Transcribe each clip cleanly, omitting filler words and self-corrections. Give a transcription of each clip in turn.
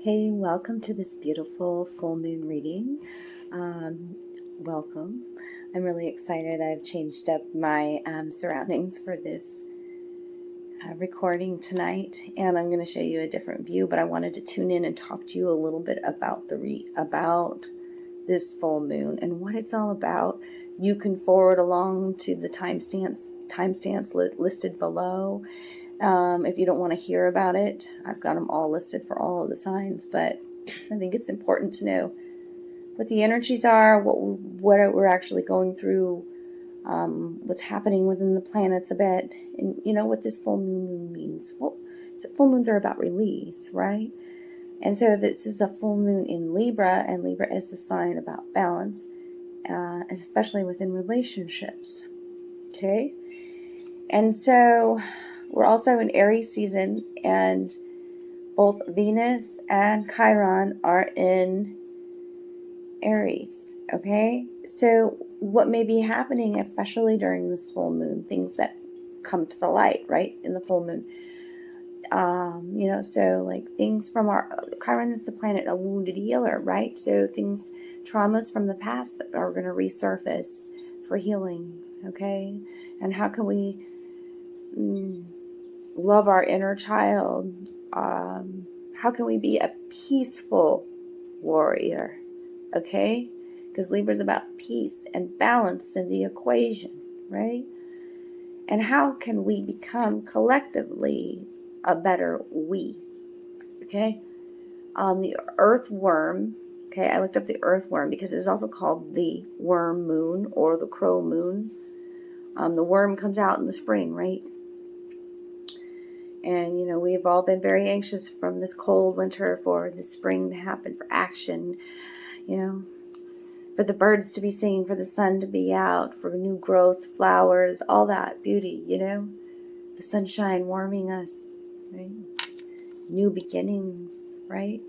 Hey, welcome to this beautiful full moon reading. Welcome. I'm really excited. I've changed up my surroundings for this recording tonight, and I'm going to show you a different view, but I wanted to tune in and talk to you a little bit about about this full moon and what it's all about. You can forward along to the timestamps listed below. If you don't want to hear about it, I've got them all listed for all of the signs, but I think it's important to know what the energies are, what we're actually going through, what's happening within the planets a bit, and you know what this full moon means. Well, full moons are about release, right? And so this is a full moon in Libra, and Libra is the sign about balance, especially within relationships, okay? And so we're also in Aries season, and both Venus and Chiron are in Aries, okay? So what may be happening, especially during this full moon, things that come to the light, right, in the full moon. So like things from Chiron is the planet, a wounded healer, right? So traumas from the past that are going to resurface for healing, okay? And how can we love our inner child? How can we be a peaceful warrior? Okay? Because Libra is about peace and balance in the equation, right? And how can we become collectively a better we? Okay? The earthworm, okay, I looked up the earthworm because it's also called the worm moon or the crow moon. The worm comes out in the spring, right? And, we've all been very anxious from this cold winter for the spring to happen, for action, for the birds to be singing, for the sun to be out, for new growth, flowers, all that beauty, the sunshine warming us, right? New beginnings, right?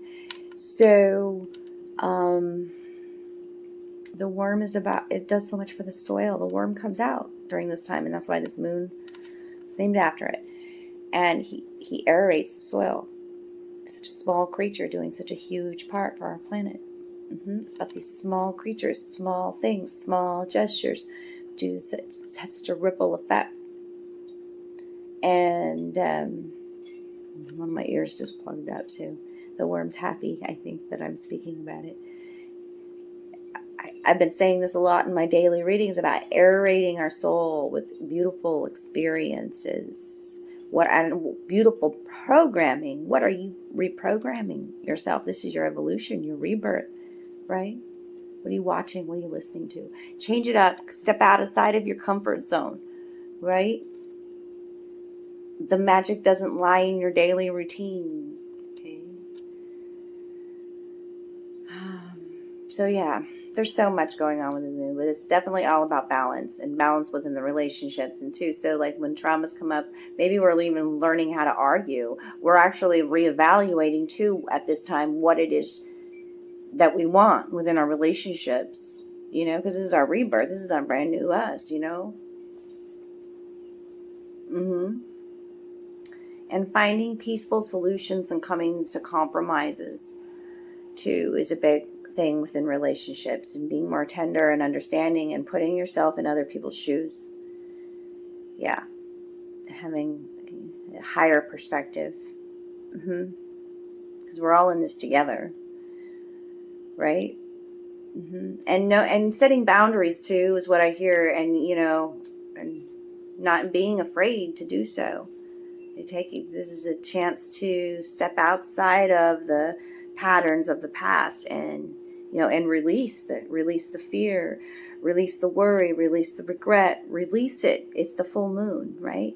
So, the worm it does so much for the soil. The worm comes out during this time, and that's why this moon is named after it. And he aerates the soil. Such a small creature doing such a huge part for our planet. It's about these small creatures, small things, small gestures have such a ripple effect. And one of my ears just plugged up, so the worm's happy, I think, that I'm speaking about it. I've been saying this a lot in my daily readings about aerating our soul with beautiful experiences. Beautiful programming. What are you reprogramming yourself? This is your evolution, your rebirth, right? What are you watching? What are you listening to? Change it up. Step outside of your comfort zone, right? The magic doesn't lie in your daily routine, okay? So yeah, there's so much going on with the moon, but it's definitely all about balance and balance within the relationships and too. So like when traumas come up, maybe we're even learning how to argue. We're actually reevaluating too at this time what it is that we want within our relationships, because this is our rebirth. This is our brand new us, And finding peaceful solutions and coming to compromises too is a big thing within relationships, and being more tender and understanding and putting yourself in other people's shoes. Yeah. Having a higher perspective. Because we're all in this together. Right? And setting boundaries too is what I hear, and and not being afraid to do so. This is a chance to step outside of the patterns of the past and release the fear, release the worry, release the regret, release it. It's the full moon, right?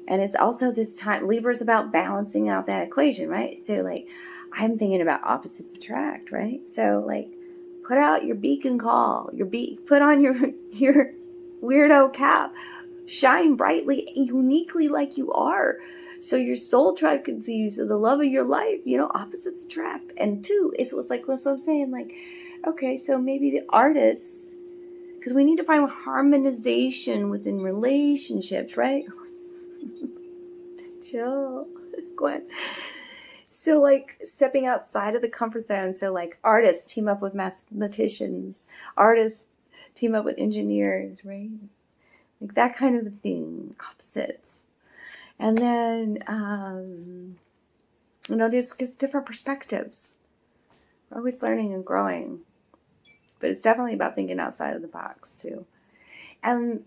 And it's also this time, Libra is about balancing out that equation, right? So like, I'm thinking about opposites attract, right? So like, put out your beacon call, put on your weirdo cap, shine brightly, uniquely like you are. So your soul tribe can see you. So the love of your life, opposites attract. And two, it's like what I'm saying, like, okay, so maybe the artists, because we need to find harmonization within relationships, right? Chill, Gwyn. So like stepping outside of the comfort zone. So like artists team up with mathematicians, artists team up with engineers, right? Like that kind of a thing, opposites. And then, there's different perspectives. We're always learning and growing. But it's definitely about thinking outside of the box too. And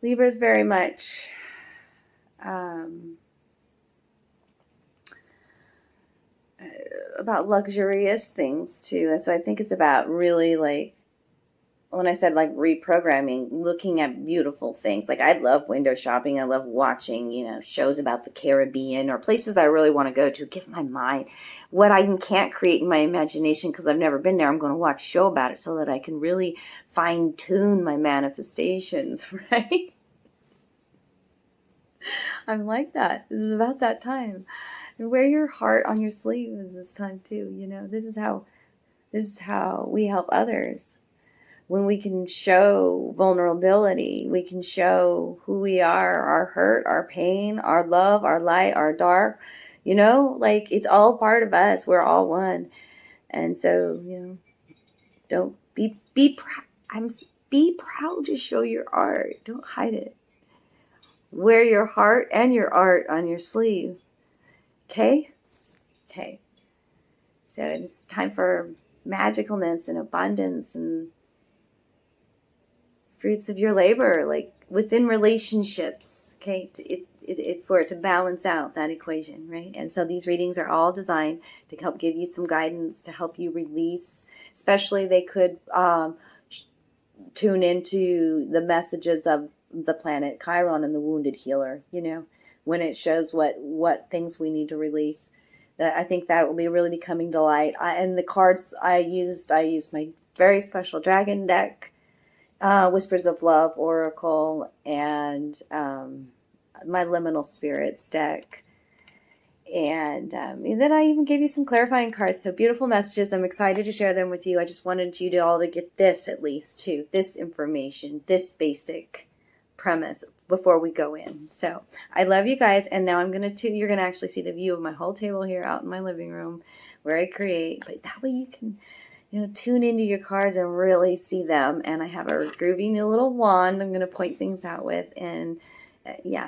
Libra is very much about luxurious things too. And so I think it's about really like, when I said like reprogramming, looking at beautiful things. Like I love window shopping. I love watching, shows about the Caribbean or places that I really want to go to. Give my mind what I can't create in my imagination because I've never been there. I'm going to watch a show about it so that I can really fine tune my manifestations, right? I'm like that. This is about that time. And wear your heart on your sleeve is this time too. This is how we help others. When we can show vulnerability, we can show who we are, our hurt, our pain, our love, our light, our dark, like it's all part of us. We're all one. And so, don't be proud. Be proud to show your art. Don't hide it. Wear your heart and your art on your sleeve. Okay? Okay. So it's time for magicalness and abundance and fruits of your labor, like within relationships, okay, for it to balance out that equation, right? And so these readings are all designed to help give you some guidance, to help you release, especially they could tune into the messages of the planet Chiron and the wounded healer, when it shows what things we need to release. I think that will be really becoming to light. And the cards I used my very special dragon deck, Whispers of Love Oracle, and my Liminal Spirits deck. And then I even gave you some clarifying cards. So beautiful messages. I'm excited to share them with you. I just wanted you to all to get this at least too. This information, this basic premise before we go in. So I love you guys. And now you're going to actually see the view of my whole table here out in my living room where I create. But that way you can tune into your cards and really see them. And I have a groovy new little wand I'm going to point things out with. And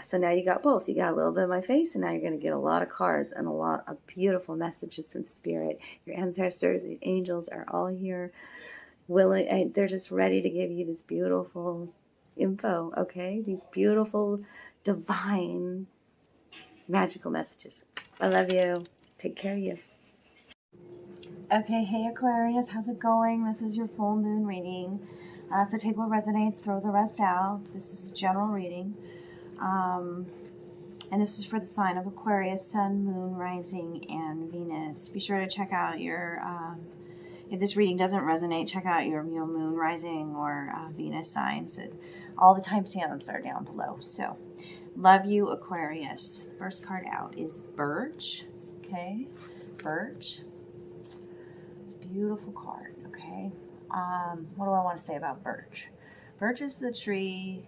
so now you got both. You got a little bit of my face, and now you're going to get a lot of cards and a lot of beautiful messages from Spirit. Your ancestors, your angels are all here. They're just ready to give you this beautiful info, okay? These beautiful, divine, magical messages. I love you. Take care of you. Okay, hey Aquarius, how's it going? This is your full moon reading. So take what resonates, throw the rest out. This is a general reading. And this is for the sign of Aquarius, Sun, Moon, Rising, and Venus. Be sure to check out your, if this reading doesn't resonate, check out your Moon, Rising, or Venus signs. All the timestamps are down below. So, love you, Aquarius. First card out is Birch. Okay, Birch. Beautiful card, okay? What do I want to say about birch? Birch is the tree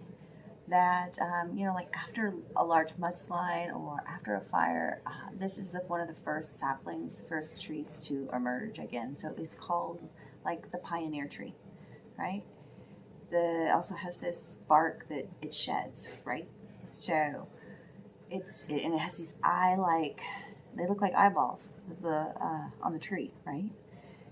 that, like after a large mudslide or after a fire, this is one of the first saplings, first trees to emerge again. So it's called like the pioneer tree, right? It also has this bark that it sheds, right? So and it has these they look like eyeballs on the tree, right?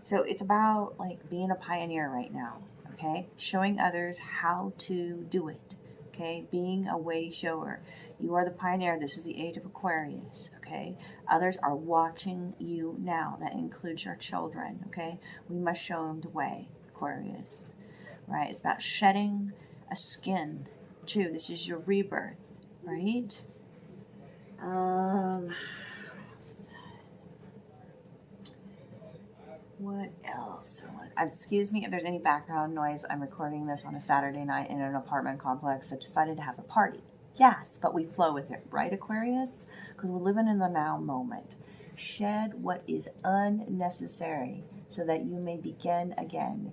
So it's about like being a pioneer right now, okay? Showing others how to do it, okay? Being a way shower. You are the pioneer. This is the age of Aquarius, okay? Others are watching you now. That includes your children, okay? We must show them the way, Aquarius, right? It's about shedding a skin, too. This is your rebirth, right? What else? Excuse me if there's any background noise. I'm recording this on a Saturday night in an apartment complex that decided to have a party. Yes, but we flow with it, right, Aquarius? Because we're living in the now moment. Shed what is unnecessary so that you may begin again.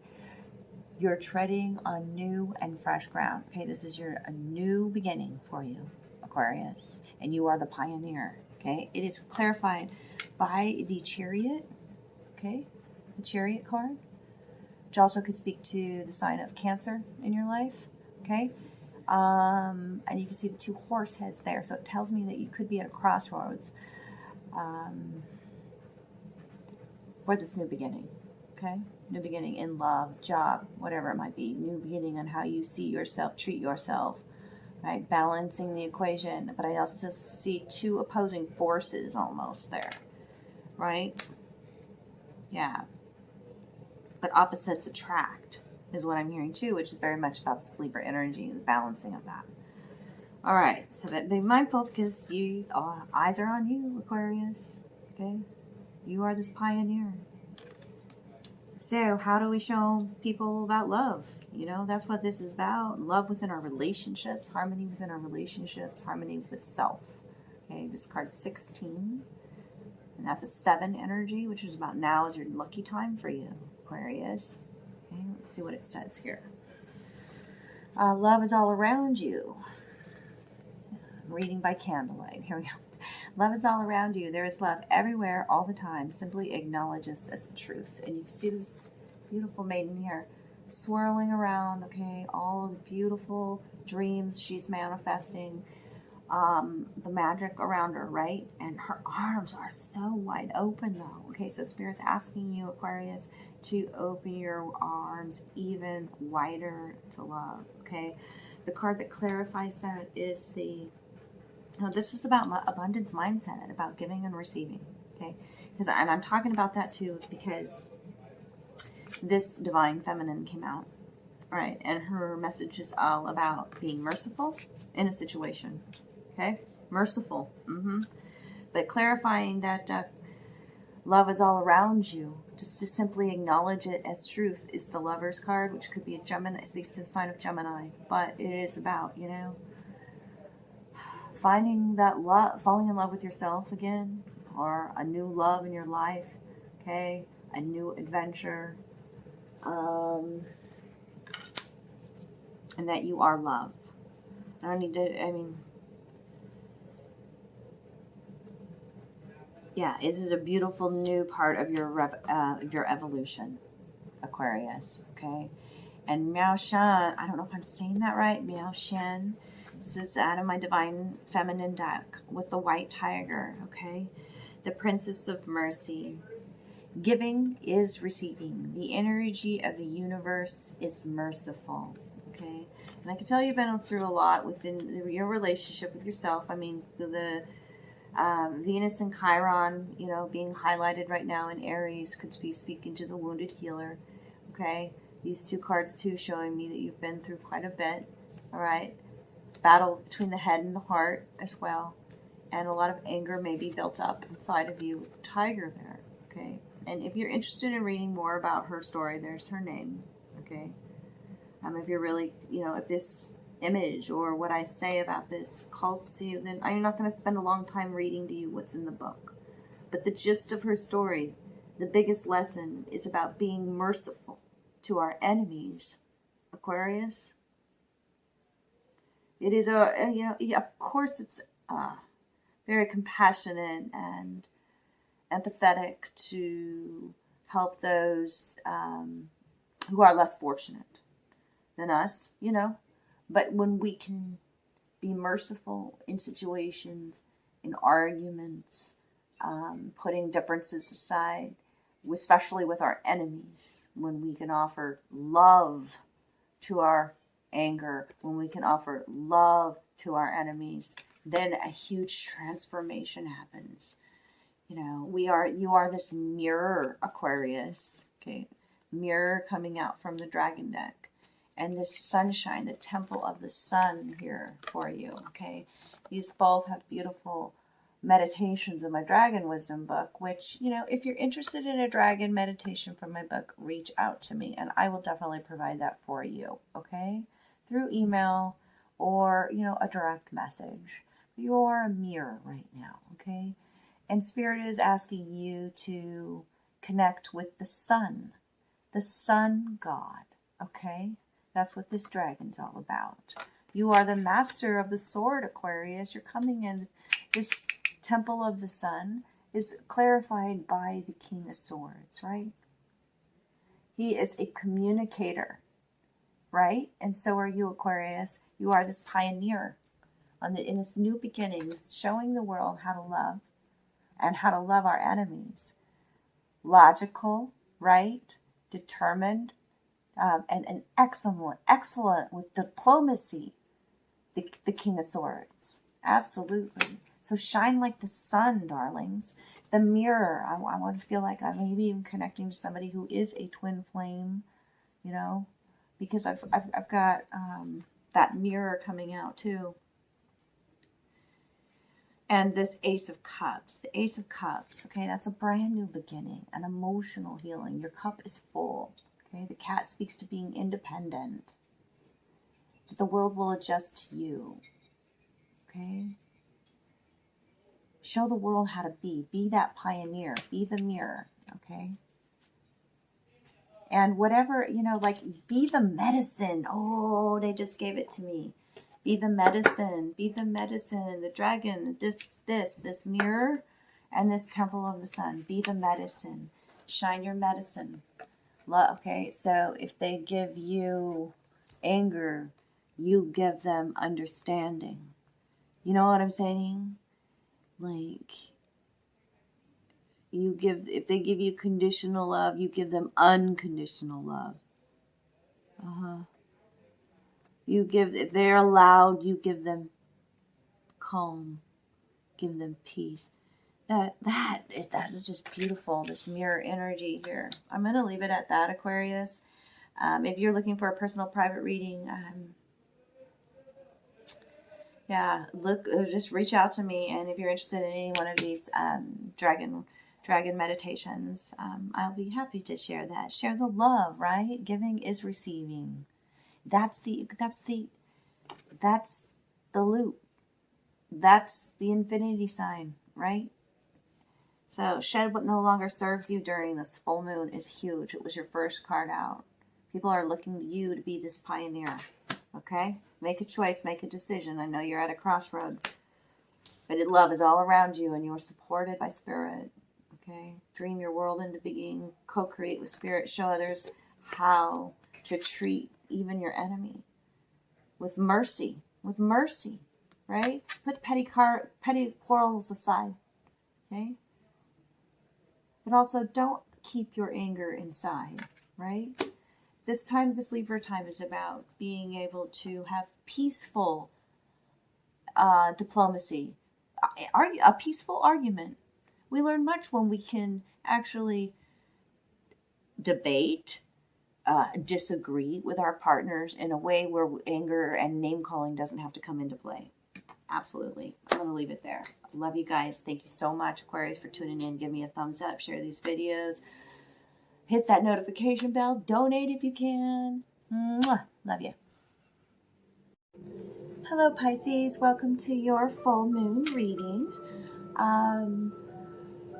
You're treading on new and fresh ground. Okay, this is a new beginning for you, Aquarius. And you are the pioneer. Okay, it is clarified by the Chariot, okay, the Chariot card, which also could speak to the sign of Cancer in your life, okay? And you can see the 2 horse heads there, so it tells me that you could be at a crossroads for this new beginning, okay? New beginning in love, job, whatever it might be. New beginning on how you see yourself, treat yourself, right? Balancing the equation. But I also see 2 opposing forces almost there, right? Yeah. But opposites attract is what I'm hearing too, which is very much about this Libra energy, the balancing of that. All right, so that be mindful because eyes are on you, Aquarius. Okay, you are this pioneer. So how do we show people about love? You know, that's what this is about. Love within our relationships, harmony within our relationships, harmony with self. Okay, this card's 16. And that's a 7 energy, which is about now is your lucky time for you, Aquarius. Okay, let's see what it says here. Love is all around you. I'm reading by candlelight. Here we go. Love is all around you. There is love everywhere, all the time. Simply acknowledge this as a truth. And you can see this beautiful maiden here swirling around, okay, all of the beautiful dreams she's manifesting. The magic around her, right? And her arms are so wide open though. Okay, so Spirit's asking you, Aquarius, to open your arms even wider to love. Okay, the card that clarifies that is this is about my abundance mindset, about giving and receiving. Okay, and I'm talking about that too because this divine feminine came out. All right, and her message is all about being merciful in a situation. Okay, merciful. But clarifying that love is all around you. Just to simply acknowledge it as truth is the Lover's card, which could be a Gemini. It speaks to the sign of Gemini, but it is about, you know, finding that love, falling in love with yourself again, or a new love in your life. Okay, a new adventure, and that you are love. Yeah, this is a beautiful new part of your evolution, Aquarius, okay? And Miao Shan, I don't know if I'm saying that right, Miao Shan, this is out of my Divine Feminine deck with the white tiger, okay? The Princess of Mercy. Giving is receiving. The energy of the universe is merciful, okay? And I can tell you've been through a lot within your relationship with yourself. I mean, the Venus and Chiron, you know, being highlighted right now in Aries could be speaking to the wounded healer. Okay, these 2 cards too showing me that you've been through quite a bit. All right, battle between the head and the heart as well, and a lot of anger may be built up inside of you with the tiger there. Okay, and if you're interested in reading more about her story, there's her name. Okay, if you're really, you know, if this image or what I say about this calls to you, then I'm not going to spend a long time reading to you what's in the book. But the gist of her story, the biggest lesson is about being merciful to our enemies, Aquarius. It is of course it's very compassionate and empathetic to help those who are less fortunate than us, you know. But when we can be merciful in situations, in arguments, putting differences aside, especially with our enemies, when we can offer love to our anger, when we can offer love to our enemies, then a huge transformation happens. You know, you are this mirror, Aquarius, okay? Mirror coming out from the dragon deck. And this sunshine, the temple of the sun here for you, okay? These both have beautiful meditations in my Dragon Wisdom book, which, you know, if you're interested in a dragon meditation from my book, reach out to me, and I will definitely provide that for you, okay? Through email or, you know, a direct message. You are a mirror right now, okay? And Spirit is asking you to connect with the sun god, okay? That's what this dragon's all about. You are the master of the sword, Aquarius. You're coming in this Temple of the Sun is clarified by the King of Swords, right? He is a communicator, right? And so are you, Aquarius. You are this pioneer in this new beginning, showing the world how to love and how to love our enemies. Logical, right? Determined, and excellent with diplomacy. The King of Swords. Absolutely. So shine like the sun, darlings. The mirror. I want to feel like I'm maybe even connecting to somebody who is a twin flame, you know, because I've got that mirror coming out too. And this Ace of Cups. The Ace of Cups. Okay, that's a brand new beginning, an emotional healing. Your cup is full. Okay, the cat speaks to being independent. The world will adjust to you. Okay? Show the world how to be. Be that pioneer. Be the mirror. Okay? And whatever, you know, like, be the medicine. Oh, they just gave it to me. Be the medicine. Be the medicine. The dragon. This mirror and this Temple of the Sun. Be the medicine. Shine your medicine. Okay? So if they give you anger, you give them understanding. You know what I'm saying? Like, if they give you conditional love, you give them unconditional love. If they're allowed, you give them calm. Give them peace. That is just beautiful, this mirror energy here. I'm going to leave it at that, Aquarius. If you're looking for a personal private reading, yeah, just reach out to me, and if you're interested in any one of these dragon meditations, I'll be happy to share that. Share the love, right? Giving is receiving. That's the loop. That's the infinity sign, right? So shed what no longer serves you during this full moon is huge. It was your first card out. People are looking to you to be this pioneer. Okay? Make a choice, make a decision. I know you're at a crossroad, but love is all around you and you're supported by spirit. Okay? Dream your world into being, co-create with spirit, show others how to treat even your enemy with mercy, right? Put petty quarrels aside. Okay? But also don't keep your anger inside, right? This Libra time is about being able to have peaceful diplomacy, a peaceful argument. We learn much when we can actually debate, disagree with our partners in a way where anger and name calling doesn't have to come into play. Absolutely. I'm going to leave it there. Love you guys. Thank you so much, Aquarius, for tuning in. Give me a thumbs up. Share these videos. Hit that notification bell. Donate if you can. Mwah. Love you. Hello, Pisces. Welcome to your full moon reading.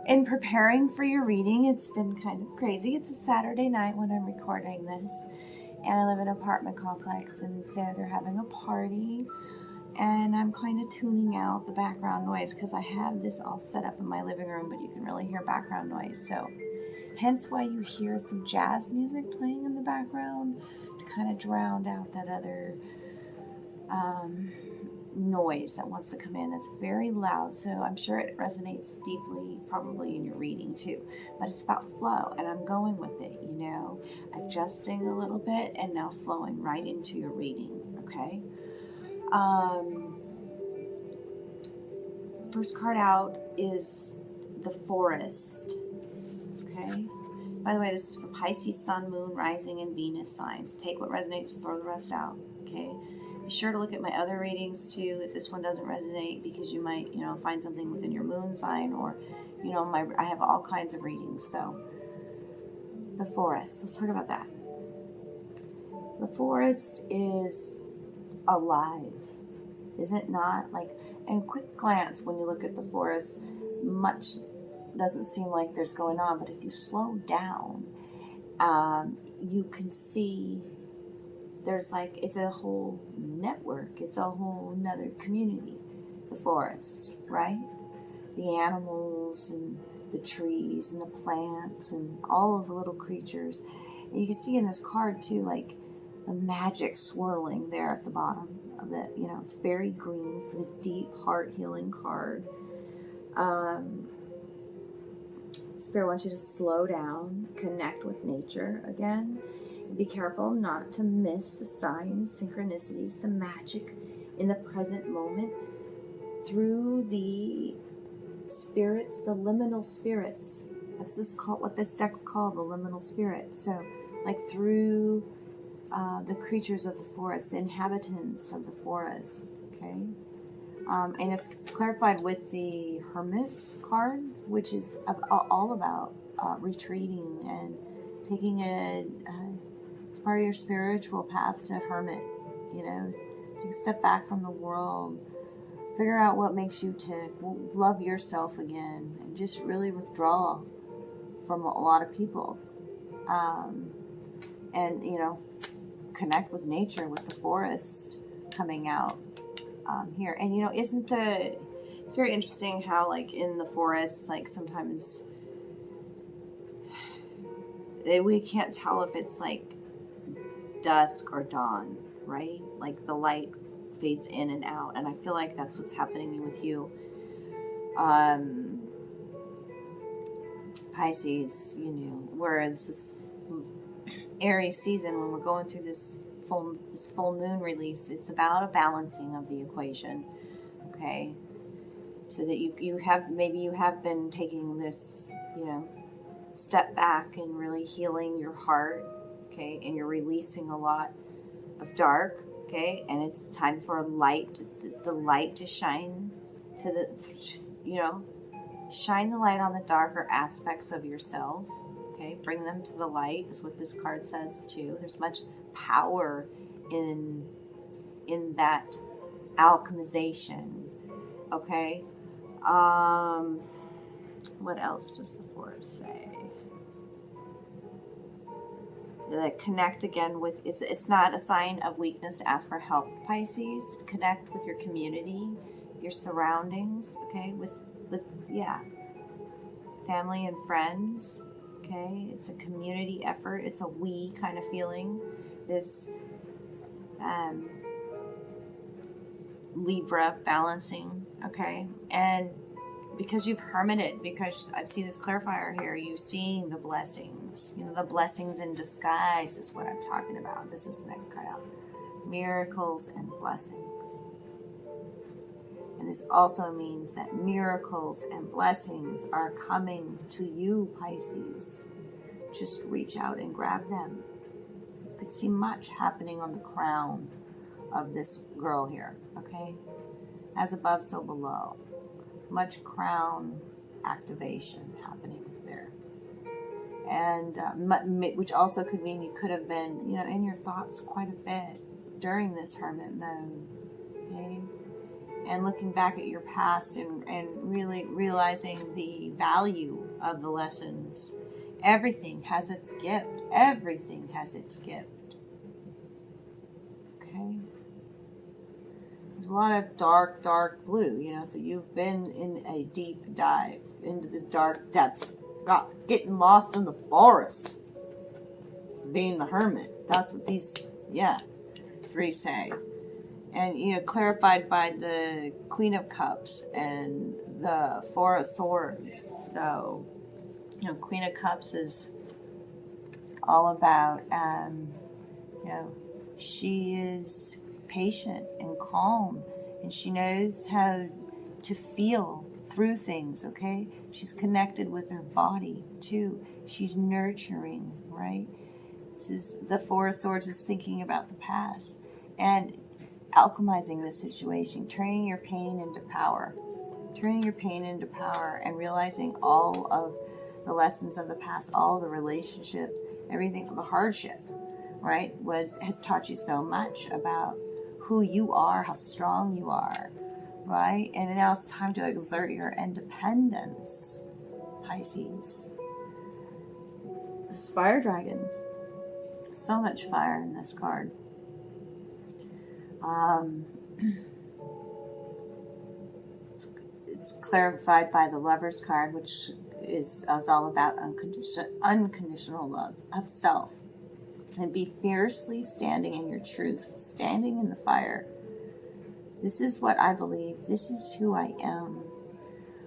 In preparing for your reading, it's been kind of crazy. It's a Saturday night when I'm recording this. And I live in an apartment complex, and so they're having a party. And I'm kind of tuning out the background noise because I have this all set up in my living room, but you can really hear background noise. So hence why you hear some jazz music playing in the background to kind of drown out that other noise that wants to come in. It's very loud, so I'm sure it resonates deeply, probably in your reading too. But it's about flow, and I'm going with it, you know, adjusting a little bit and now flowing right into your reading, okay? First card out is the Forest. Okay. By the way, this is for Pisces, Sun, Moon, Rising, and Venus signs. Take what resonates, throw the rest out. Okay. Be sure to look at my other readings too if this one doesn't resonate, because you might, you know, find something within your moon sign, or, you know, I have all kinds of readings. So, the Forest. Let's talk about that. The Forest is alive. Is it not? Like, and quick glance when you look at the forest, much doesn't seem like there's going on, but if you slow down, you can see there's like, it's a whole network, it's a whole another community, the forest, right? the animals and the trees and the plants and all of the little creatures. And you can see in this card too, like the magic swirling there at the bottom of it. You know, it's very green. It's a deep heart healing card. Spirit wants you to slow down, connect with nature again. Be careful not to miss the signs, synchronicities, the magic in the present moment through the spirits, the liminal spirits. That's what this deck's called, the liminal spirit. So, like through the creatures of the forest, the inhabitants of the forest. Okay. And it's clarified with the Hermit card, which is all about retreating and taking it's part of your spiritual path to hermit. You know, take a step back from the world, figure out what makes you tick, love yourself again, and just really withdraw from a lot of people. And, you know, connect with nature, with the forest coming out. Here. And you know, it's very interesting how like in the forest, like sometimes we can't tell if it's like dusk or dawn, right? Like the light fades in and out, and I feel like that's what's happening with you. Pisces, you know, where it's this Aries season when we're going through this full moon release, it's about a balancing of the equation, okay? So that you have been taking this, you know, step back and really healing your heart, okay? And you're releasing a lot of dark, okay? And it's time for the light to shine to the, you know, shine the light on the darker aspects of yourself, okay? Bring them to the light is what this card says too. There's much power in that alchemization, okay? What else does the forest say? That connect again with, it's not a sign of weakness to ask for help, Pisces. Connect with your community, your surroundings, okay? With family and friends, okay? It's a community effort. It's a we kind of feeling. This Libra balancing, okay? And because you've hermited, because I see this clarifier here, you've seen the blessings. You know, the blessings in disguise is what I'm talking about. This is the next card out. Miracles and blessings. And this also means that miracles and blessings are coming to you, Pisces. Just reach out and grab them. You could see much happening on the crown of this girl here, okay? As above, so below. Much crown activation happening there. And which also could mean you could have been, you know, in your thoughts quite a bit during this hermit mode, okay? And looking back at your past and really realizing the value of the lessons. Everything has its gift. Everything has its gift. Okay? There's a lot of dark, dark blue, you know, so you've been in a deep dive into the dark depths. Getting lost in the forest. Being the hermit. That's what these, three say. And, you know, clarified by the Queen of Cups and the Four of Swords. So, you know, Queen of Cups is all about, you know, she is patient and calm, and she knows how to feel through things, okay? She's connected with her body, too. She's nurturing, right? This is the Four of Swords is thinking about the past. And alchemizing the situation, turning your pain into power, and realizing all of the lessons of the past, all the relationships, everything, the hardship, right, has taught you so much about who you are, how strong you are, right? And now it's time to exert your independence, Pisces. This fire dragon, so much fire in this card. It's clarified by the Lover's card, which is all about unconditional love of self. And be fiercely standing in your truth, standing in the fire. This is what I believe. This is who I am.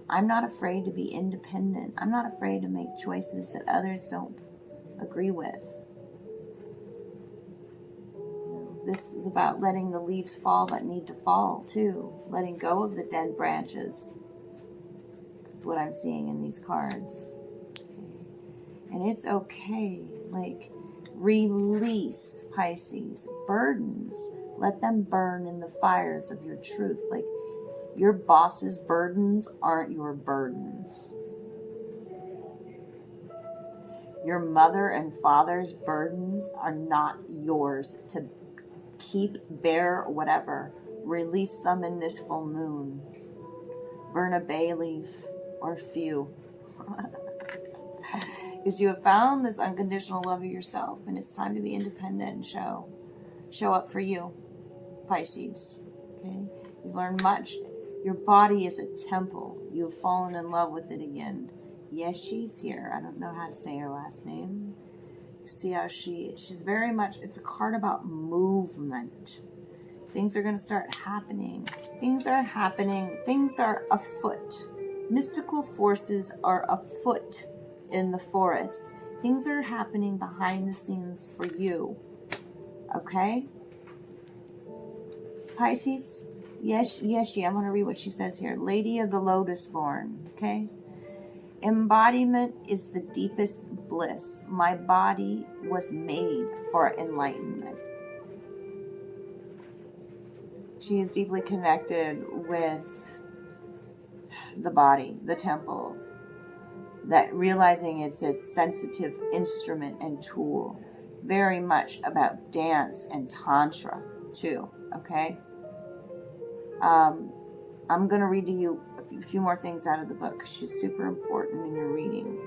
I'm not afraid to be independent. I'm not afraid to make choices that others don't agree with. This is about letting the leaves fall that need to fall, too. Letting go of the dead branches. That's what I'm seeing in these cards. And it's okay. Like, release, Pisces. Burdens. Let them burn in the fires of your truth. Like, your boss's burdens aren't your burdens. Your mother and father's burdens are not yours to keep, bear, whatever. Release them in this full moon. Burn a bay leaf or few. Because you have found this unconditional love of yourself, and it's time to be independent and show up for you, Pisces. Okay? You've learned much. Your body is a temple. You have fallen in love with it again. Yes, she's here. I don't know how to say her last name. See how she's very much, it's a card about movement. Things are going to start happening. Things are happening. Things are afoot. Mystical forces are afoot in the forest. Things are happening behind the scenes for you. Okay? Pisces? Yes, I'm going to read what she says here. Lady of the Lotus born. Okay? Embodiment is the deepest bliss. My body was made for enlightenment. She is deeply connected with the body, the temple, that realizing it's a sensitive instrument and tool. Very much about dance and tantra too, okay? I'm going to read to you a few more things out of the book. She's super important in your reading.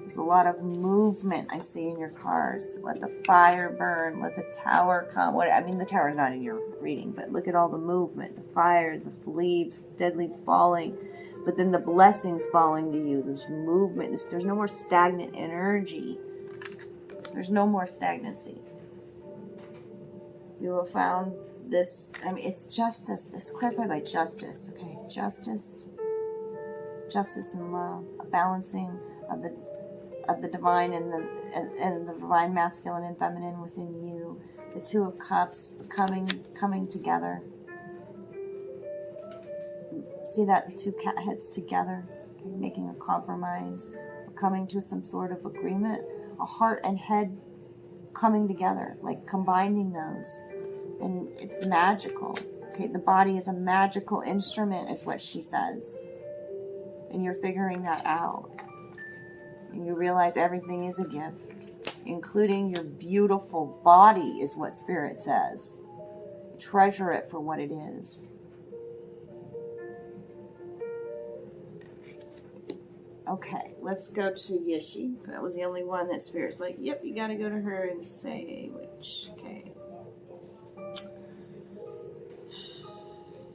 There's a lot of movement I see in your cards. Let the fire burn. Let the tower come. The tower is not in your reading, but look at all the movement. The fire, the leaves, dead leaves falling. But then the blessings falling to you. There's movement. There's no more stagnant energy. There's no more stagnancy. You have found this, it's justice. It's clarified by justice, okay? Justice and love, a balancing of the divine and the divine masculine and feminine within you. The Two of Cups coming together. See that, the two cat heads together, okay? Making a compromise, coming to some sort of agreement. A heart and head coming together, like combining those. And it's magical. Okay, the body is a magical instrument, is what she says. And you're figuring that out. And you realize everything is a gift, including your beautiful body, is what Spirit says. Treasure it for what it is. Okay, let's go to Yishi. That was the only one that Spirit's like, yep, you got to go to her and say which. Okay.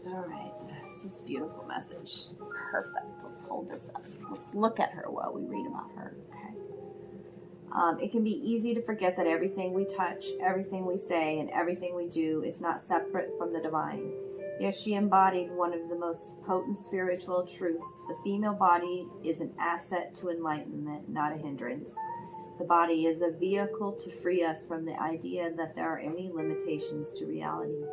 All right, this is a beautiful message. Perfect. Let's hold this up. Let's look at her while we read about her. Okay. It can be easy to forget that everything we touch, everything we say, and everything we do is not separate from the divine. Yes, she embodied one of the most potent spiritual truths. The female body is an asset to enlightenment, not a hindrance. The body is a vehicle to free us from the idea that there are any limitations to reality.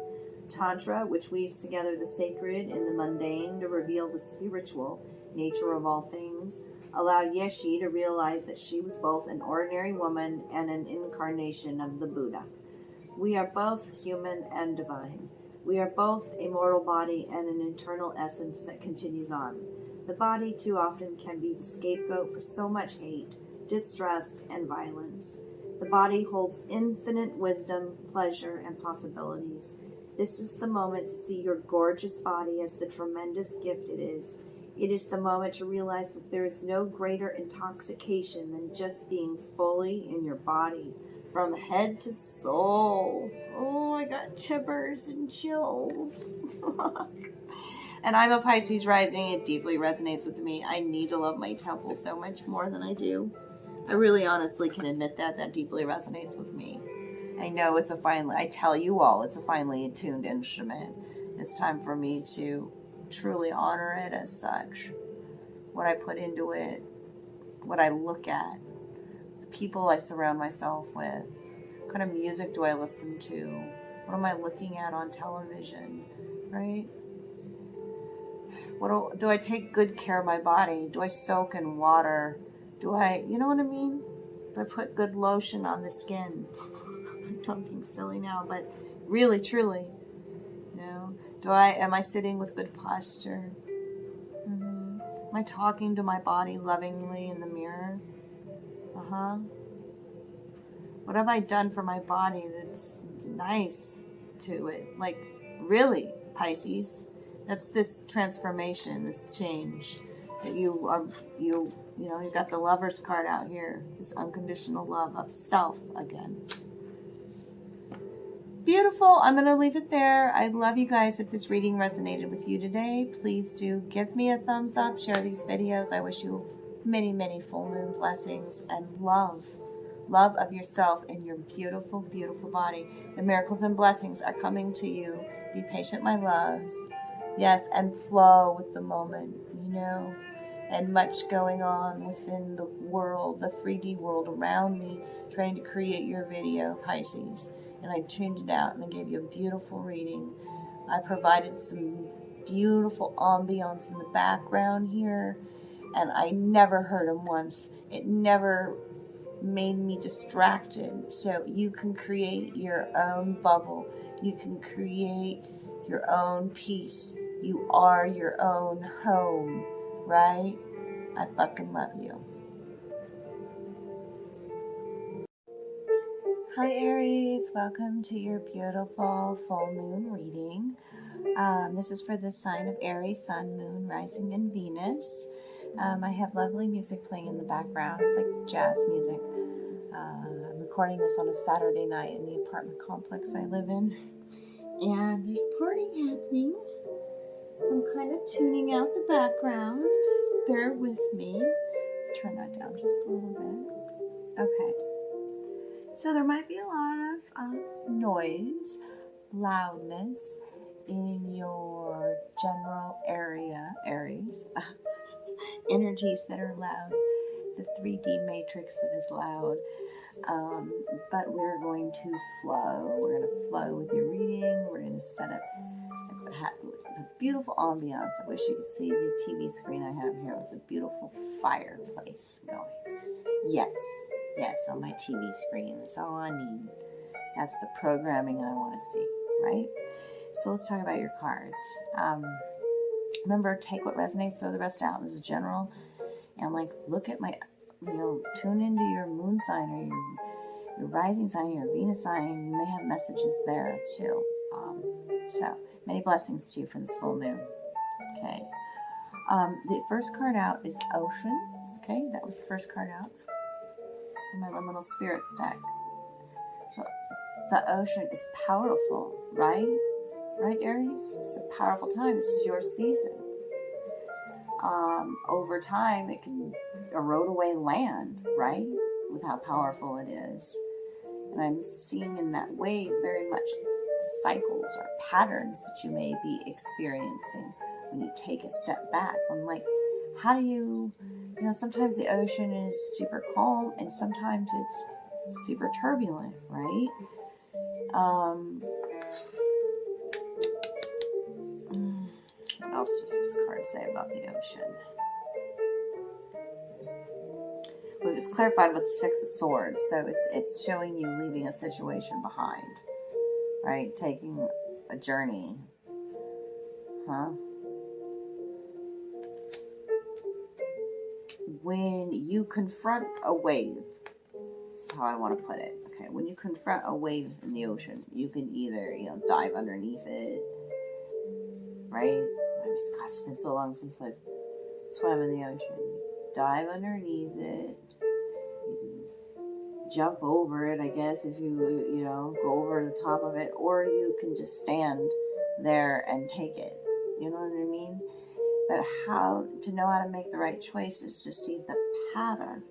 Tantra, which weaves together the sacred and the mundane to reveal the spiritual nature of all things, allowed Yeshi to realize that she was both an ordinary woman and an incarnation of the Buddha. We are both human and divine. We are both a mortal body and an eternal essence that continues on. The body too often can be the scapegoat for so much hate, distrust, and violence. The body holds infinite wisdom, pleasure, and possibilities. This is the moment to see your gorgeous body as the tremendous gift it is. It is the moment to realize that there is no greater intoxication than just being fully in your body, from head to soul. Oh, I got shivers and chills. And I'm a Pisces rising. It deeply resonates with me. I need to love my temple so much more than I do. I really honestly can admit that. That deeply resonates with me. I know it's a finely, I tell you all, it's a finely attuned instrument. It's time for me to truly honor it as such. What I put into it, what I look at, the people I surround myself with, what kind of music do I listen to, what am I looking at on television, right? Do I take good care of my body? Do I soak in water? Do I, you know what I mean? Do I put good lotion on the skin? I'm being silly now, but really, truly, you know, am I sitting with good posture? Am I talking to my body lovingly in the mirror? What have I done for my body that's nice to it? Like, really, Pisces, that's this transformation, this change that you know, you've got the Lover's card out here, this unconditional love of self again. Beautiful. I'm going to leave it there. I love you guys. If this reading resonated with you today, please do give me a thumbs up, share these videos. I wish you many, many full moon blessings and love of yourself and your beautiful, beautiful body. The miracles and blessings are coming to you. Be patient, my loves. Yes, and flow with the moment, you know, and much going on within the world, the 3D world around me, trying to create your video, Pisces. And I tuned it out and I gave you a beautiful reading. I provided some beautiful ambiance in the background here, and I never heard them once. It never made me distracted. So you can create your own bubble. You can create your own peace. You are your own home, right? I fucking love you. Hi Aries, welcome to your beautiful full moon reading. This is for the sign of Aries, Sun, Moon, Rising, and Venus. I have lovely music playing in the background. It's like jazz music. I'm recording this on a Saturday night in the apartment complex I live in. And there's partying happening. So I'm kind of tuning out the background. Bear with me. Turn that down just a little bit. Okay. So there might be a lot of noise, loudness in your general area, Aries. Energies that are loud, the 3D matrix that is loud. But we're going to flow. We're going to flow with your reading. We're going to set up a beautiful ambiance. I wish you could see the TV screen I have here with a beautiful fireplace going. Yes, on my TV screen. That's all I need. That's the programming I want to see, right? So let's talk about your cards. Remember, take what resonates, throw the rest out. This is general. And like, look at my, tune into your moon sign or your rising sign, your Venus sign. You may have messages there too. So many blessings to you for this full moon. Okay. The first card out is Ocean. Okay, that was the first card out in my Liminal Spirits deck. So the ocean is powerful, right? Right, Aries? It's a powerful time. This is your season. Over time, it can erode away land, right? With how powerful it is. And I'm seeing in that way very much cycles or patterns that you may be experiencing when you take a step back. I'm like, how do you sometimes the ocean is super calm and sometimes it's super turbulent, right? What else does this card say about the ocean? Well, it's clarified with the Six of Swords, so it's showing you leaving a situation behind, right? Taking a journey, When you confront a wave, this is how I want to put it. Okay, when you confront a wave in the ocean, you can either, dive underneath it, right? God, it's been so long since I've swam in the ocean. You dive underneath it. You can jump over it, I guess, if you go over the top of it, or you can just stand there and take it, You know what I mean? But how to know how to make the right choice is to see the pattern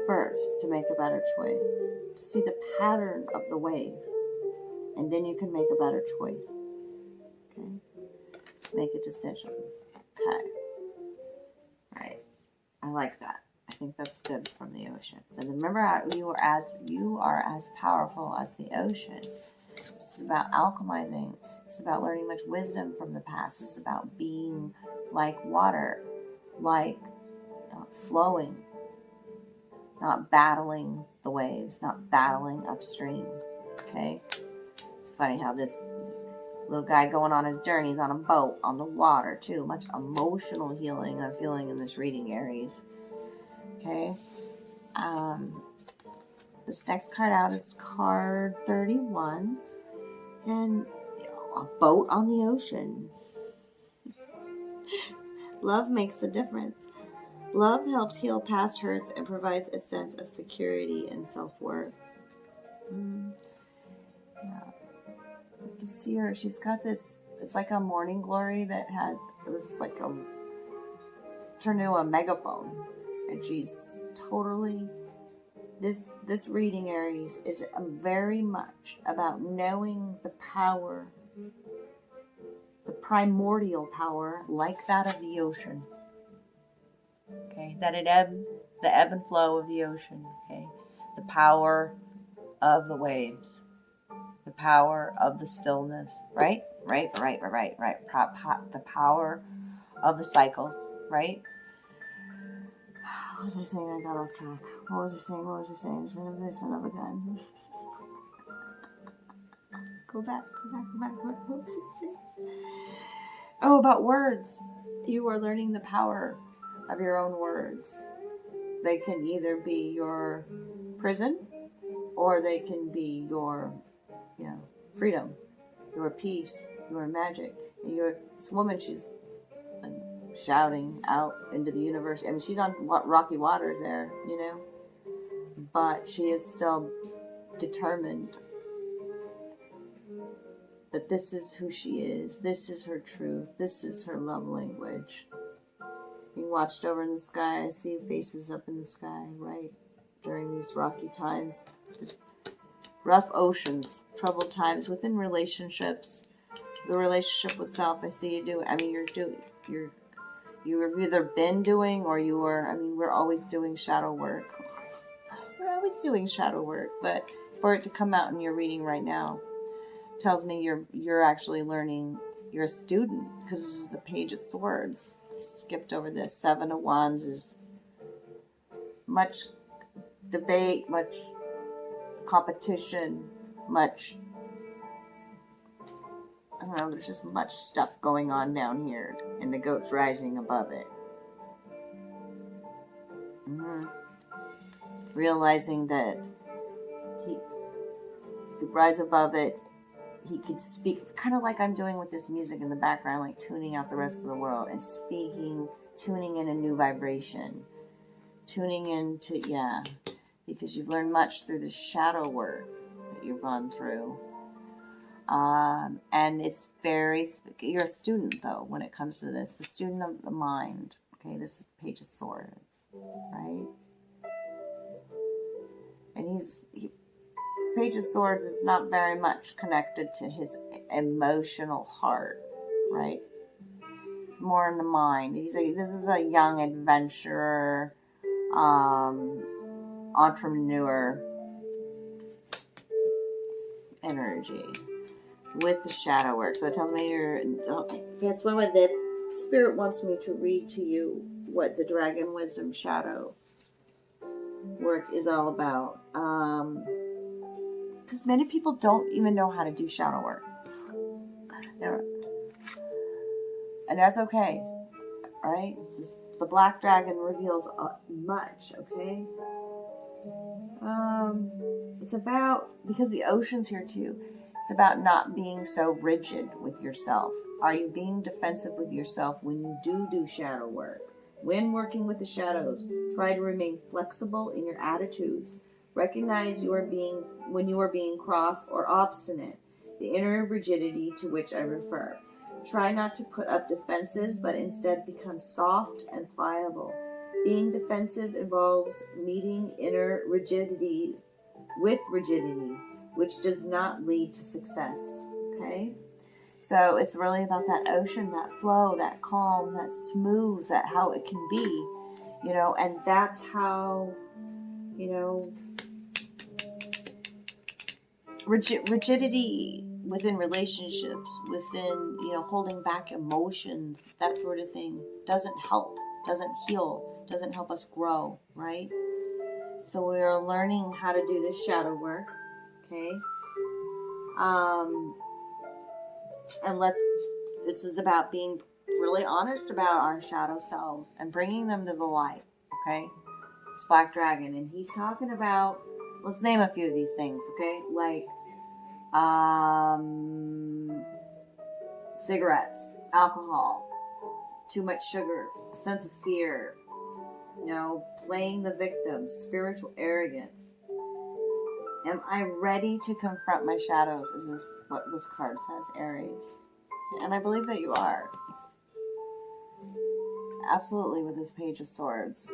first to make a better choice. To see the pattern of the wave. And then you can make a better choice. Okay? Make a decision. Okay. Right. I like that. I think that's good from the ocean. But remember how you are as powerful as the ocean. This is about alchemizing. It's about learning much wisdom from the past. It's about being like water, like flowing, not battling the waves, not battling upstream. Okay? It's funny how this little guy going on his journeys on a boat, on the water too. Much emotional healing I'm feeling in this reading, Aries. Okay? This next card out is card 31. And a boat on the ocean. Love makes the difference. Love helps heal past hurts and provides a sense of security and self-worth. Yeah. You can see her. She's got this, it's like a morning glory that has, it's like a, turned into a megaphone. And she's totally, this reading, Aries, is very much about knowing the power, the primordial power, like that of the ocean. Okay, that the ebb and flow of the ocean. Okay, the power of the waves, the power of the stillness. Right. The power of the cycles. Right. What was I saying? I got off track. What was I saying? Son of a gun. Go back. What was I saying? Oh, about words. You are learning the power of your own words. They can either be your prison, or they can be your, freedom, your peace, your magic. And this woman, she's shouting out into the universe. I mean, she's on rocky waters there, but she is still determined that this is who she is. This is her truth. This is her love language. Being watched over in the sky, I see faces up in the sky, right? During these rocky times, rough oceans, troubled times within relationships, the relationship with self. I see you do. I mean, you've either been doing or you are. I mean, we're always doing shadow work. We're always doing shadow work, but for it to come out in your reading right now tells me you're actually learning. You're a student, because this is the Page of Swords. I skipped over this. 7 of Wands is much debate, much competition, much, I don't know, there's just much stuff going on down here, and the goat's rising above it. Realizing that he could rise above it, he could speak. It's kind of like I'm doing with this music in the background, like tuning out the rest of the world and speaking, tuning in a new vibration, tuning into, because you've learned much through the shadow work that you've gone through. And it's you're a student though when it comes to this, the student of the mind. Okay, this is the Page of Swords, right? And Page of Swords is not very much connected to his emotional heart, right? It's more in the mind. This is a young adventurer, entrepreneur energy with the shadow work. So it tells me that's what the Spirit wants me to read to you what the Dragon Wisdom Shadow work is all about. Because many people don't even know how to do shadow work. And that's okay, right? The Black Dragon reveals much, okay? It's about, because the ocean's here too, it's about not being so rigid with yourself. Are you being defensive with yourself when you do shadow work? When working with the shadows, try to remain flexible in your attitudes. Recognize when you are being cross or obstinate. the inner rigidity to which I refer. Try not to put up defenses, but instead become soft and pliable. Being defensive involves meeting inner rigidity with rigidity, which does not lead to success. Okay? So it's really about that ocean, that flow, that calm, that smooth, that how it can be, you know, and that's how, you know, rigidity within relationships, within, you know, holding back emotions, that sort of thing, doesn't help, doesn't heal, doesn't help us grow, right? So we are learning how to do this shadow work, okay? And this is about being really honest about our shadow selves and bringing them to the light, okay? It's Black Dragon, and he's talking about, let's name a few of these things, okay? Like, cigarettes, alcohol, too much sugar, a sense of fear, you know, playing the victim, spiritual arrogance. Am I ready to confront my shadows? Is this what this card says, Aries? And I believe that you are. Absolutely, with this Page of Swords.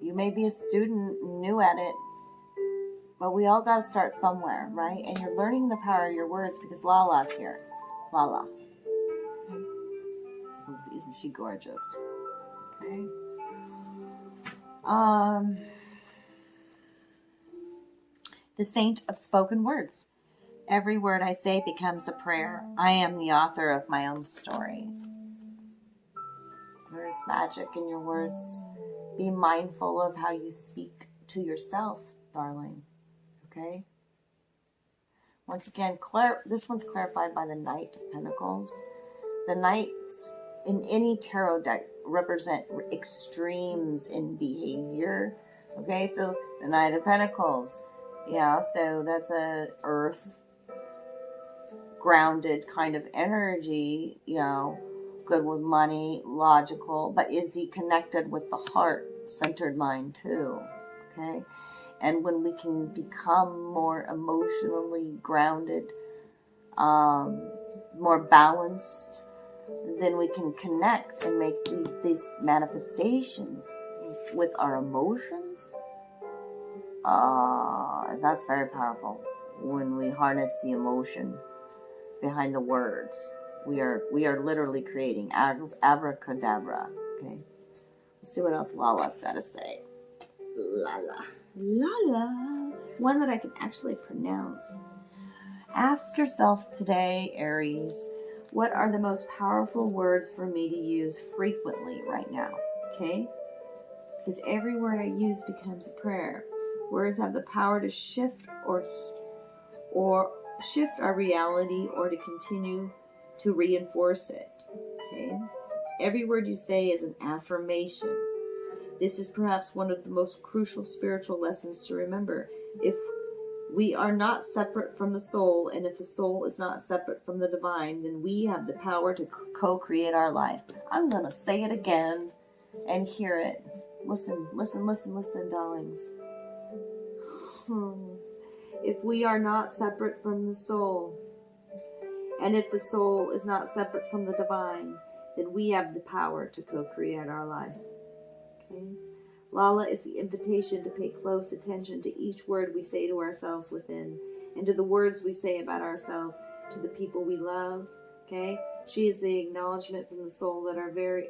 You may be a student, new at it, but we all got to start somewhere, right? And you're learning the power of your words because Lala's here. Lala. Okay. Oh, isn't she gorgeous? Okay. The Saint of Spoken Words. Every word I say becomes a prayer. I am the author of my own story. There's magic in your words. Be mindful of how you speak to yourself, darling. Okay? Once again, this one's clarified by the Knight of Pentacles. The Knights in any tarot deck represent extremes in behavior. Okay, so the Knight of Pentacles. Yeah, so that's a earth grounded kind of energy, you know, good with money, logical, but is he connected with the heart-centered mind too? Okay? And when we can become more emotionally grounded, more balanced, then we can connect and make these manifestations with our emotions. That's very powerful. When we harness the emotion behind the words, we are literally creating abracadabra. Okay, let's see what else Lala's got to say. Lala, Lala, one that I can actually pronounce. Ask yourself today, Aries, what are the most powerful words for me to use frequently right now? Okay, because every word I use becomes a prayer. Words have the power to shift or shift our reality or to continue to reinforce it. Okay? Every word you say is an affirmation. This is perhaps one of the most crucial spiritual lessons to remember. If we are not separate from the soul, and if the soul is not separate from the divine, then we have the power to co-create our life. I'm going to say it again and hear it. Listen, listen, listen, listen, darlings. If we are not separate from the soul, and if the soul is not separate from the divine, then we have the power to co-create our life. Okay? Lala is the invitation to pay close attention to each word we say to ourselves within, and to the words we say about ourselves to the people we love. Okay? She is the acknowledgement from the soul that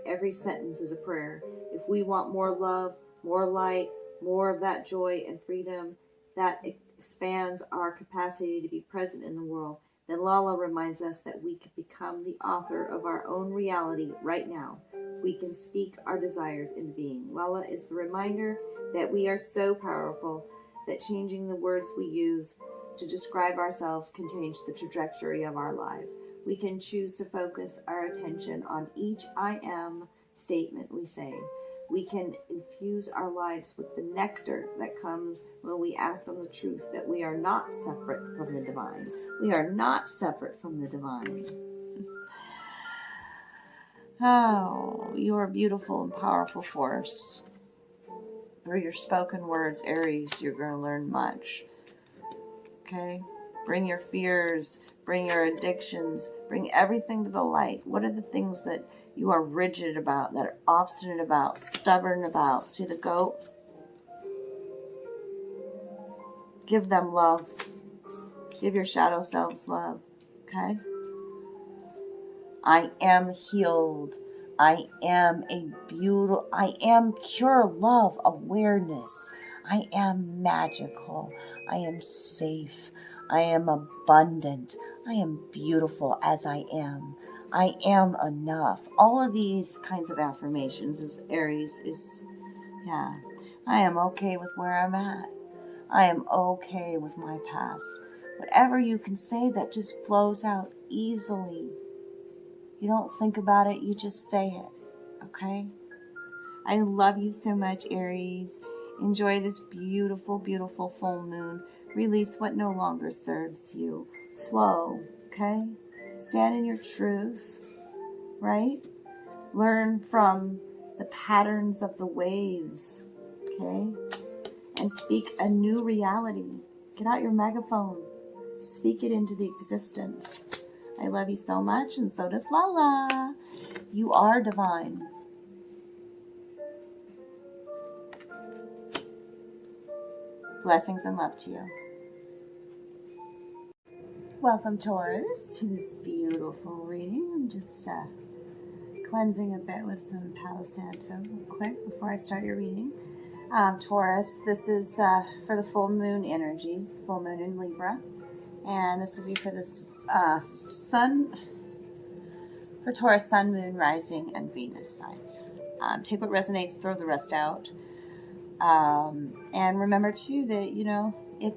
every sentence is a prayer. If we want more love, more light, more of that joy and freedom that expands our capacity to be present in the world, then Lala reminds us that we can become the author of our own reality right now. We can speak our desires into being. Lala is the reminder that we are so powerful that changing the words we use to describe ourselves can change the trajectory of our lives. We can choose to focus our attention on each I am statement we say. We can infuse our lives with the nectar that comes when we act on the truth that we are not separate from the divine. We are not separate from the divine. Oh, you are a beautiful and powerful force. Through your spoken words, Aries, you're going to learn much. Okay? Bring your fears, Bring your addictions. Bring everything to the light. What are the things that you are rigid about, that are obstinate about, stubborn about? See the goat? Give them love. Give your shadow selves love. Okay? I am healed. I am I am pure love, awareness. I am magical. I am safe. I am abundant. I am beautiful as I am. I am enough. All of these kinds of affirmations as Aries is, yeah. I am okay with where I'm at. I am okay with my past. Whatever you can say that just flows out easily. You don't think about it, you just say it, okay? I love you so much, Aries. Enjoy this beautiful, beautiful full moon. Release what no longer serves you. Flow, okay? Stand in your truth, right? Learn from the patterns of the waves, okay? And speak a new reality. Get out your megaphone. Speak it into the existence. I love you so much, and so does Lala. You are divine. Blessings and love to you. Welcome, Taurus, to this beautiful reading. I'm just cleansing a bit with some Palo Santo real quick before I start your reading. Taurus, this is for the full moon energies, the full moon in Libra. And this will be for the sun, for Taurus, sun, moon, rising, and Venus signs. Take what resonates, throw the rest out. And remember too that, you know, if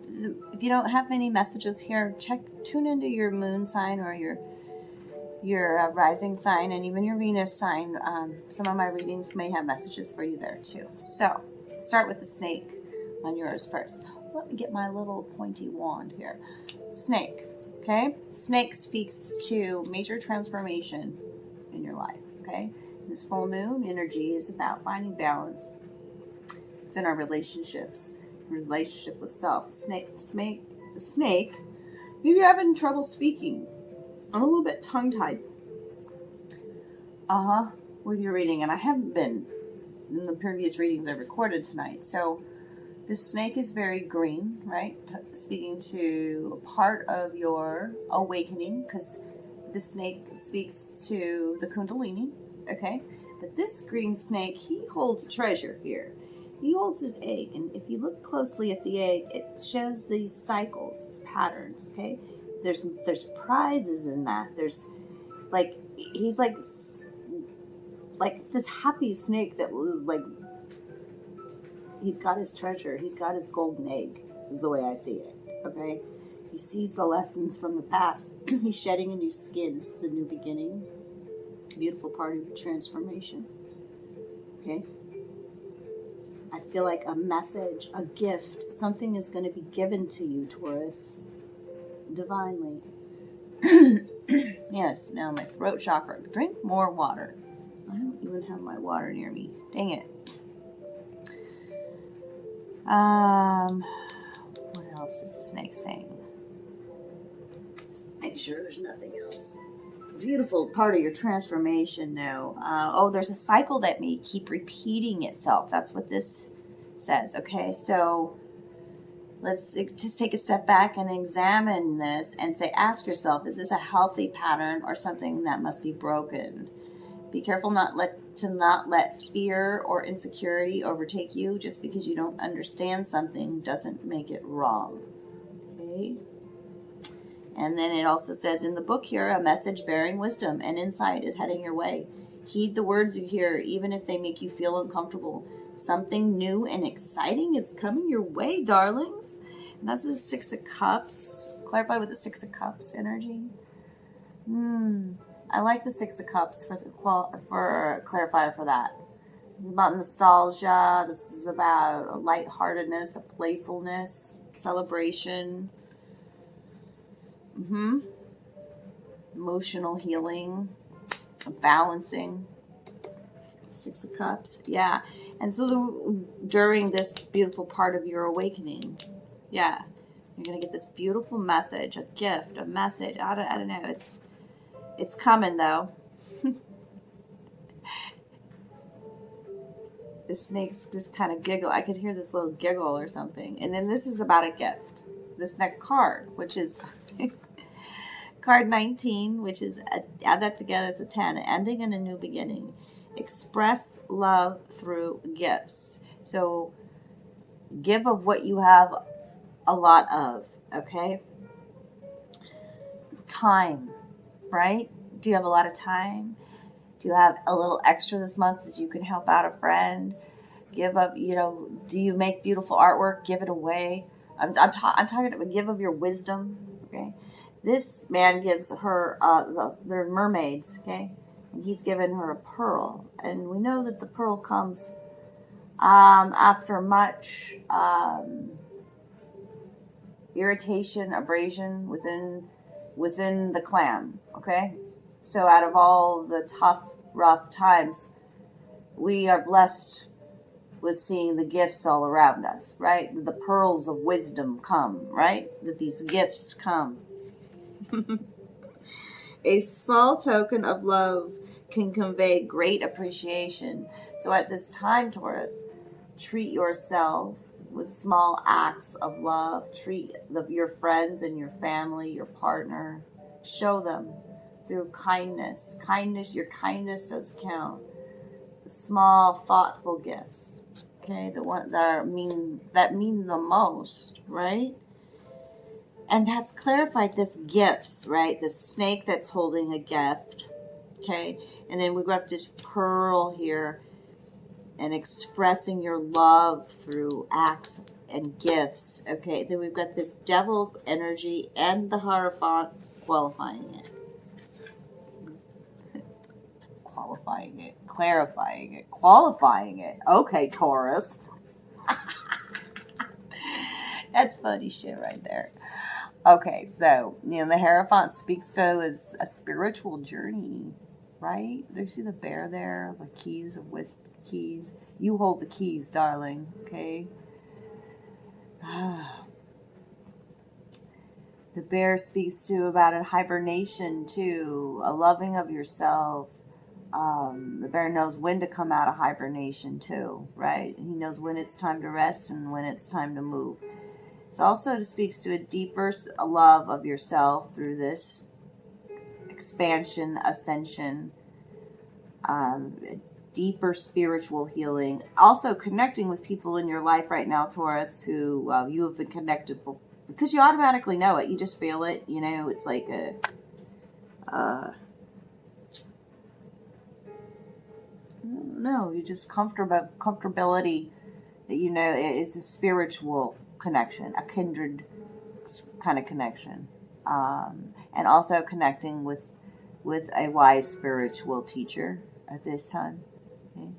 you don't have any messages here, tune into your moon sign or your rising sign and even your Venus sign. Some of my readings may have messages for you there too. So start with the snake on yours first. Let me get my little pointy wand here. Snake, okay? Snake speaks to major transformation in your life, okay? This full moon energy is about finding balance within our relationships, relationship with self. The snake, maybe you're having trouble speaking. I'm a little bit tongue-tied. With your reading, and I haven't been in the previous readings I've recorded tonight, so the snake is very green, right? Speaking to a part of your awakening, because the snake speaks to the Kundalini, okay? But this green snake, he holds a treasure here. He holds his egg, and if you look closely at the egg, it shows these cycles, these patterns, okay? There's prizes in that. There's, like, he's like this happy snake that was like, he's got his treasure. He's got his golden egg, is the way I see it, okay? He sees the lessons from the past. He's shedding a new skin. This is a new beginning. Beautiful part of transformation, okay? I feel like a message, a gift, something is going to be given to you, Taurus, divinely. Yes, now my throat chakra. Drink more water. I don't even have my water near me. Dang it. What else is the snake saying? Just make sure there's nothing else. Beautiful part of your transformation, though. There's a cycle that may keep repeating itself. That's what this says. Okay, so let's just take a step back and examine this and ask yourself, is this a healthy pattern or something that must be broken? Be careful not let fear or insecurity overtake you. Just because you don't understand something doesn't make it wrong. Okay? And then it also says in the book here, a message bearing wisdom and insight is heading your way. Heed the words you hear, even if they make you feel uncomfortable. Something new and exciting is coming your way, darlings. And that's the Six of Cups. Clarify with the Six of Cups energy. I like the Six of Cups for clarifier for that. It's about nostalgia. This is about a lightheartedness, a playfulness, celebration. Emotional healing, balancing. Six of Cups, yeah. And so during this beautiful part of your awakening, yeah, You're going to get this beautiful message, a gift, a message. I don't know. It's coming, though. The snakes just kind of giggle. I could hear this little giggle or something. And then this is about a gift. This next card, which is card 19, which is, add that together, it's a 10. Ending and a new beginning. Express love through gifts. So give of what you have a lot of, okay? Time, right? Do you have a lot of time? Do you have a little extra this month that you can help out a friend? Give up, do you make beautiful artwork? Give it away. I'm talking about give of your wisdom, okay? This man gives her, they're mermaids, okay? And he's given her a pearl. And we know that the pearl comes after much irritation, abrasion within the clan, okay? So out of all the tough, rough times, we are blessed with seeing the gifts all around us, right? The pearls of wisdom come, right? That these gifts come. A small token of love can convey great appreciation. So at this time, Taurus, treat yourself with small acts of love. Treat your friends and your family, your partner. Show them through kindness. Your kindness does count. Small, thoughtful gifts. Okay, the ones that mean the most, right? And that's clarified this gifts, right? The snake that's holding a gift. Okay, and then we've got this pearl here, and expressing your love through acts and gifts. Okay, then we've got this devil energy and the Hierophant qualifying it. Clarifying it, qualifying it. Okay, Taurus. That's funny shit right there. Okay, so, the Hierophant speaks to is a spiritual journey, right? Do you see the bear there? The keys of wisdom, keys. You hold the keys, darling, okay? The bear speaks to about a hibernation, too, a loving of yourself. The bear knows when to come out of hibernation too, right? He knows when it's time to rest and when it's time to move. It also speaks to a deeper love of yourself through this expansion, ascension, deeper spiritual healing. Also connecting with people in your life right now, Taurus, who you have been connected with, because you automatically know it. You just feel it. It's like you just comfortability that it's a spiritual connection, a kindred kind of connection, and also connecting with a wise spiritual teacher at this time. Okay?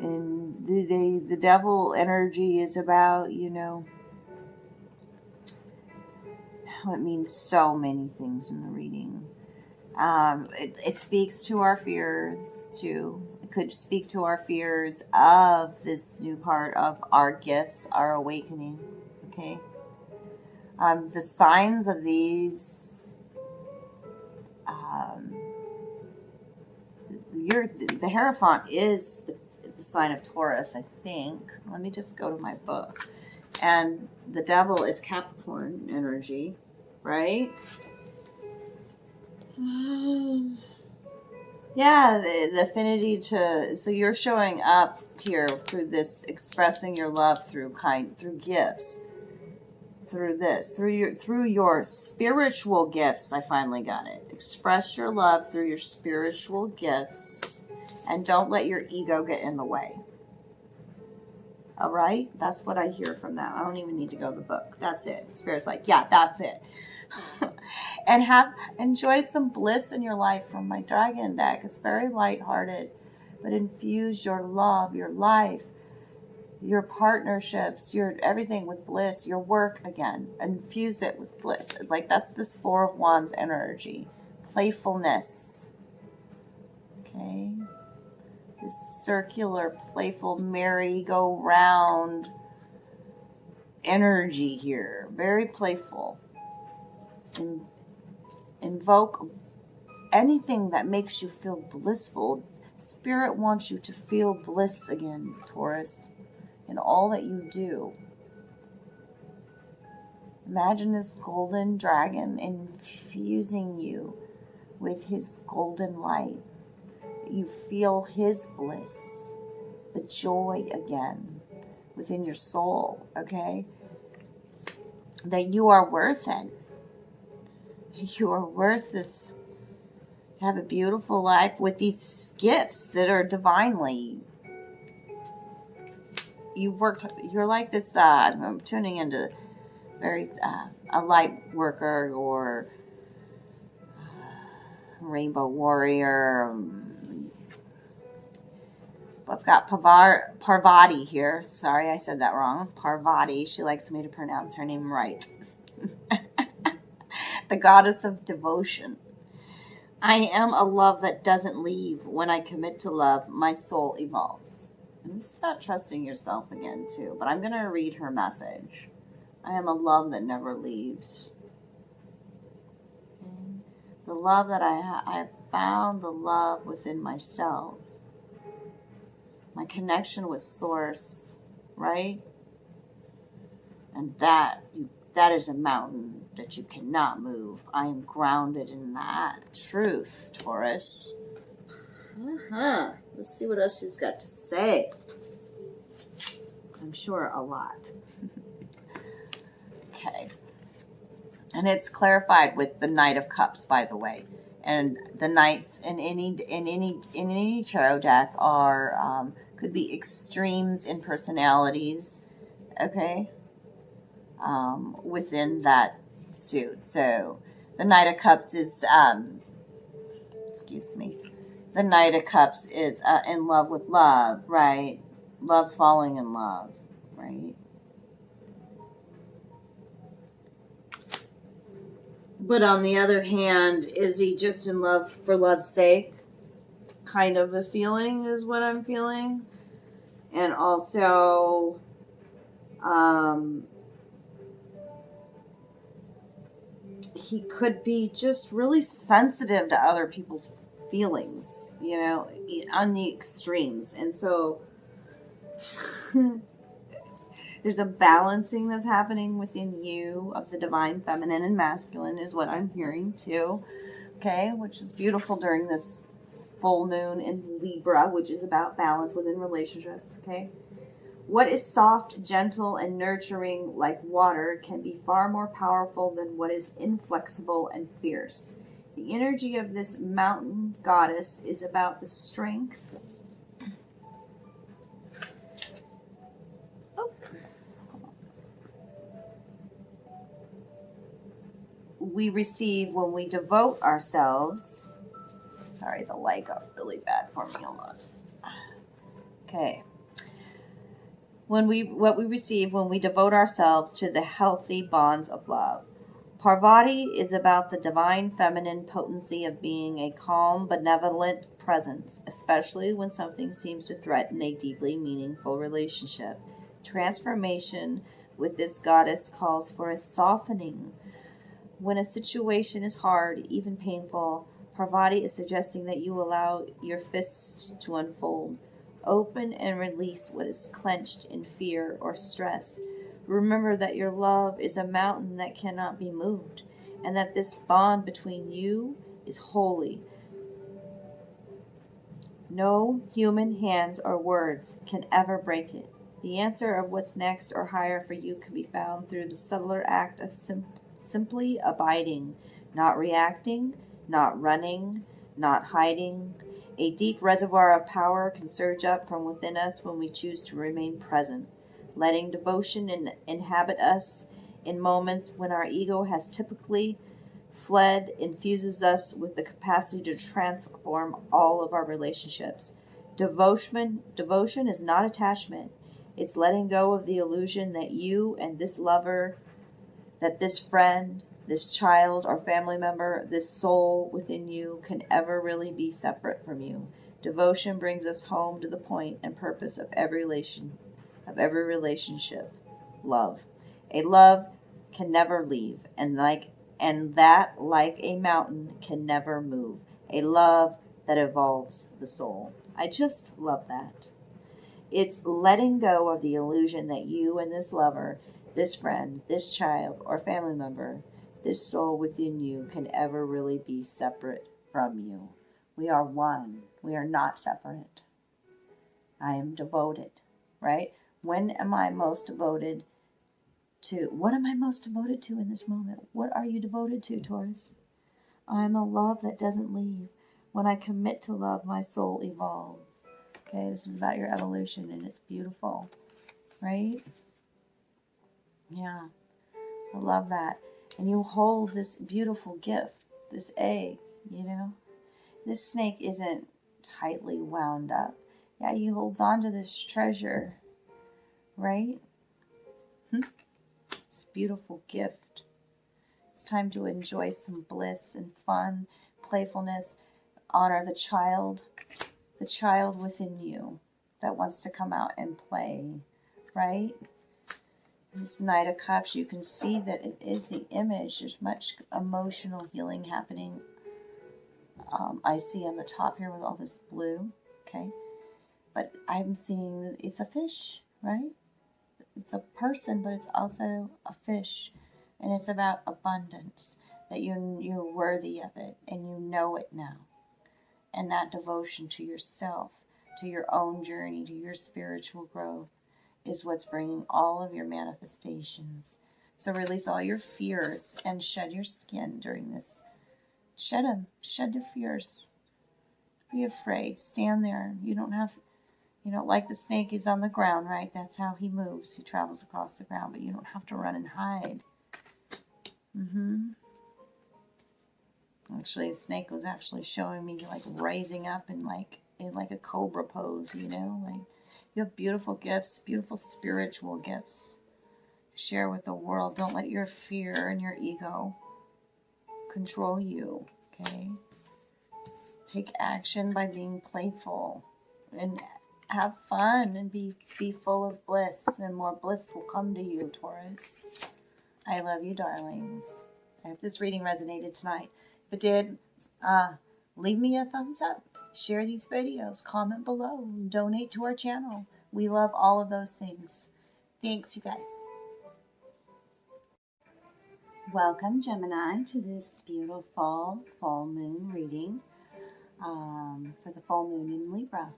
And the devil energy is about it means so many things in the reading. It speaks to our fears too. It could speak to our fears of this new part of our gifts, our awakening. Okay. The signs of these. The Hierophant is the sign of Taurus, I think. Let me just go to my book. And the devil is Capricorn energy, right? Yeah, the affinity to, so you're showing up here through this, expressing your love through gifts, through your spiritual gifts. I finally got it. Express your love through your spiritual gifts, and don't let your ego get in the way. All right, that's what I hear from that. I don't even need to go to the book. That's it. Spirit's like, yeah, that's it. And enjoy some bliss in your life from my dragon deck. It's very lighthearted, but infuse your love, your life, your partnerships, your everything with bliss, your work again. Infuse it with bliss. Like that's this Four of Wands energy. Playfulness. Okay. This circular, playful merry-go-round energy here. Very playful. Invoke anything that makes you feel blissful. Spirit wants you to feel bliss again, Taurus, in all that you do. Imagine this golden dragon infusing you with his golden light. You feel his bliss, the joy again within your soul, okay? That you are worth it. You are worth this. Have a beautiful life with these gifts that are divinely. You're like this, I'm tuning into very, a light worker or rainbow warrior. I've got Parvati here. Sorry, I said that wrong. Parvati. She likes me to pronounce her name right. The goddess of devotion. I am a love that doesn't leave. When I commit to love, my soul evolves. And just about trusting yourself again, too. But I'm going to read her message. I am a love that never leaves. And the love that I have found, the love within myself. My connection with Source, right? And that is a mountain that you cannot move. I am grounded in that truth, Taurus. Let's see what else she's got to say. I'm sure a lot. Okay. And it's clarified with the Knight of Cups, by the way. And the knights in any tarot deck are could be extremes in personalities. Okay. Within that suit. So the Knight of Cups is the Knight of Cups is in love with love, right? Love's falling in love, right? But on the other hand, is he just in love for love's sake? Kind of a feeling is what I'm feeling. And also he could be just really sensitive to other people's feelings, on the extremes. And so there's a balancing that's happening within you of the divine feminine and masculine is what I'm hearing too. Okay, which is beautiful during this full moon in Libra, which is about balance within relationships. Okay. What is soft, gentle, and nurturing like water can be far more powerful than what is inflexible and fierce. The energy of this mountain goddess is about the strength. We receive when we devote ourselves. Sorry, the light got really bad for me. Hold on. Okay. What we receive when we devote ourselves to the healthy bonds of love. Parvati is about the divine feminine potency of being a calm, benevolent presence, especially when something seems to threaten a deeply meaningful relationship. Transformation with this goddess calls for a softening. When a situation is hard, even painful, Parvati is suggesting that you allow your fists to unfold. Open and release what is clenched in fear or stress. Remember that your love is a mountain that cannot be moved, and that this bond between you is holy. No human hands or words can ever break it. The answer of what's next or higher for you can be found through the subtler act of simply abiding, not reacting, not running, not hiding. A deep reservoir of power can surge up from within us when we choose to remain present, letting devotion inhabit us in moments when our ego has typically fled, infuses us with the capacity to transform all of our relationships. Devotion is not attachment. It's letting go of the illusion that you and this lover, that this friend, this child or family member, this soul within you can ever really be separate from you. Devotion brings us home to the point and purpose of every relationship, love. A love can never leave, and that, like a mountain, can never move. A love that evolves the soul. I just love that. It's letting go of the illusion that you and this lover, this friend, this child, or family member, this soul within you can ever really be separate from you. We are one. We are not separate. I am devoted, right? When am I most devoted to? What am I most devoted to in this moment? What are you devoted to, Taurus? I'm a love that doesn't leave. When I commit to love, my soul evolves. Okay, this is about your evolution, and it's beautiful, right? Yeah, I love that. And you hold this beautiful gift, this egg, you know? This snake isn't tightly wound up. Yeah, he holds on to this treasure, right? This beautiful gift. It's time to enjoy some bliss and fun, playfulness. Honor the child within you that wants to come out and play, right? This Knight of Cups, you can see that it is the image. There's much emotional healing happening. I see on the top here with all this blue, okay? But I'm seeing that it's a fish, right? It's a person, but it's also a fish. And it's about abundance, that you're worthy of it, and you know it now. And that devotion to yourself, to your own journey, to your spiritual growth, is what's bringing all of your manifestations. So release all your fears and shed your skin during this. Shed them. Shed the fears. Be afraid. Stand there. You don't have, like the snake is on the ground, right? That's how he moves. He travels across the ground, but you don't have to run and hide. Actually, the snake was actually showing me like rising up in like a cobra pose, like you have beautiful gifts, beautiful spiritual gifts. Share with the world. Don't let your fear and your ego control you, okay? Take action by being playful and have fun and be full of bliss, and more bliss will come to you, Taurus. I love you, darlings. I hope this reading resonated tonight. If it did, leave me a thumbs up. Share these videos. Comment below. Donate to our channel. We love all of those things. Thanks, you guys. Welcome, Gemini, to this beautiful full moon reading for the full moon in Libra.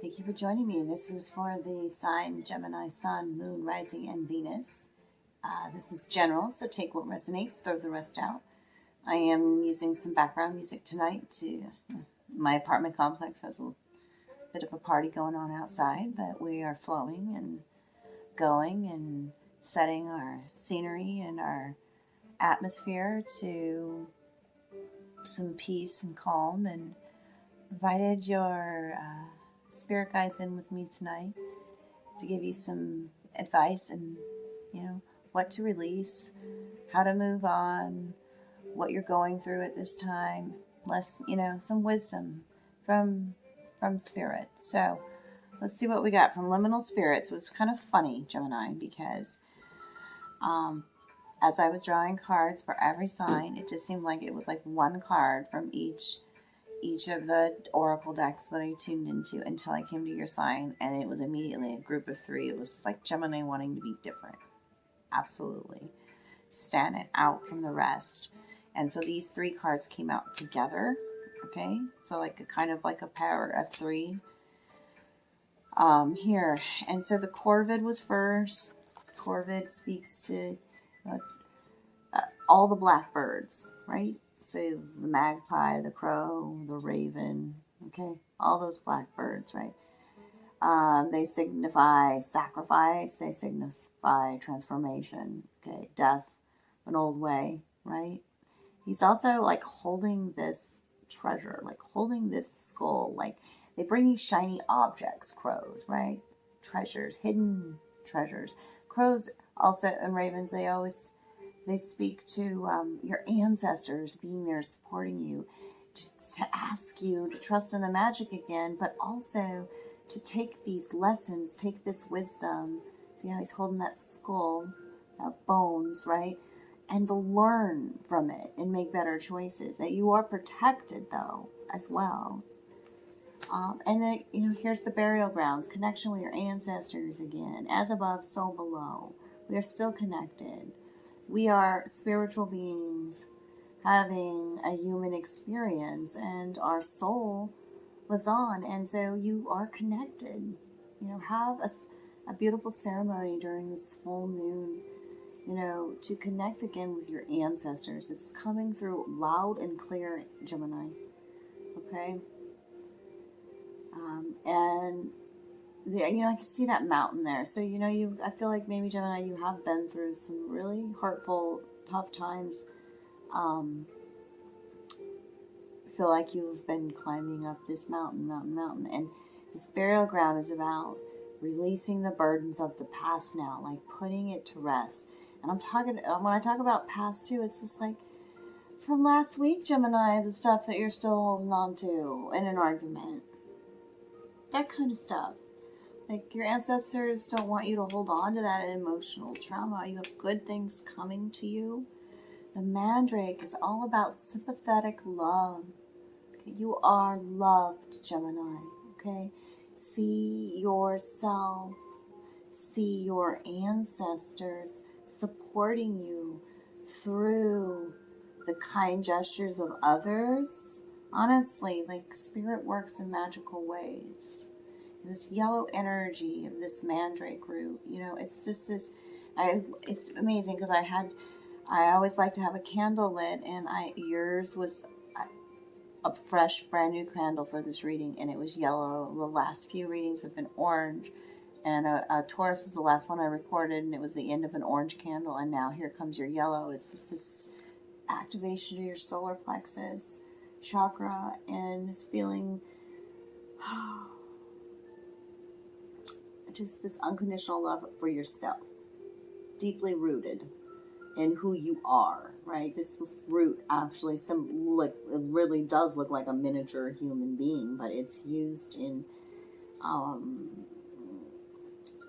Thank you for joining me. This is for the sign Gemini, Sun, Moon, Rising, and Venus. This is general, so take what resonates, throw the rest out. I am using some background music tonight. My apartment complex has a bit of a party going on outside, but we are flowing and going and setting our scenery and our atmosphere to some peace and calm, and invited your spirit guides in with me tonight to give you some advice and what to release, how to move on, what you're going through at this time, some wisdom from spirit. So let's see what we got from Liminal Spirits. It was kind of funny, Gemini, because as I was drawing cards for every sign, it just seemed like it was like one card from each of the oracle decks that I tuned into until I came to your sign, and it was immediately a group of three. It was like Gemini wanting to be different. Absolutely. Stand out from the rest. And so these three cards came out together. Okay. So like a kind of like a power of three. Here. And so the Corvid was first. Corvid speaks to all the blackbirds, right? So the magpie, the crow, the raven, okay? All those blackbirds, right? They signify sacrifice. They signify transformation, okay? Death, an old way, right? He's also like holding this treasure, like holding this skull. Like they bring you shiny objects, crows, right? Treasures, hidden treasures. Crows also, and ravens, they speak to your ancestors being there supporting you, to ask you to trust in the magic again, but also to take these lessons, take this wisdom. See how he's holding that skull, bones, right? And to learn from it and make better choices. That you are protected, though, as well. And then, here's the burial grounds. Connection with your ancestors again. As above, so below. We are still connected. We are spiritual beings having a human experience, and our soul lives on, and so you are connected. Have a beautiful ceremony during this full moon, to connect again with your ancestors. It's coming through loud and clear, Gemini. Okay? And I can see that mountain there. So, I feel like maybe, Gemini, you have been through some really hurtful, tough times. I feel like you've been climbing up this mountain. And this burial ground is about releasing the burdens of the past now, like putting it to rest. And when I talk about past too, it's just like from last week, Gemini, the stuff that you're still holding on to in an argument. That kind of stuff. Like, your ancestors don't want you to hold on to that emotional trauma. You have good things coming to you. The Mandrake is all about sympathetic love. Okay? You are loved, Gemini. Okay? See yourself. See your ancestors supporting you through the kind gestures of others. Honestly, like, spirit works in magical ways. This yellow energy of this mandrake root, it's just this, it's amazing because I always like to have a candle lit, and yours was a fresh, brand new candle for this reading, and it was yellow. The last few readings have been orange, and a Taurus was the last one I recorded, and it was the end of an orange candle, and now here comes your yellow. It's just this activation to your solar plexus chakra, and this feeling, just this unconditional love for yourself, deeply rooted in who you are, right? This root actually, it really does look like a miniature human being, but it's used in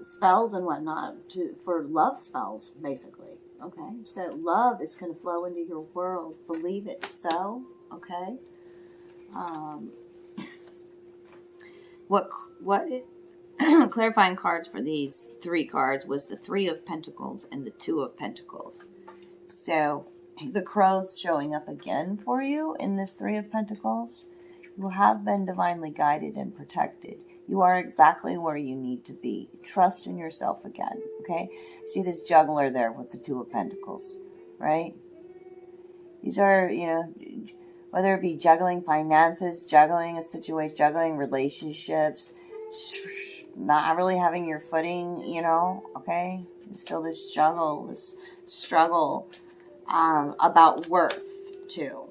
spells and whatnot for love spells, basically. Okay, so love is going to flow into your world. Believe it so. Okay. What clarifying cards for these three cards was the Three of Pentacles and the Two of Pentacles. So the crow's showing up again for you in this Three of Pentacles. You have been divinely guided and protected. You are exactly where you need to be. Trust in yourself again, okay? See this juggler there with the Two of Pentacles, right? These are, whether it be juggling finances, juggling a situation, juggling relationships, not really having your footing, okay? Just feel this juggle, this struggle about worth, too.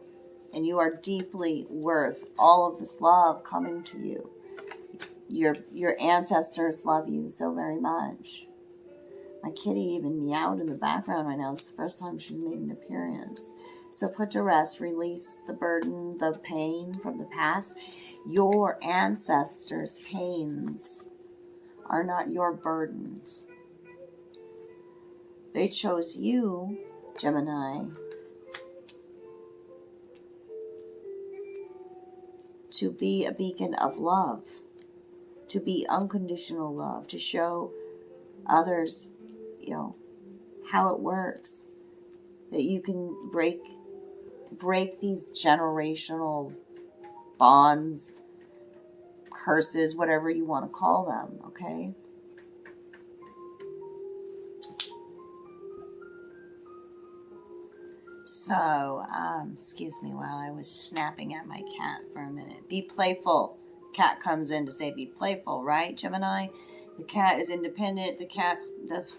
And you are deeply worth all of this love coming to you. Your ancestors love you so very much. My kitty even meowed in the background right now. It's the first time she's made an appearance. So put to rest, release the burden, the pain from the past. Your ancestors' pains are not your burdens. They chose you, Gemini, to be a beacon of love, to be unconditional love, to show others, how it works, that you can break these generational bonds, curses, whatever you want to call them, okay? So, excuse me while I was snapping at my cat for a minute. Be playful. Cat comes in to say be playful, right, Gemini? The cat is independent. The cat does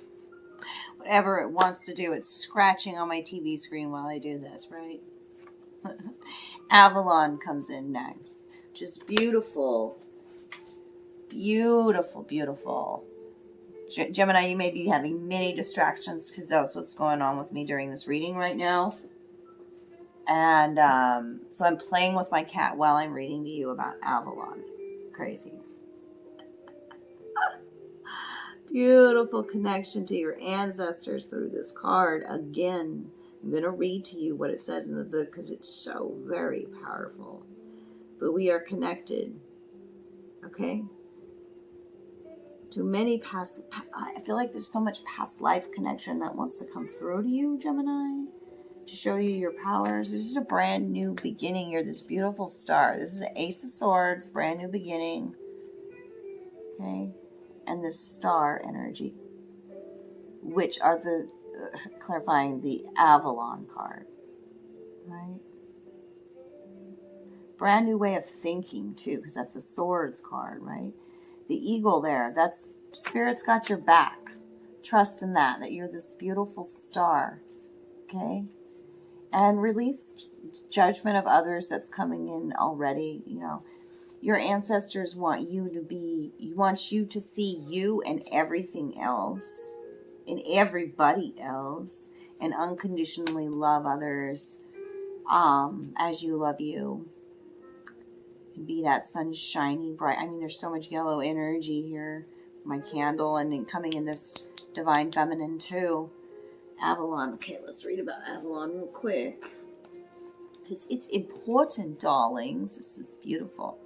whatever it wants to do. It's scratching on my TV screen while I do this, right? Avalon comes in next. Just beautiful. Beautiful, beautiful. Gemini, you may be having many distractions because that's what's going on with me during this reading right now. And so I'm playing with my cat while I'm reading to you about Avalon. Crazy. Beautiful connection to your ancestors through this card. Again, I'm going to read to you what it says in the book because it's so very powerful. But we are connected, okay? To many past... I feel like there's so much past life connection that wants to come through to you, Gemini, to show you your powers. This is a brand new beginning. You're this beautiful star. This is an Ace of Swords, brand new beginning, okay? And this star energy, which are the... clarifying the Avalon card, right? Brand new way of thinking too, because that's a Swords card, right? The eagle there, that's Spirit's got your back. Trust in that you're this beautiful star, okay? And release judgment of others that's coming in already. You know, your ancestors want you to see you and everything else, and everybody else, and unconditionally love others as you love you. And be that sunshiny bright. I mean, there's so much yellow energy here. My candle, and then coming in this divine feminine too. Avalon. Okay, let's read about Avalon real quick, because it's important, darlings. This is beautiful.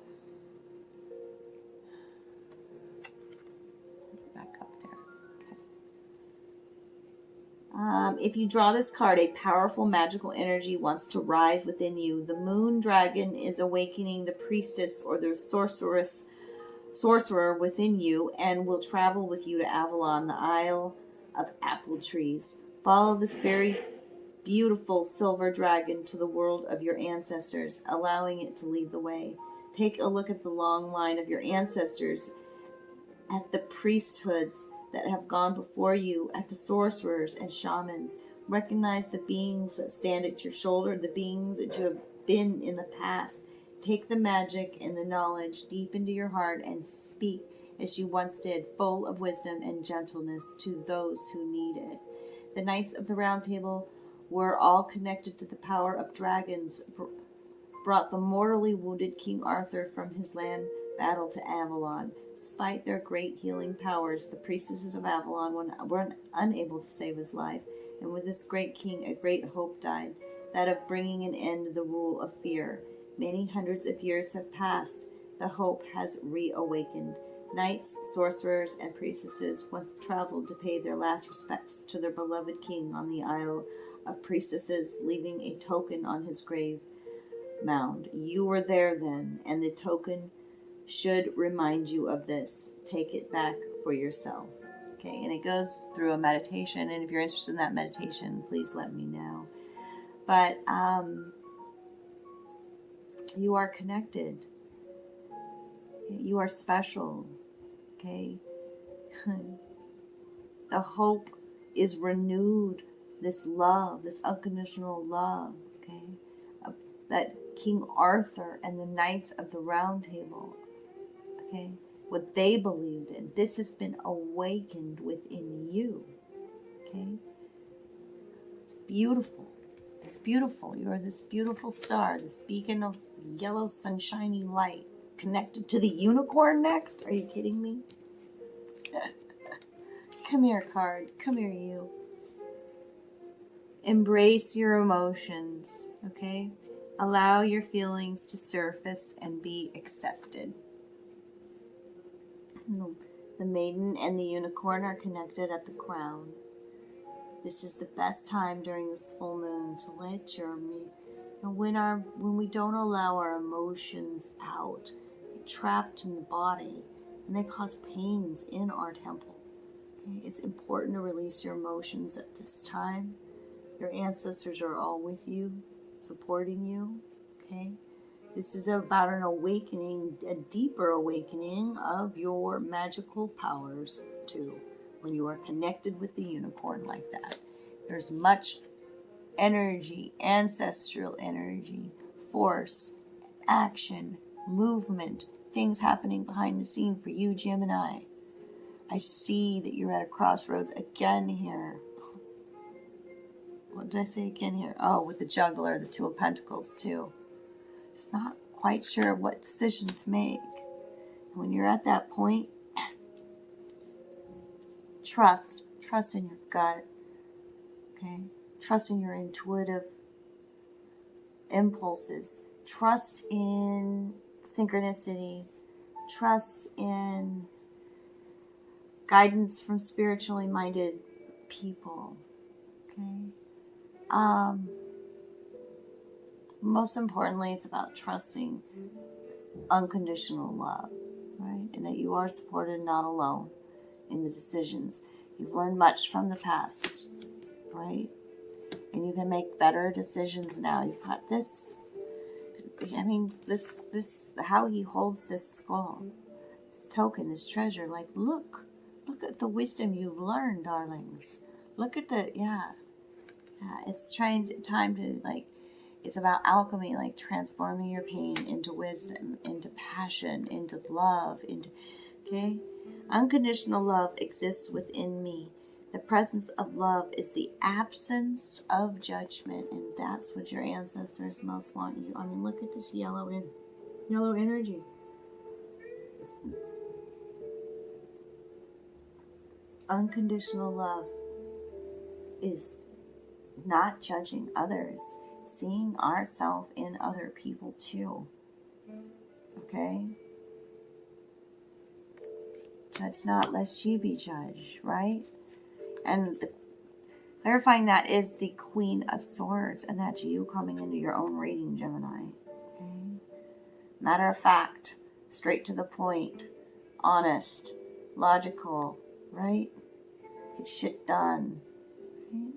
If you draw this card, a powerful magical energy wants to rise within you. The moon dragon is awakening the priestess or the sorcerer within you and will travel with you to Avalon, the Isle of Apple Trees. Follow this very beautiful silver dragon to the world of your ancestors, allowing it to lead the way. Take a look at the long line of your ancestors, at the priesthoods that have gone before you, at the sorcerers and shamans. Recognize the beings that stand at your shoulder, the beings that you have been in the past. Take the magic and the knowledge deep into your heart and speak as you once did, full of wisdom and gentleness to those who need it. The Knights of the Round Table were all connected to the power of dragons, brought the mortally wounded King Arthur from his land battle to Avalon. Despite their great healing powers, the priestesses of Avalon were unable to save his life, and with this great king, a great hope died, that of bringing an end to the rule of fear. Many hundreds of years have passed. The hope has reawakened. Knights, sorcerers, and priestesses once traveled to pay their last respects to their beloved king on the Isle of Priestesses, leaving a token on his grave mound. You were there then, and the token should remind you of this. Take it back for yourself. Okay, and it goes through a meditation, and if you're interested in that meditation, please let me know. But you are connected. You are special. Okay? The hope is renewed. This love, this unconditional love, okay? That King Arthur and the Knights of the Round Table, okay, what they believed in, this has been awakened within you, okay? It's beautiful. It's beautiful. You are this beautiful star, this beacon of yellow sunshiny light, connected to the unicorn next. Are you kidding me? Come here, card. Come here, you. Embrace your emotions, okay? Allow your feelings to surface and be accepted. The maiden and the unicorn are connected at the crown. This is the best time during this full moon to let when we don't allow our emotions out, they're trapped in the body, and they cause pains in our temple. Okay? It's important to release your emotions at this time. Your ancestors are all with you, supporting you, okay? This is about an awakening, a deeper awakening of your magical powers, too, when you are connected with the unicorn like that. There's much energy, ancestral energy, force, action, movement, things happening behind the scene for you, Gemini. I see that you're at a crossroads again here. What did I say again here? Oh, with the juggler, the Two of Pentacles, too. Just not quite sure what decision to make. When you're at that point, Trust in your gut, okay? Trust in your intuitive impulses. Trust in synchronicities. Trust in guidance from spiritually minded people, okay? Most importantly, it's about trusting unconditional love, right? And that you are supported, not alone in the decisions. You've learned much from the past, right? And you can make better decisions now. You've got this, this, how he holds this skull, this token, this treasure. Like, look at the wisdom you've learned, darlings. Look at the, it's time to, like, it's about alchemy, like transforming your pain into wisdom, into passion, into love, okay? Unconditional love exists within me. The presence of love is the absence of judgment, and that's what your ancestors most want you. I mean, look at this yellow energy. Unconditional love is not judging others, seeing ourselves in other people too. Okay? Judge not, lest ye be judged, right? And clarifying that is the Queen of Swords, and that's you coming into your own reading, Gemini. Okay? Matter of fact, straight to the point, honest, logical, right? Get shit done. Right?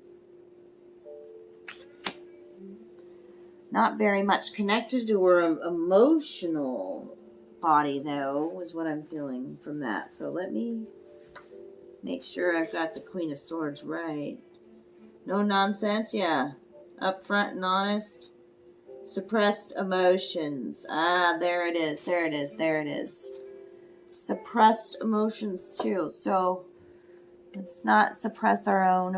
Not very much connected to her emotional body, though, is what I'm feeling from that. So let me make sure I've got the Queen of Swords right. No nonsense, yeah. Upfront and honest. Suppressed emotions. Ah, there it is. Suppressed emotions, too. So let's not suppress our own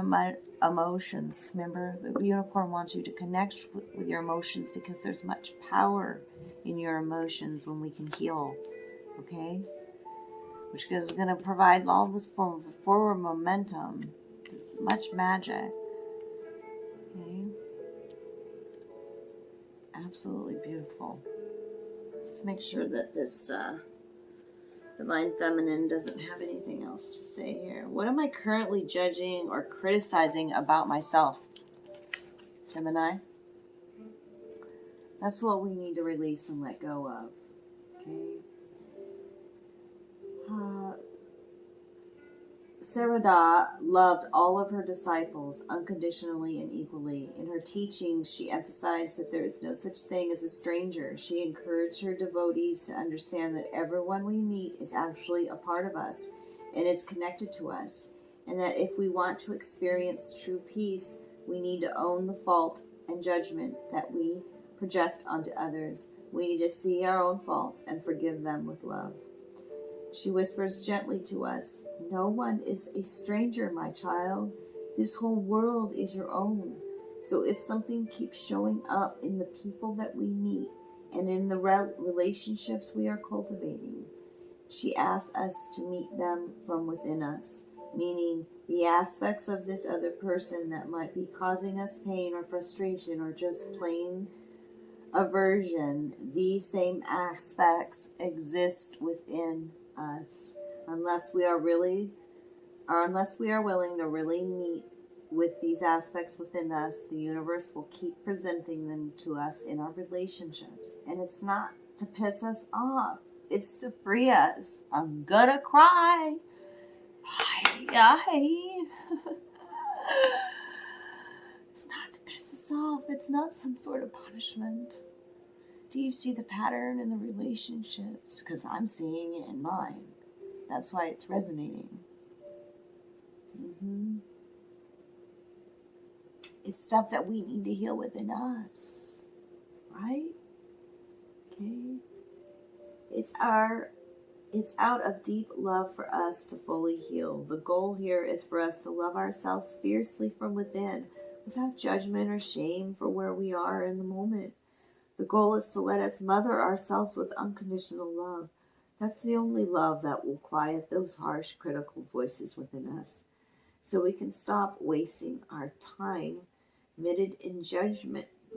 emotions. Remember, the unicorn wants you to connect with your emotions because there's much power in your emotions when we can heal. Okay? Which is going to provide all this forward momentum. Much magic. Okay? Absolutely beautiful. Let's make sure that this Divine Feminine doesn't have anything else to say here. What am I currently judging or criticizing about myself? Gemini? That's what we need to release and let go of. Okay? Sarada loved all of her disciples unconditionally and equally. In her teachings, she emphasized that there is no such thing as a stranger. She encouraged her devotees to understand that everyone we meet is actually a part of us and is connected to us, and that if we want to experience true peace, we need to own the fault and judgment that we project onto others. We need to see our own faults and forgive them with love. She whispers gently to us, "No one is a stranger, my child. This whole world is your own. So if something keeps showing up in the people that we meet and in the relationships we are cultivating, she asks us to meet them from within us, meaning the aspects of this other person that might be causing us pain or frustration or just plain aversion. These same aspects exist within us. Unless we are willing to really meet with these aspects within us, the universe will keep presenting them to us in our relationships. And it's not to piss us off. It's to free us. I'm gonna cry. It's not to piss us off. It's not some sort of punishment. Do you see the pattern in the relationships? Because I'm seeing it in mine. That's why it's resonating. It's stuff that we need to heal within us. Right? Okay? It's out of deep love for us to fully heal. The goal here is for us to love ourselves fiercely from within, without judgment or shame for where we are in the moment. The goal is to let us mother ourselves with unconditional love. That's the only love that will quiet those harsh, critical voices within us. So we can stop wasting our time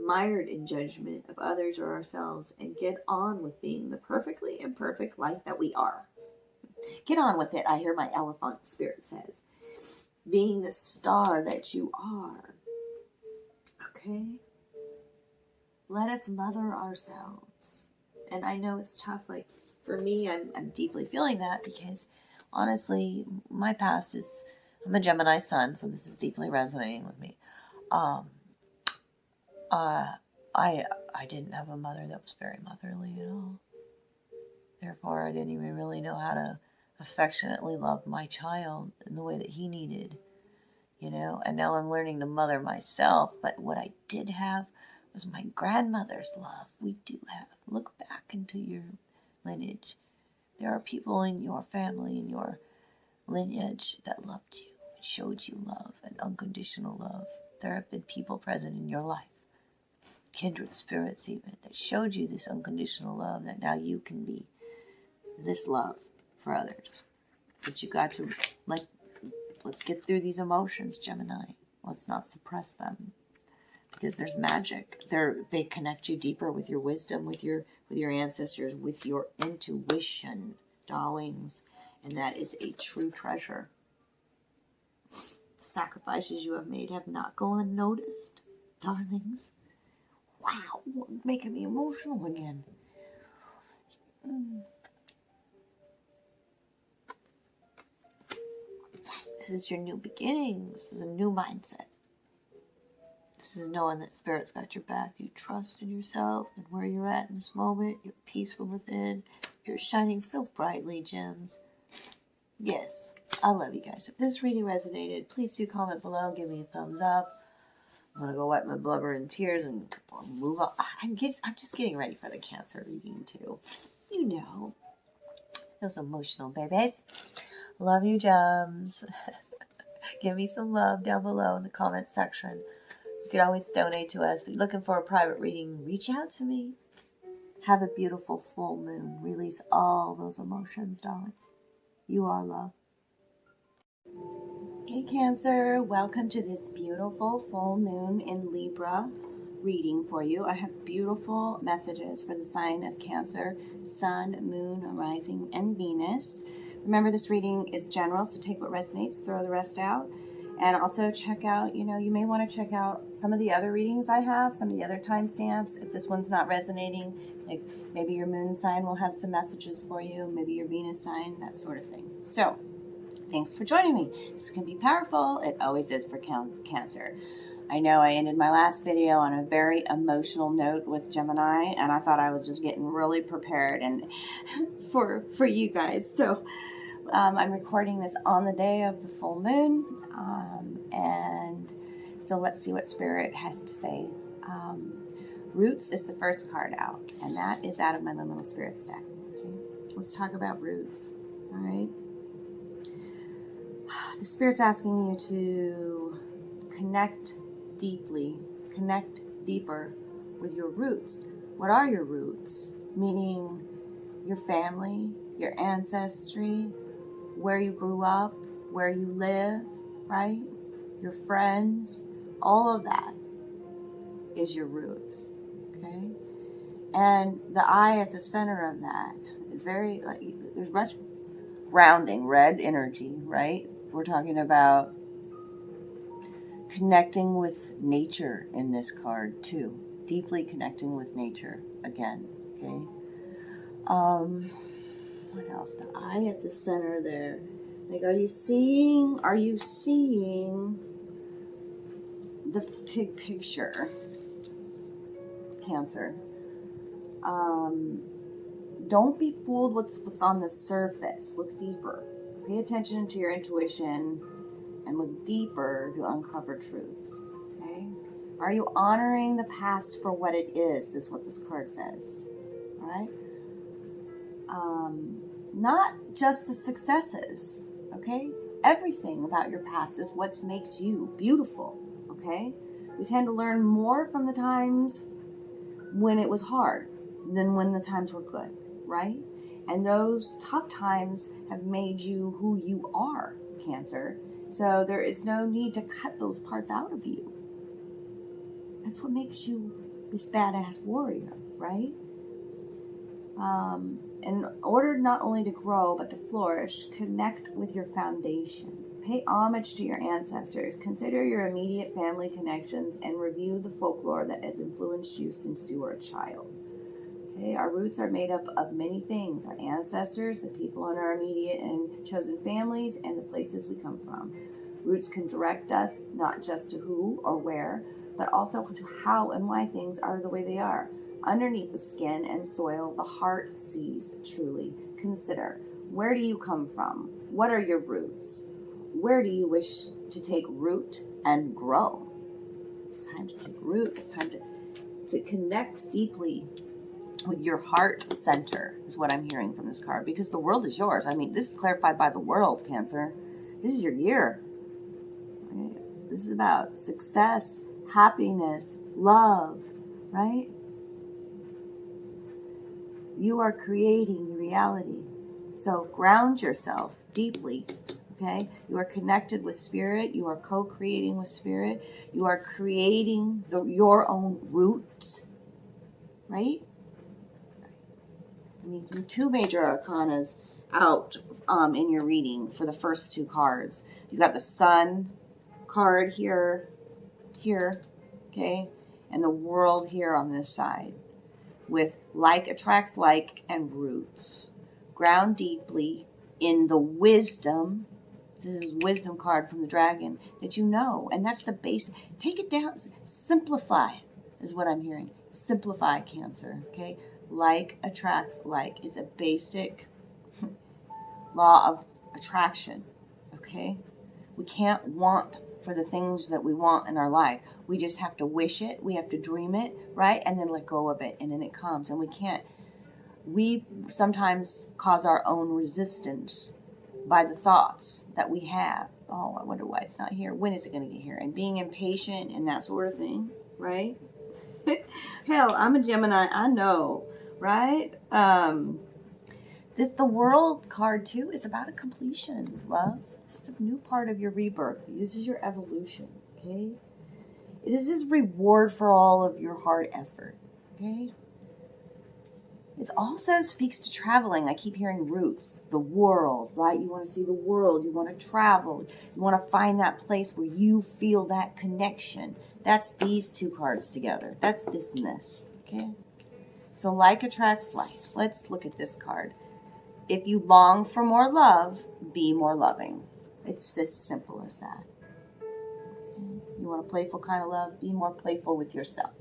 mired in judgment of others or ourselves, and get on with being the perfectly imperfect light that we are. Get on with it, I hear my elephant spirit says. Being the star that you are. Okay? Let us mother ourselves. And I know it's tough. Like, for me, I'm deeply feeling that because, honestly, my past is, I'm a Gemini sun, so this is deeply resonating with me. I didn't have a mother that was very motherly at all. Therefore, I didn't even really know how to affectionately love my child in the way that he needed, you know. And now I'm learning to mother myself. But what I did have was my grandmother's love. We do have. Look back into your lineage. There are people in your family, in your lineage, that loved you, showed you love and unconditional love. There have been people present in your life, kindred spirits even, that showed you this unconditional love, that now you can be this love for others. But you got to, like, let's get through these emotions, Gemini. Let's not suppress them, because there's magic. They connect you deeper with your wisdom, with your ancestors, with your intuition, darlings, and that is a true treasure. Sacrifices you have made have not gone unnoticed, darlings. Wow, making me emotional again. This is your new beginning. This is a new mindset. This is knowing that Spirit's got your back. You trust in yourself and where you're at in this moment. You're peaceful within. You're shining so brightly, gems. Yes, I love you guys. If this reading resonated, please do comment below. Give me a thumbs up. I'm going to go wipe my blubber and tears and move on. I'm just getting ready for the Cancer reading, too. You know. Those emotional babies. Love you, gems. Give me some love down below in the comment section. You can always donate to us. If you're looking for a private reading, reach out to me. Have a beautiful full moon. Release all those emotions, darlings. You are love. Hey, Cancer. Welcome to this beautiful full moon in Libra reading for you. I have beautiful messages for the sign of Cancer, Sun, Moon, Rising, and Venus. Remember, this reading is general, so take what resonates, throw the rest out. And also check out, you may want to check out some of the other readings I have, some of the other timestamps. If this one's not resonating, like maybe your moon sign will have some messages for you, maybe your Venus sign, that sort of thing. So, thanks for joining me. This can be powerful. It always is for Cancer. I know I ended my last video on a very emotional note with Gemini, and I thought I was just getting really prepared and for you guys. So I'm recording this on the day of the full moon, and so let's see what Spirit has to say. Roots is the first card out, and that is out of my Liminal Spirits deck. Okay, let's talk about roots. All right. The Spirit's asking you to connect deeper with your roots. What are your roots? Meaning your family, your ancestry, where you grew up, where you live, right? Your friends, all of that is your roots, okay? And the eye at the center of that is very, there's much grounding, red energy, right? We're talking about connecting with nature in this card too. Deeply connecting with nature again, okay? What else? The eye at the center there. Like, are you seeing the big picture, Cancer? Don't be fooled what's on the surface. Look deeper. Pay attention to your intuition and look deeper to uncover truth. Okay? Are you honoring the past for what it is? This is what this card says. All right? Not just the successes. Okay? Everything about your past is what makes you beautiful. Okay? We tend to learn more from the times when it was hard than when the times were good, right? And those tough times have made you who you are, Cancer. So there is no need to cut those parts out of you. That's what makes you this badass warrior, right? In order not only to grow, but to flourish, connect with your foundation. Pay homage to your ancestors. Consider your immediate family connections and review the folklore that has influenced you since you were a child. Okay, our roots are made up of many things. Our ancestors, the people in our immediate and chosen families, and the places we come from. Roots can direct us not just to who or where, but also to how and why things are the way they are. Underneath the skin and soil, the heart sees truly. Consider, where do you come from? What are your roots? Where do you wish to take root and grow? It's time to take root. It's time to connect deeply with your heart center, is what I'm hearing from this card, because the world is yours. I mean, this is clarified by the world, Cancer. This is your year. Okay? This is about success, happiness, love, right? You are creating the reality. So ground yourself deeply, okay? You are connected with spirit. You are co-creating with spirit. You are creating your own roots, right? I mean, your two major arcanas out in your reading for the first two cards. You've got the Sun card here, okay? And the World here on this side, with like attracts like and roots. Ground deeply in the wisdom. This is wisdom card from the dragon that you know. And that's the base. Take it down. Simplify is what I'm hearing. Simplify, Cancer. Okay? Like attracts like. It's a basic law of attraction. Okay? We can't want for the things that we want in our life. We just have to wish it. We have to dream it, right? And then let go of it. And then it comes. And we can't. We sometimes cause our own resistance by the thoughts that we have. Oh, I wonder why it's not here. When is it going to get here? And being impatient and that sort of thing, right? Hell, I'm a Gemini. I know, right? The World card, too, is about a completion, loves. This is a new part of your rebirth. This is your evolution, okay? This is reward for all of your hard effort, okay? It also speaks to traveling. I keep hearing roots, the world, right? You want to see the world. You want to travel. You want to find that place where you feel that connection. That's these two cards together. That's this and this, okay? So like attracts like. Let's look at this card. If you long for more love, be more loving. It's as simple as that. Okay? You want a playful kind of love? Be more playful with yourself.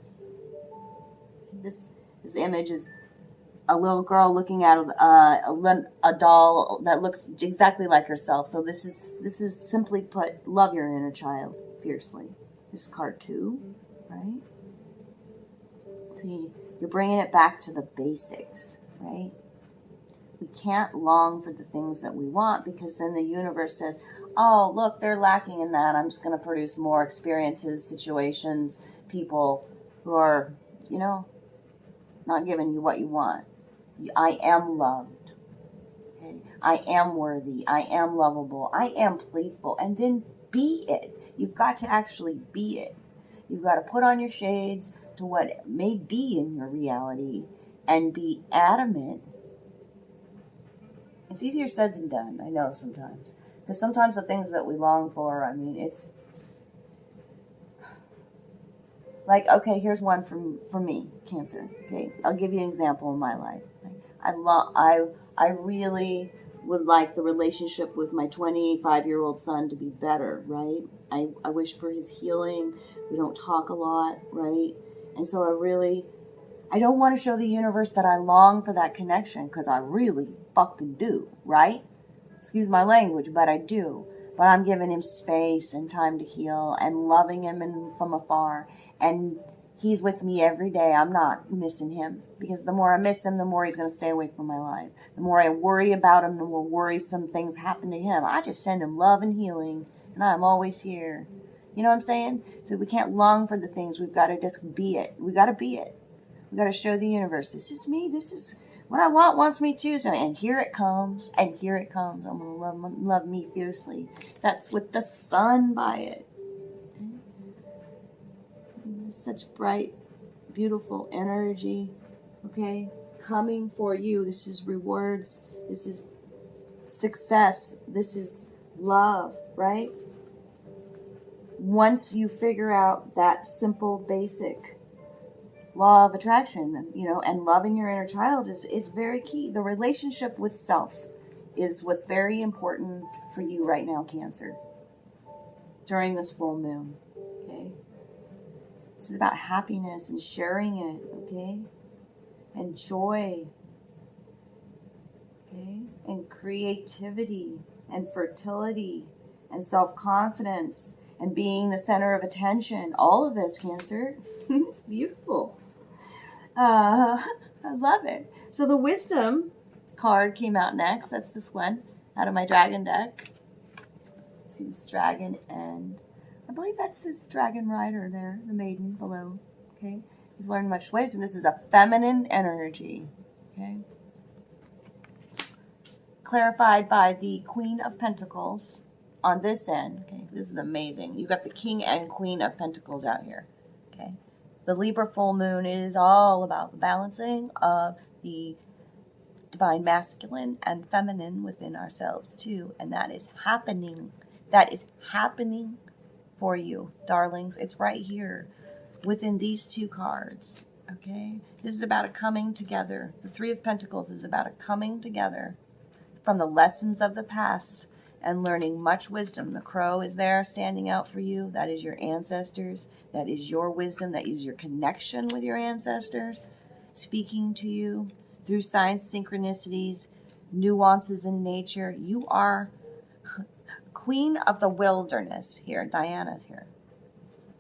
This image is a little girl looking at a doll that looks exactly like herself. So this is simply put, love your inner child fiercely. This is card 2, right? So you're bringing it back to the basics, right? We can't long for the things that we want, because then the universe says, oh, look, they're lacking in that. I'm just going to produce more experiences, situations, people who are, not giving you what you want. I am loved. Okay? I am worthy. I am lovable. I am playful. And then be it. You've got to actually be it. You've got to put on your shades to what may be in your reality and be adamant. It's easier said than done, I know, sometimes. Because sometimes the things that we long for, I mean, it's like, okay, here's one for me, Cancer. Okay, I'll give you an example in my life. I really would like the relationship with my 25-year-old son to be better, right? I wish for his healing. We don't talk a lot, right? And so I don't want to show the universe that I long for that connection, because I really fucking do, right? Excuse my language, but I do. But I'm giving him space and time to heal and loving him from afar. And he's with me every day. I'm not missing him, because the more I miss him, the more he's going to stay away from my life. The more I worry about him, the more worrisome things happen to him. I just send him love and healing, and I'm always here. You know what I'm saying? So we can't long for the things. We've got to just be it. We've got to be it. We've got to show the universe, this is me. This is What I want wants me to. So, and here it comes. And here it comes. I'm going to love me fiercely. That's with the sun by it. Such bright, beautiful energy. Okay? Coming for you. This is rewards. This is success. This is love, right? Once you figure out that simple, basic law of attraction, you know, and loving your inner child is very key. The relationship with self is what's very important for you right now, Cancer, during this full moon, okay? This is about happiness and sharing it, okay? And joy, okay? And creativity and fertility and self-confidence and being the center of attention. All of this, Cancer. It's beautiful. I love it. So the Wisdom card came out next. That's this one out of my dragon deck. See this dragon, and I believe that's his dragon rider there, the maiden below. Okay, you've learned much wisdom. This is a feminine energy. Okay, clarified by the Queen of Pentacles on this end. Okay, this is amazing. You've got the King and Queen of Pentacles out here. Okay. The Libra full moon is all about the balancing of the divine masculine and feminine within ourselves too. And that is happening. That is happening for you, darlings. It's right here within these two cards. Okay? This is about a coming together. The Three of Pentacles is about a coming together from the lessons of the past and learning much wisdom. The crow is there standing out for you. That is your ancestors. That is your wisdom. That is your connection with your ancestors speaking to you through signs, synchronicities, nuances in nature. You are queen of the wilderness here. Diana's here.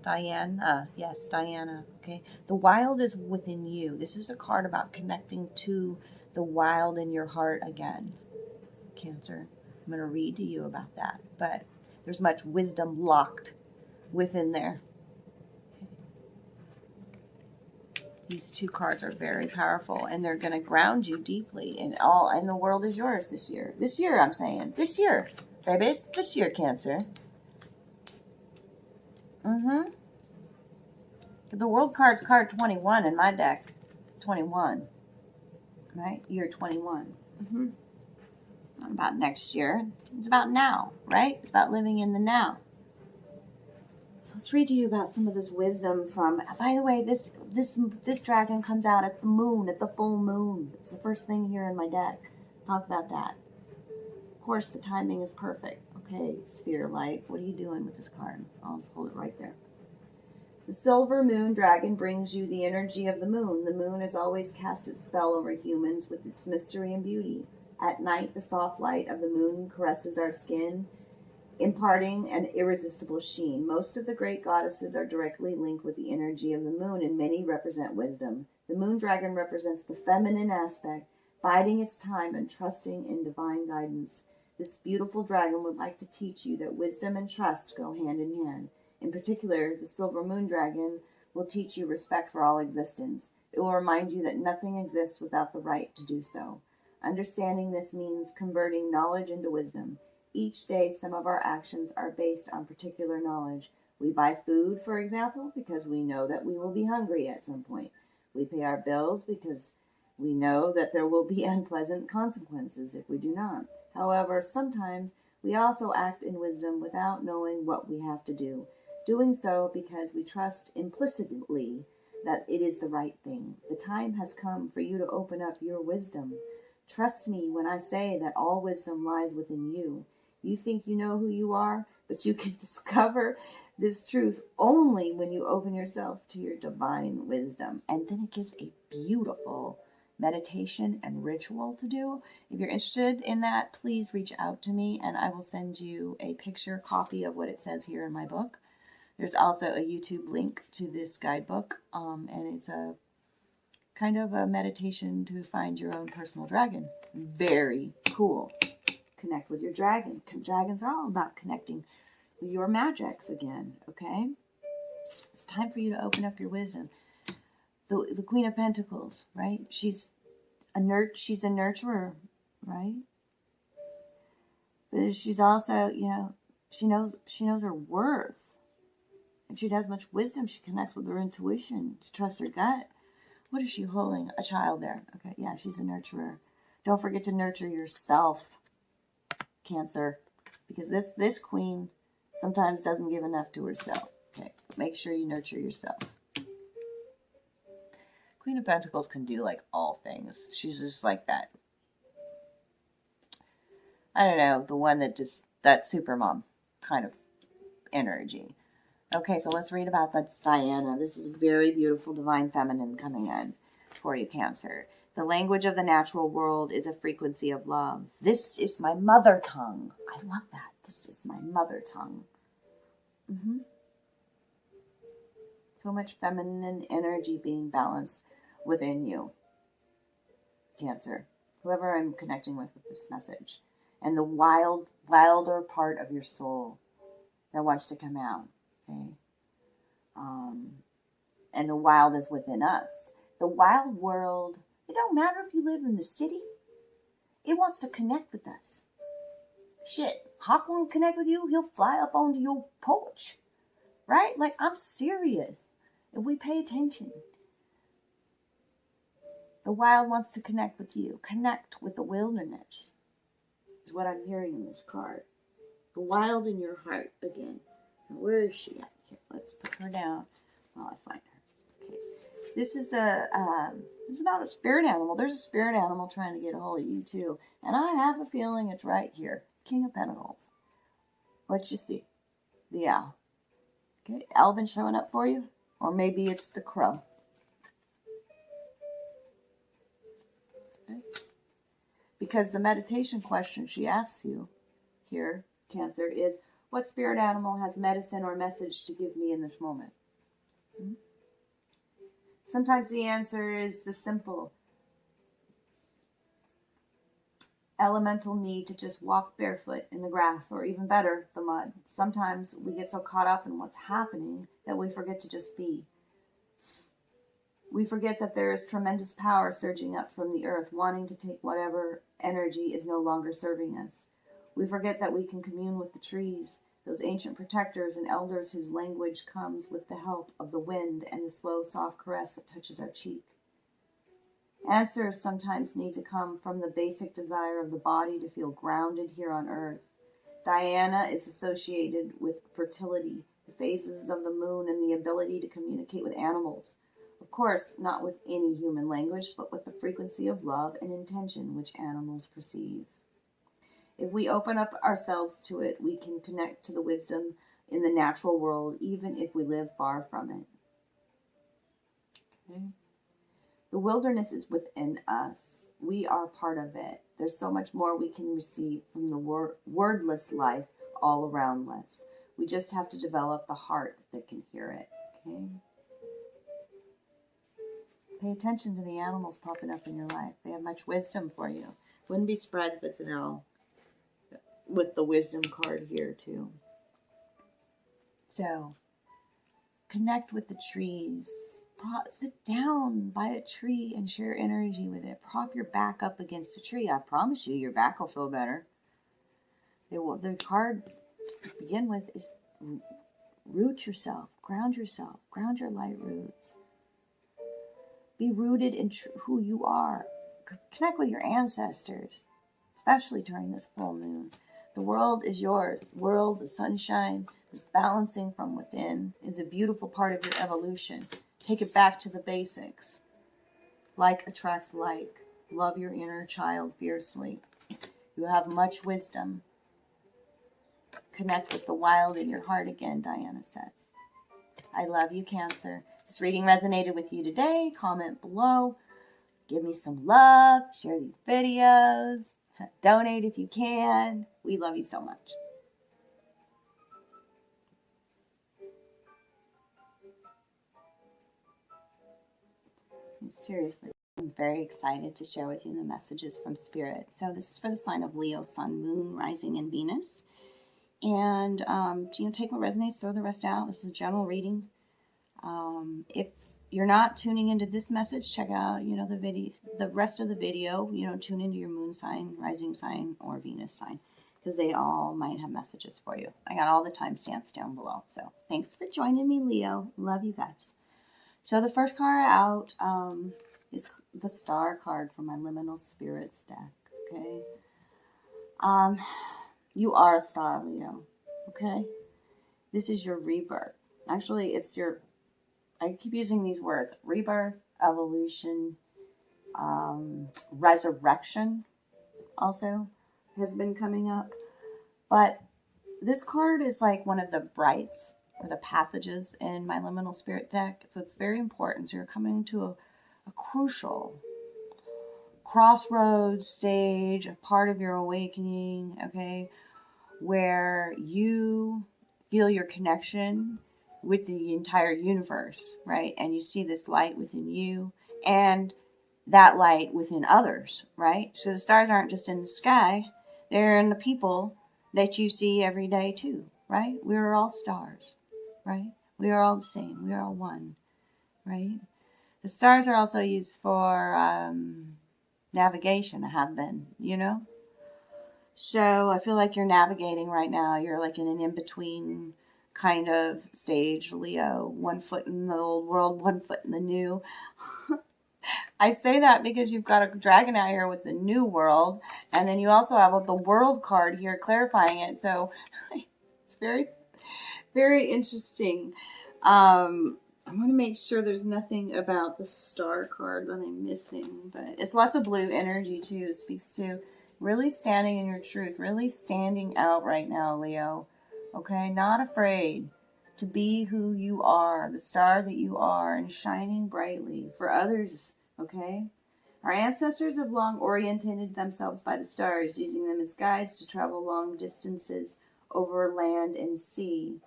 Diana. Yes, Diana. Okay. The wild is within you. This is a card about connecting to the wild in your heart again, Cancer. I'm going to read to you about that, but there's much wisdom locked within there. Okay. These two cards are very powerful, and they're going to ground you deeply in all, and the world is yours this year. This year, I'm saying. This year, babies. This year, Cancer. The world card's card 21 in my deck. 21. Right? Year 21. Not about next year. It's about now, right? It's about living in the now. So let's read to you about some of this wisdom from. By the way, this dragon comes out at the moon, at the full moon. It's the first thing here in my deck. Talk about that. Of course, the timing is perfect. Okay, Sphere Light, what are you doing with this card? I'll hold it right there. The silver moon dragon brings you the energy of the moon. The moon has always cast its spell over humans with its mystery and beauty. At night, the soft light of the moon caresses our skin, imparting an irresistible sheen. Most of the great goddesses are directly linked with the energy of the moon, and many represent wisdom. The moon dragon represents the feminine aspect, biding its time and trusting in divine guidance. This beautiful dragon would like to teach you that wisdom and trust go hand in hand. In particular, the silver moon dragon will teach you respect for all existence. It will remind you that nothing exists without the right to do so. Understanding this means converting knowledge into wisdom. Each day, some of our actions are based on particular knowledge. We buy food, for example, because we know that we will be hungry at some point. We pay our bills because we know that there will be unpleasant consequences if we do not. However, sometimes we also act in wisdom without knowing what we have to do, doing so because we trust implicitly that it is the right thing. The time has come for you to open up your wisdom. Trust me when I say that all wisdom lies within you. You think you know who you are, but you can discover this truth only when you open yourself to your divine wisdom. And then it gives a beautiful meditation and ritual to do. If you're interested in that, please reach out to me and I will send you a picture copy of what it says here in my book. There's also a YouTube link to this guidebook, and it's a kind of a meditation to find your own personal dragon. Very cool. Connect with your dragon. Dragons are all about connecting with your magics again, okay? It's time for you to open up your wisdom. The Queen of Pentacles, right? She's She's a nurturer, right? But she's also, she knows her worth. And she has much wisdom. She connects with her intuition. She trusts her gut. What is she holding? A child there. Okay, yeah, she's a nurturer. Don't forget to nurture yourself, Cancer. Because this queen sometimes doesn't give enough to herself. Okay, make sure you nurture yourself. Queen of Pentacles can do like all things. She's just like that. I don't know, the one that super mom kind of energy. Okay, so let's read about that's Diana. This is very beautiful, divine feminine coming in for you, Cancer. The language of the natural world is a frequency of love. This is my mother tongue. I love that. This is my mother tongue. So much feminine energy being balanced within you, Cancer. Whoever I'm connecting with this message. And the wilder part of your soul that wants to come out. Okay. And the wild is within us. The wild world, it don't matter if you live in the city. It wants to connect with us. Shit, Hawk won't connect with you, he'll fly up onto your porch. Right? Like, I'm serious. If we pay attention. The wild wants to connect with you. Connect with the wilderness. Is what I'm hearing in this card. The wild in your heart again. Now, where is she at? Here, let's put her down while I find her. Okay. This is it's about a spirit animal. There's a spirit animal trying to get a hold of you too. And I have a feeling it's right here. King of Pentacles. What you see? The owl. Okay, owl been showing up for you? Or maybe it's the crow. Okay. Because the meditation question she asks you here, Cancer, is what spirit animal has medicine or message to give me in this moment? Sometimes the answer is the simple elemental need to just walk barefoot in the grass, or even better, the mud. Sometimes we get so caught up in what's happening that we forget to just be. We forget that there is tremendous power surging up from the earth, wanting to take whatever energy is no longer serving us. We forget that we can commune with the trees, those ancient protectors and elders whose language comes with the help of the wind and the slow, soft caress that touches our cheek. Answers sometimes need to come from the basic desire of the body to feel grounded here on earth. Diana is associated with fertility, the phases of the moon, and the ability to communicate with animals. Of course, not with any human language, but with the frequency of love and intention which animals perceive. If we open up ourselves to it, we can connect to the wisdom in the natural world, even if we live far from it. Okay. The wilderness is within us. We are part of it. There's so much more we can receive from the wordless life all around us. We just have to develop the heart that can hear it. Okay? Pay attention to the animals popping up in your life. They have much wisdom for you. Wouldn't be surprised if it's an owl with the wisdom card here too. So, connect with the trees. Sit down by a tree and share energy with it. Prop your back up against a tree. I promise you, your back will feel better. The card to begin with is root yourself, ground your light roots. Be rooted in who you are. Connect with your ancestors, especially during this full moon. The world is yours. The world, the sunshine, this balancing from within is a beautiful part of your evolution. Take it back to the basics. Like attracts like. Love your inner child fiercely. You have much wisdom. Connect with the wild in your heart again, Diana says. I love you, Cancer. This reading resonated with you today. Comment below. Give me some love. Share these videos. Donate if you can. We love you so much. Seriously, I'm very excited to share with you the messages from Spirit. So this is for the sign of Leo, Sun, Moon, Rising, and Venus. And, take what resonates, throw the rest out. This is a general reading. If you're not tuning into this message, check out, you know, the rest of the video, you know, tune into your moon sign, rising sign, or Venus sign, because they all might have messages for you. I got all the timestamps down below. So thanks for joining me, Leo. Love you guys. So the first card out is the Star card from my Liminal Spirits deck, okay? You are a star, Leo, okay? This is your rebirth. Actually, it's your, I keep using these words, rebirth, evolution, resurrection also has been coming up. But this card is like one of the brights or the passages in my Liminal Spirit deck. So it's very important. So you're coming to a crucial crossroads stage, a part of your awakening, okay, where you feel your connection with the entire universe, right? And you see this light within you and that light within others, right? So the stars aren't just in the sky, they're in the people that you see every day too, right? We're all stars, right? We are all the same. We are all one, right? The stars are also used for navigation, have been, you know? So I feel like you're navigating right now. You're like in an in-between kind of stage, Leo. 1 foot in the old world, 1 foot in the new. I say that because you've got a dragon out here with the new world. And then you also have the world card here clarifying it. So it's very, very interesting. I want to make sure there's nothing about the star card that I'm missing. But it's lots of blue energy too. It speaks to really standing in your truth. Really standing out right now, Leo. Okay? Not afraid to be who you are. The star that you are. And shining brightly for others. Okay? Our ancestors have long oriented themselves by the stars, using them as guides to travel long distances over land and sea.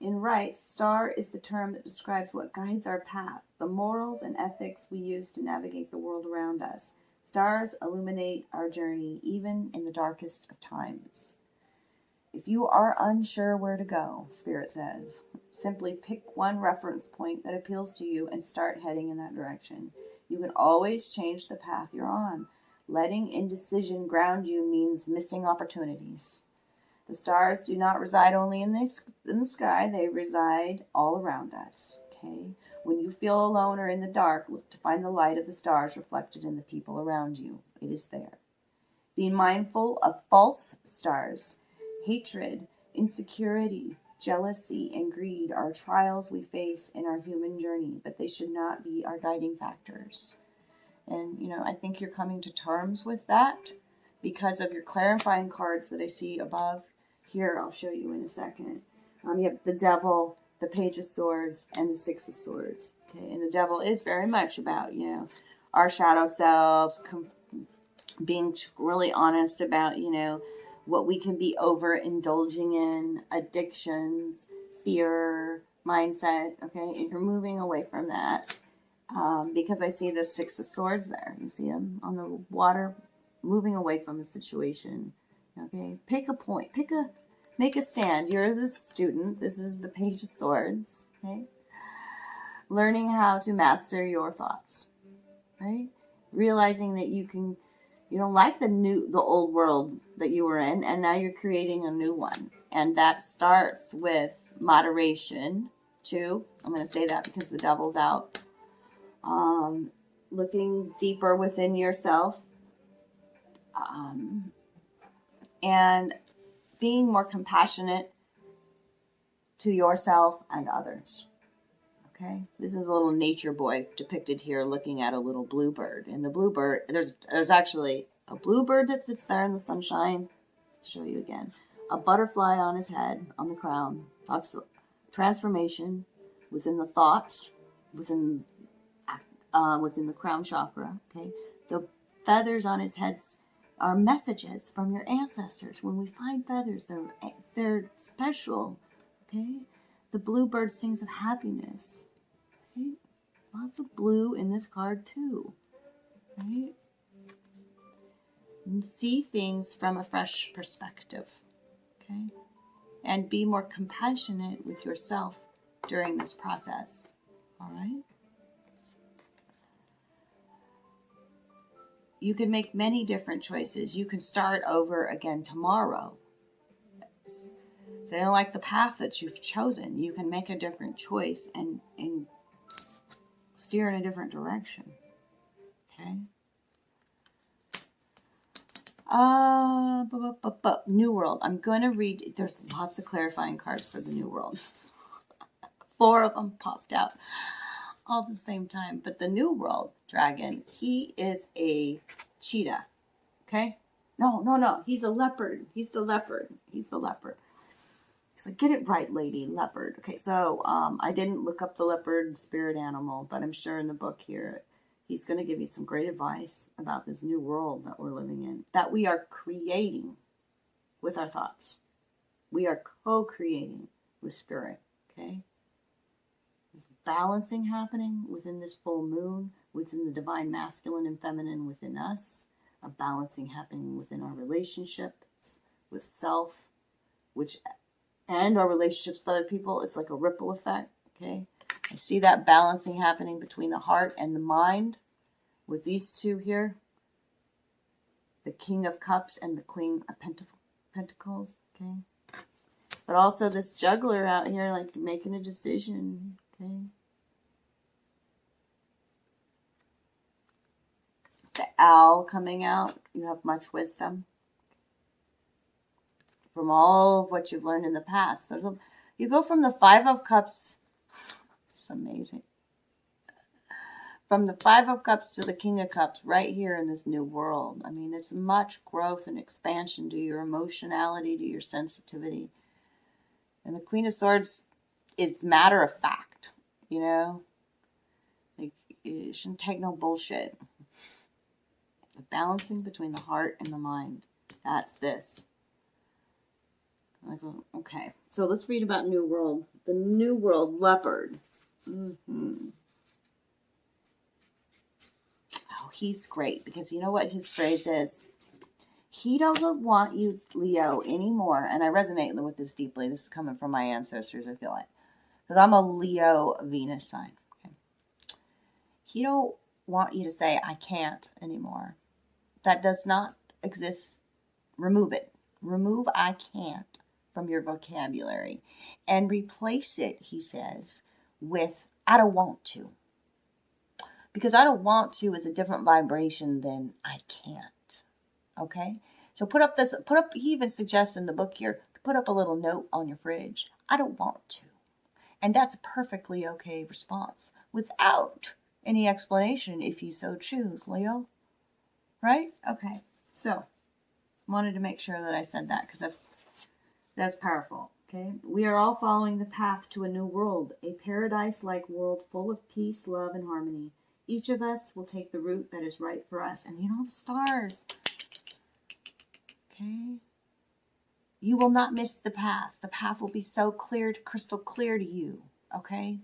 In rites, star is the term that describes what guides our path, the morals and ethics we use to navigate the world around us. Stars illuminate our journey, even in the darkest of times. If you are unsure where to go, Spirit says, simply pick one reference point that appeals to you and start heading in that direction. You can always change the path you're on. Letting indecision ground you means missing opportunities. The stars do not reside only in the sky. They reside all around us. Okay? When you feel alone or in the dark, look to find the light of the stars reflected in the people around you. It is there. Be mindful of false stars. Hatred, insecurity, jealousy, and greed are trials we face in our human journey, but they should not be our guiding factors. And, you know, I think you're coming to terms with that because of your clarifying cards that I see above. Here, I'll show you in a second. You have the Devil, the Page of Swords, and the Six of Swords. Okay, and the Devil is very much about, you know, our shadow selves, being really honest about, you know, what we can be overindulging in, addictions, fear, mindset. Okay, and you're moving away from that because I see the Six of Swords there. You see them on the water, moving away from the situation. Okay, pick a point, make a stand. You're the student. This is the Page of Swords. Okay, learning how to master your thoughts. Right, realizing that you don't like the old world that you were in, and now you're creating a new one, and that starts with moderation too. I'm going to say that because the Devil's out. Looking deeper within yourself. And being more compassionate to yourself and others. Okay? This is a little nature boy depicted here looking at a little bluebird. And the bluebird, there's actually a bluebird that sits there in the sunshine. Let's show you again. A butterfly on his head, on the crown. Talks transformation within the thoughts, within the crown chakra. Okay? The feathers on his head are messages from your ancestors. When we find feathers, they're special. Okay? The bluebird sings of happiness. Okay? Lots of blue in this card too. Right? And see things from a fresh perspective. Okay? And be more compassionate with yourself during this process. All right? You can make many different choices. You can start over again tomorrow. So they don't like the path that you've chosen. You can make a different choice and steer in a different direction. Okay. New World. I'm going to read. There's lots of clarifying cards for the New World. 4 of them popped out all at the same time. But the New World dragon, he is a cheetah. Okay? No. He's a leopard. He's the leopard. He's like, get it right, lady. Leopard. Okay, so I didn't look up the leopard spirit animal, but I'm sure in the book here, he's going to give you some great advice about this new world that we're living in, that we are creating with our thoughts. We are co-creating with spirit, okay? There's balancing happening within this full moon, within the divine masculine and feminine within us, a balancing happening within our relationships with self, and our relationships with other people. It's like a ripple effect, okay? I see that balancing happening between the heart and the mind with these two here. The King of Cups and the Queen of Pentacles, okay? But also this juggler out here, like making a decision, okay? The owl coming out. You have much wisdom from all of what you've learned in the past. You go from the 5 of Cups. It's amazing. From the 5 of Cups to the King of Cups right here in this new world. I mean, it's much growth and expansion to your emotionality, to your sensitivity. And the Queen of Swords is matter of fact, you know? Like, you shouldn't take no bullshit. The balancing between the heart and the mind. That's this. Okay, so let's read about New World. The New World leopard. Oh, he's great because you know what his phrase is? He doesn't want you, Leo, anymore. And I resonate with this deeply. This is coming from my ancestors, I feel like. Because I'm a Leo Venus sign. Okay. He don't want you to say, I can't anymore. That does not exist. Remove it. Remove I can't from your vocabulary and replace it, he says, with I don't want to. Because I don't want to is a different vibration than I can't. Okay? So he even suggests in the book here, put up a little note on your fridge. I don't want to. And that's a perfectly okay response without any explanation if you so choose, Leo. Right? Okay. So, wanted to make sure that I said that because that's powerful. Okay? We are all following the path to a new world, a paradise-like world full of peace, love, and harmony. Each of us will take the route that is right for us. And you know the stars. Okay? You will not miss the path. The path will be so clear, crystal clear to you. Okay?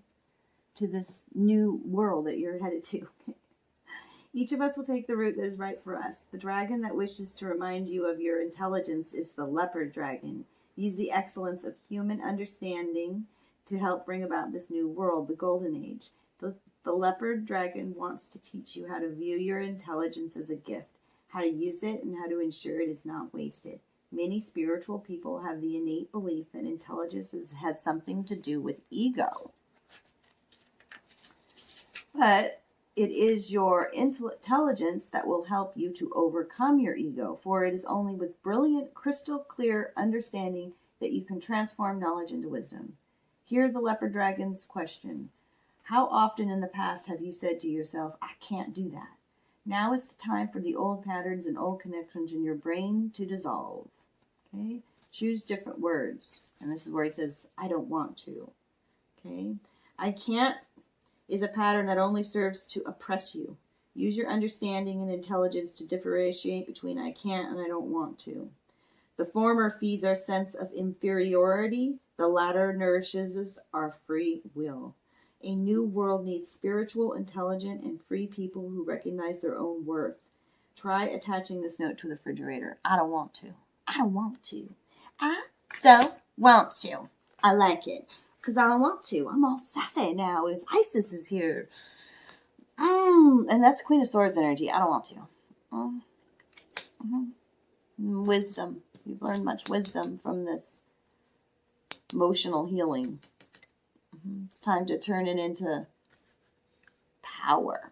To this new world that you're headed to. Each of us will take the route that is right for us. The dragon that wishes to remind you of your intelligence is the leopard dragon. Use the excellence of human understanding to help bring about this new world, the golden age. The leopard dragon wants to teach you how to view your intelligence as a gift, how to use it, and how to ensure it is not wasted. Many spiritual people have the innate belief that intelligence has something to do with ego. But it is your intelligence that will help you to overcome your ego, for it is only with brilliant, crystal clear understanding that you can transform knowledge into wisdom. Hear the leopard dragon's question. How often in the past have you said to yourself, I can't do that? Now is the time for the old patterns and old connections in your brain to dissolve. Okay? Choose different words. And this is where he says, I don't want to. Okay? I can't is a pattern that only serves to oppress you. Use your understanding and intelligence to differentiate between I can't and I don't want to. The former feeds our sense of inferiority. The latter nourishes our free will. A new world needs spiritual, intelligent, and free people who recognize their own worth. Try attaching this note to the refrigerator. I don't want to. I don't want to. I don't want to. I like it. Because I don't want to. I'm all sassy now. It's Isis is here. And that's Queen of Swords energy. I don't want to. Wisdom. You've learned much wisdom from this emotional healing. It's time to turn it into power.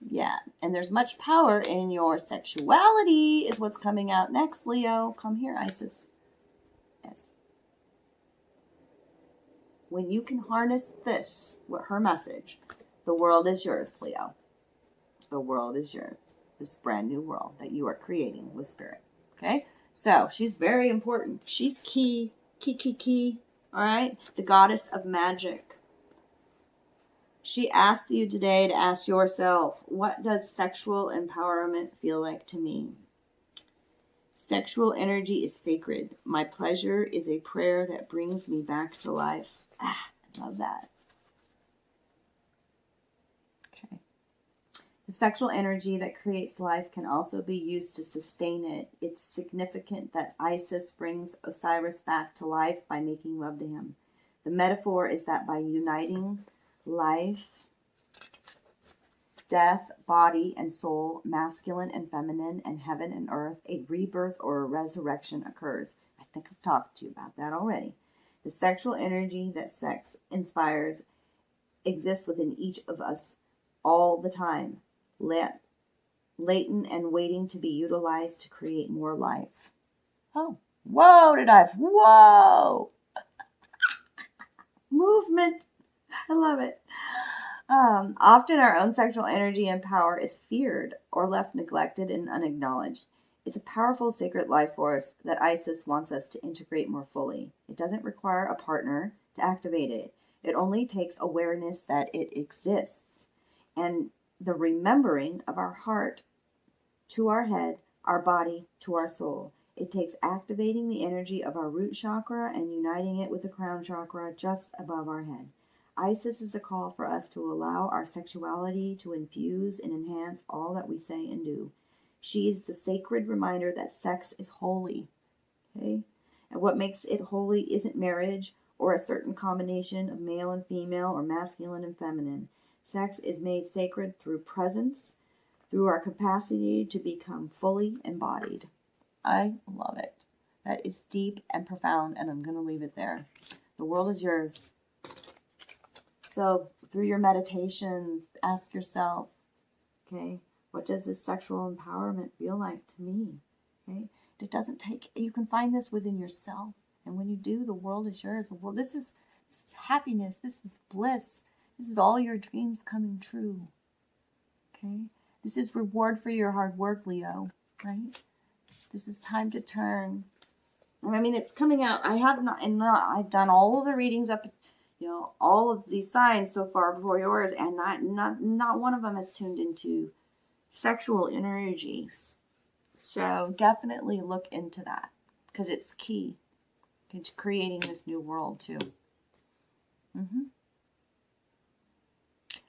Yeah, and there's much power in your sexuality is what's coming out next, Leo. Come here, Isis. Yes. When you can harness this, what her message, the world is yours, Leo. The world is yours. This brand new world that you are creating with spirit. Okay? So, she's very important. She's key. Key. All right? The goddess of magic. She asks you today to ask yourself, what does sexual empowerment feel like to me? Sexual energy is sacred. My pleasure is a prayer that brings me back to life. I love that. Okay. The sexual energy that creates life can also be used to sustain it. It's significant that Isis brings Osiris back to life by making love to him. The metaphor is that by uniting life, death, body, and soul, masculine and feminine, and heaven and earth, a rebirth or a resurrection occurs. I think I've talked to you about that already. The sexual energy that sex inspires exists within each of us all the time, latent and waiting to be utilized to create more life. Oh, whoa! Movement. I love it. Often our own sexual energy and power is feared or left neglected and unacknowledged. It's a powerful sacred life force that Isis wants us to integrate more fully. It doesn't require a partner to activate it. It only takes awareness that it exists and the remembering of our heart to our head, our body to our soul. It takes activating the energy of our root chakra and uniting it with the crown chakra just above our head. Isis is a call for us to allow our sexuality to infuse and enhance all that we say and do. She is the sacred reminder that sex is holy. Okay? And what makes it holy isn't marriage or a certain combination of male and female or masculine and feminine. Sex is made sacred through presence, through our capacity to become fully embodied. I love it. That is deep and profound, and I'm going to leave it there. The world is yours. So, through your meditations, ask yourself, okay, what does this sexual empowerment feel like to me? Okay, it doesn't take, you can find this within yourself. And when you do, the world is yours. The world, this is happiness. This is bliss. This is all your dreams coming true. Okay, this is reward for your hard work, Leo, right? This is time to turn. I mean, it's coming out. I've done all of the readings up, all of these signs so far before yours, and not one of them has tuned into sexual energies. So definitely look into that because it's key to creating this new world too.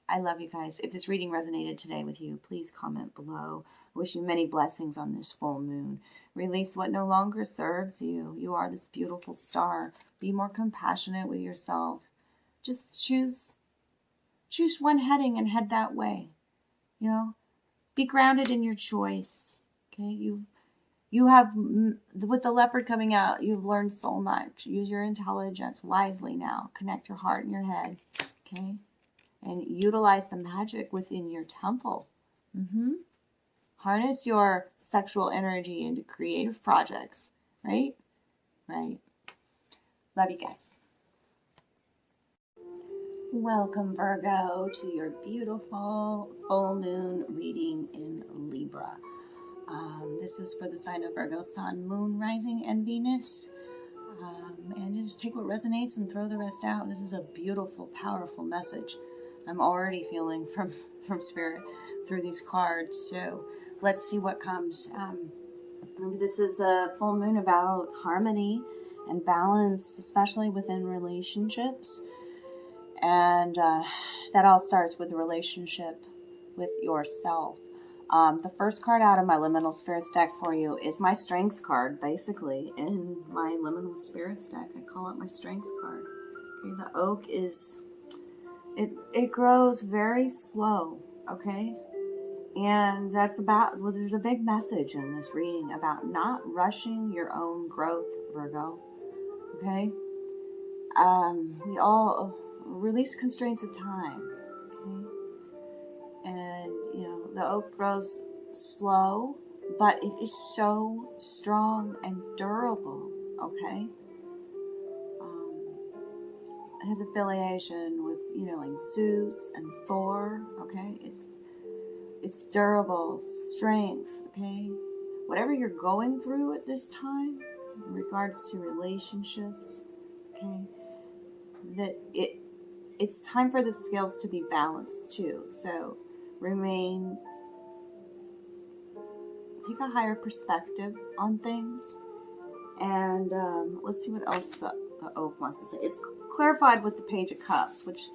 I love you guys. If this reading resonated today with you, please comment below. I wish you many blessings on this full moon. Release what no longer serves you. You are this beautiful star. Be more compassionate with yourself. Just choose one heading and head that way. Be grounded in your choice. Okay, you have, with the leopard coming out, you've learned so much. Use your intelligence wisely now. Connect your heart and your head. Okay, and utilize the magic within your temple. Harness your sexual energy into creative projects. Right. Love you guys. Welcome, Virgo, to your beautiful full moon reading in Libra. This is for the sign of Virgo, Sun, Moon, Rising, and Venus. And you just take what resonates and throw the rest out. This is a beautiful, powerful message I'm already feeling from Spirit through these cards. So let's see what comes. This is a full moon about harmony and balance, especially within relationships. And that all starts with a relationship with yourself. The first card out of my Liminal Spirits deck for you is my Strength card, basically, in my Liminal Spirits deck. I call it my Strength card. Okay, the oak is, it grows very slow, okay? And that's about, well, there's a big message in this reading about not rushing your own growth, Virgo. Okay? We all release constraints of time. Okay? And, you know, the oak grows slow, but it is so strong and durable. Okay? It has affiliation with, you know, like Zeus and Thor. Okay? It's durable, strength, okay? Whatever you're going through at this time, in regards to relationships, okay, that it's time for the scales to be balanced too. So take a higher perspective on things. And let's see what else the oak wants to say. It's clarified with the Page of Cups, which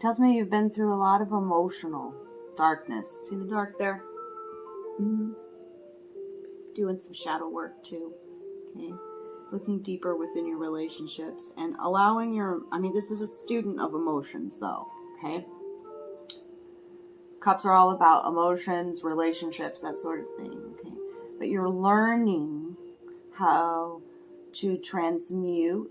tells me you've been through a lot of emotional darkness. See the dark there? Doing some shadow work too. Okay. Looking deeper within your relationships and allowing this is a student of emotions though. Okay. Cups are all about emotions, relationships, that sort of thing. Okay. But you're learning how to transmute,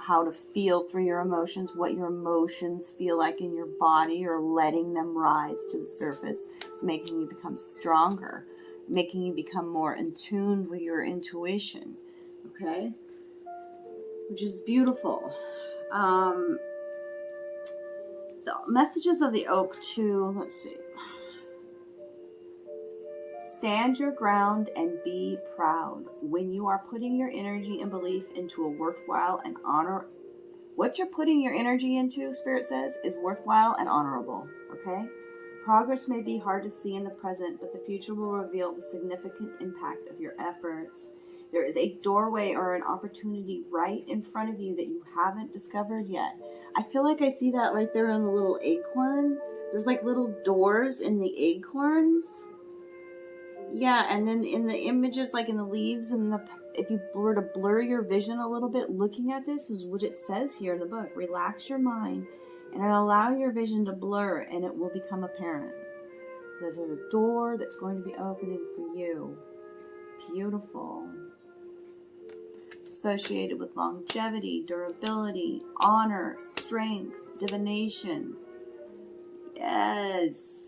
how to feel through your emotions, what your emotions feel like in your body. You're letting them rise to the surface. It's making you become stronger, making you become more in tune with your intuition, okay? Which is beautiful. The messages of the oak too, let's see. Stand your ground and be proud. When you are putting your energy and belief into a worthwhile and what you're putting your energy into, Spirit says, is worthwhile and honorable. Okay? Progress may be hard to see in the present, but the future will reveal the significant impact of your efforts. There is a doorway or an opportunity right in front of you that you haven't discovered yet. I feel like I see that right there on the little acorn. There's like little doors in the acorns. Yeah, and then in the images, like in the leaves, and if you were to blur your vision a little bit, looking at this is what it says here in the book. Relax your mind and allow your vision to blur, and it will become apparent. There's a door that's going to be opening for you. Beautiful. It's associated with longevity, durability, honor, strength, divination. Yes.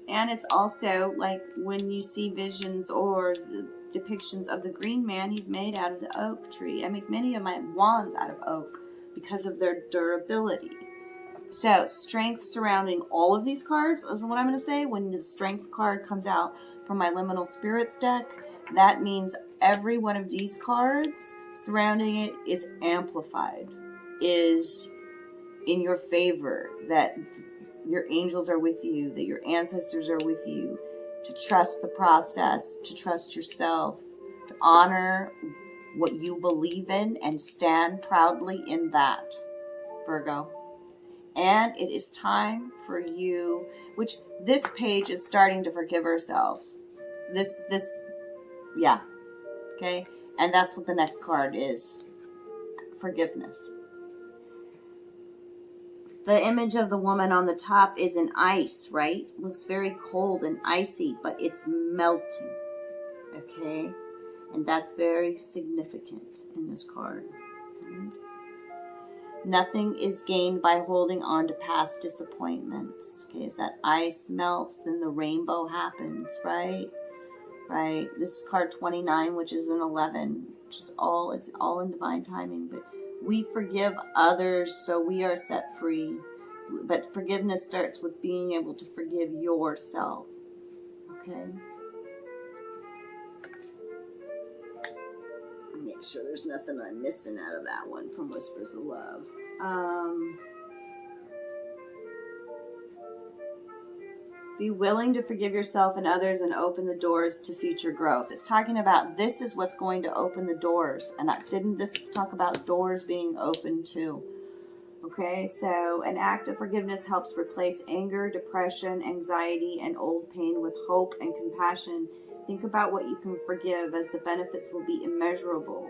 And it's also like when you see visions or the depictions of the green man, he's made out of the oak tree. I make many of my wands out of oak because of their durability. So strength surrounding all of these cards is what I'm going to say. When the strength card comes out from my Liminal Spirits deck, that means every one of these cards surrounding it is amplified, is in your favor, that your angels are with you, that your ancestors are with you, to trust the process, to trust yourself, to honor what you believe in and stand proudly in that, Virgo. And it is time for you, which this page is starting to forgive ourselves. Yeah. Okay? And that's what the next card is. Forgiveness. The image of the woman on the top is in ice, right? Looks very cold and icy, but it's melting. Okay? And that's very significant in this card. Right? Nothing is gained by holding on to past disappointments. Okay, as that ice melts, then the rainbow happens, right? Right. This is card 29, which is an 11, which is it's all in divine timing. But we forgive others, so we are set free. But forgiveness starts with being able to forgive yourself. Okay? Make sure there's nothing I'm missing out of that one from Whispers of Love. Be willing to forgive yourself and others and open the doors to future growth. It's talking about this is what's going to open the doors. And didn't this talk about doors being open too? Okay, so an act of forgiveness helps replace anger, depression, anxiety, and old pain with hope and compassion. Think about what you can forgive, as the benefits will be immeasurable.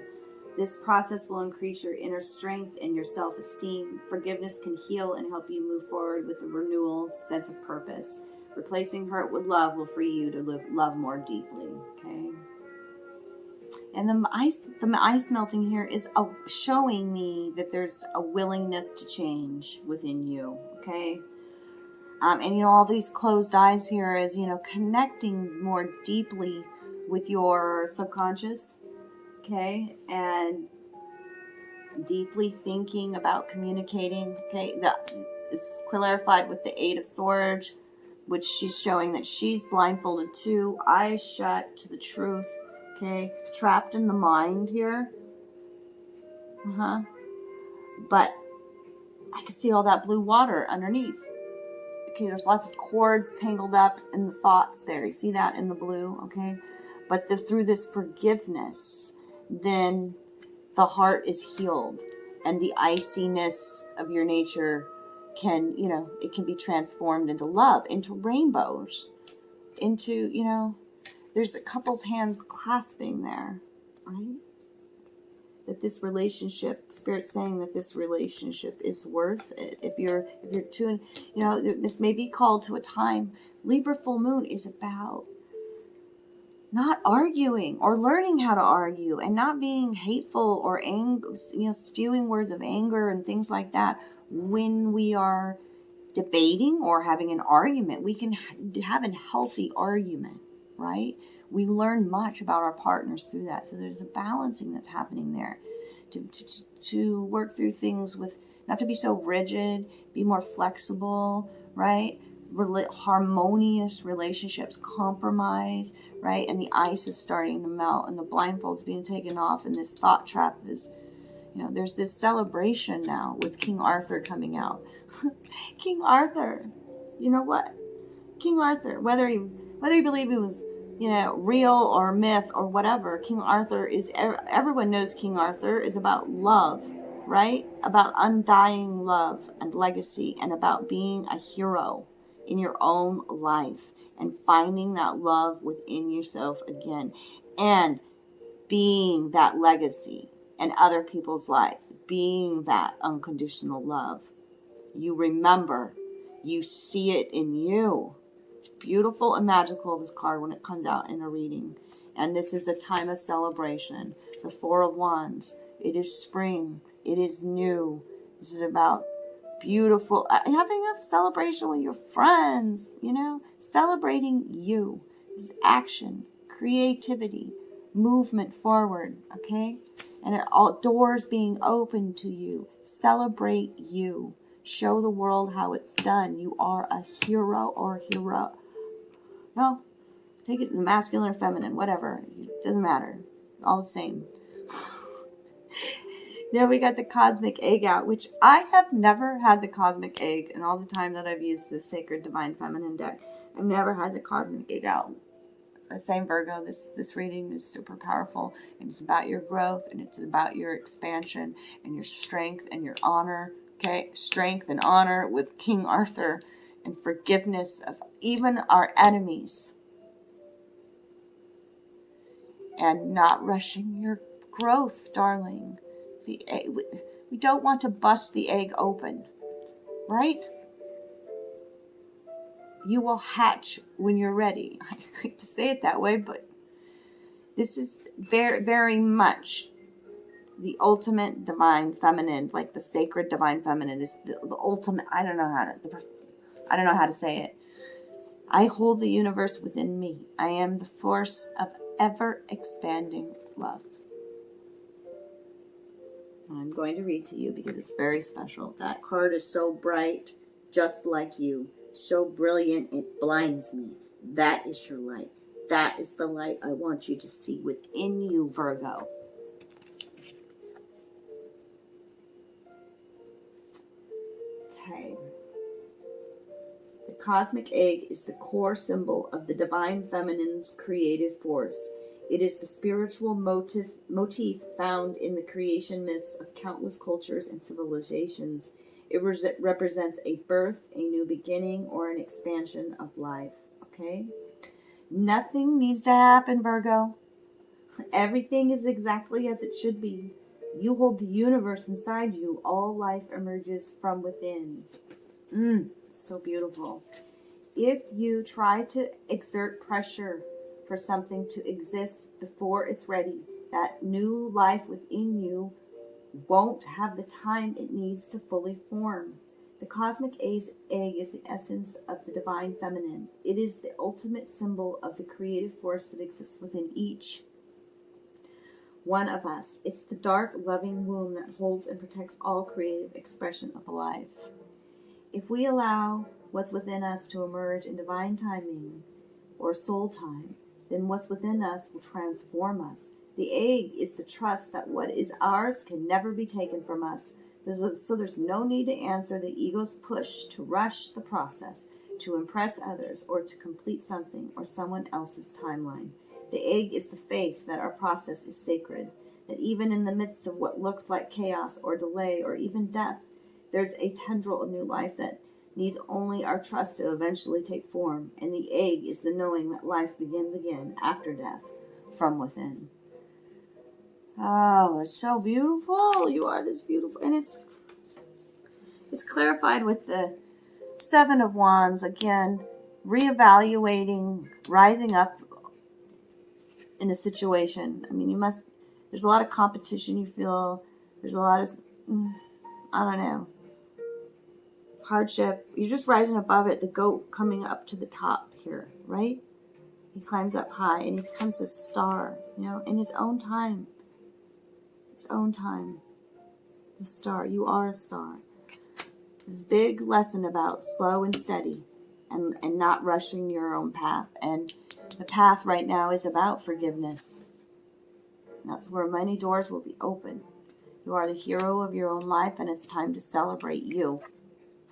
This process will increase your inner strength and your self-esteem. Forgiveness can heal and help you move forward with a renewal sense of purpose. Replacing hurt with love will free you to love more deeply. Okay. And the ice melting here is showing me that there's a willingness to change within you. Okay. And all these closed eyes here is, connecting more deeply with your subconscious. Okay. And deeply thinking about communicating. Okay. It's clarified with the Eight of Swords, which she's showing that she's blindfolded too, eyes shut to the truth, okay, trapped in the mind here. But I can see all that blue water underneath. Okay, there's lots of cords tangled up in the thoughts there. You see that in the blue, okay? But through this forgiveness, then the heart is healed, and the iciness of your nature can, it can be transformed into love, into rainbows, into, there's a couple's hands clasping there, right? That this relationship, Spirit's saying that this relationship is worth it. If you're tuned, this may be called to a time. Libra full moon is about not arguing or learning how to argue and not being hateful or spewing words of anger and things like that. When we are debating or having an argument, we can have a healthy argument, right? We learn much about our partners through that. So there's a balancing that's happening there to work through things with, not to be so rigid, be more flexible, right? Harmonious relationships, compromise, right? And the ice is starting to melt and the blindfold's being taken off, and this thought trap is, there's this celebration now with King Arthur coming out. King Arthur, you know what? King Arthur, whether you believe he was, real or myth or whatever, King Arthur is, everyone knows King Arthur is about love, right? About undying love and legacy, and about being a hero in your own life and finding that love within yourself again and being that legacy in other people's lives, being that unconditional love. You remember, you see it in you. It's beautiful and magical, this card, when it comes out in a reading. And this is a time of celebration. The Four of Wands. It is spring. It is new. This is about beautiful, having a celebration with your friends, celebrating you. This is action, creativity, movement forward, okay? And all doors being open to you. Celebrate you. Show the world how it's done. You are a hero or hero. No, take it in the masculine or feminine, whatever. It doesn't matter. All the same. Now we got the cosmic egg out, which I have never had the cosmic egg in all the time that I've used this Sacred Divine Feminine deck. I've never had the cosmic egg out. The same Virgo, this reading is super powerful, and it's about your growth, and it's about your expansion and your strength and your honor. Okay, strength and honor with King Arthur, and forgiveness of even our enemies, and not rushing your growth, darling. We don't want to bust the egg open, right? You will hatch when you're ready. I hate to say it that way, but this is very, very much the ultimate divine feminine, like the sacred divine feminine is the ultimate. I don't know how to say it. I hold the universe within me. I am the force of ever expanding love. I'm going to read to you because it's very special. That card is so bright, just like you. So brilliant, it blinds me. That is your light. That is the light I want you to see within you, Virgo. Okay. The cosmic egg is the core symbol of the divine feminine's creative force. It is the spiritual motif found in the creation myths of countless cultures and civilizations. It represents a birth, a new beginning, or an expansion of life. Okay? Nothing needs to happen, Virgo. Everything is exactly as it should be. You hold the universe inside you. All life emerges from within. It's so beautiful. If you try to exert pressure for something to exist before it's ready, that new life within you won't have the time it needs to fully form. The cosmic egg is the essence of the divine feminine. It is the ultimate symbol of the creative force that exists within each one of us. It's the dark, loving womb that holds and protects all creative expression of life. If we allow what's within us to emerge in divine timing or soul time, then what's within us will transform us. The egg is the trust that what is ours can never be taken from us. So there's no need to answer the ego's push to rush the process, to impress others, or to complete something or someone else's timeline. The egg is the faith that our process is sacred, that even in the midst of what looks like chaos or delay or even death, there's a tendril of new life that needs only our trust to eventually take form. And the egg is the knowing that life begins again after death from within. Oh, it's so beautiful. You are this beautiful. And it's clarified with the Seven of Wands. Again, reevaluating, rising up in a situation. I mean, there's a lot of competition you feel. There's a lot of, I don't know, hardship. You're just rising above it. The goat coming up to the top here, right? He climbs up high and he becomes a star, in his own time. Its own time. The star. You are a star. This big lesson about slow and steady and not rushing your own path. And the path right now is about forgiveness. That's where many doors will be open. You are the hero of your own life, and it's time to celebrate you.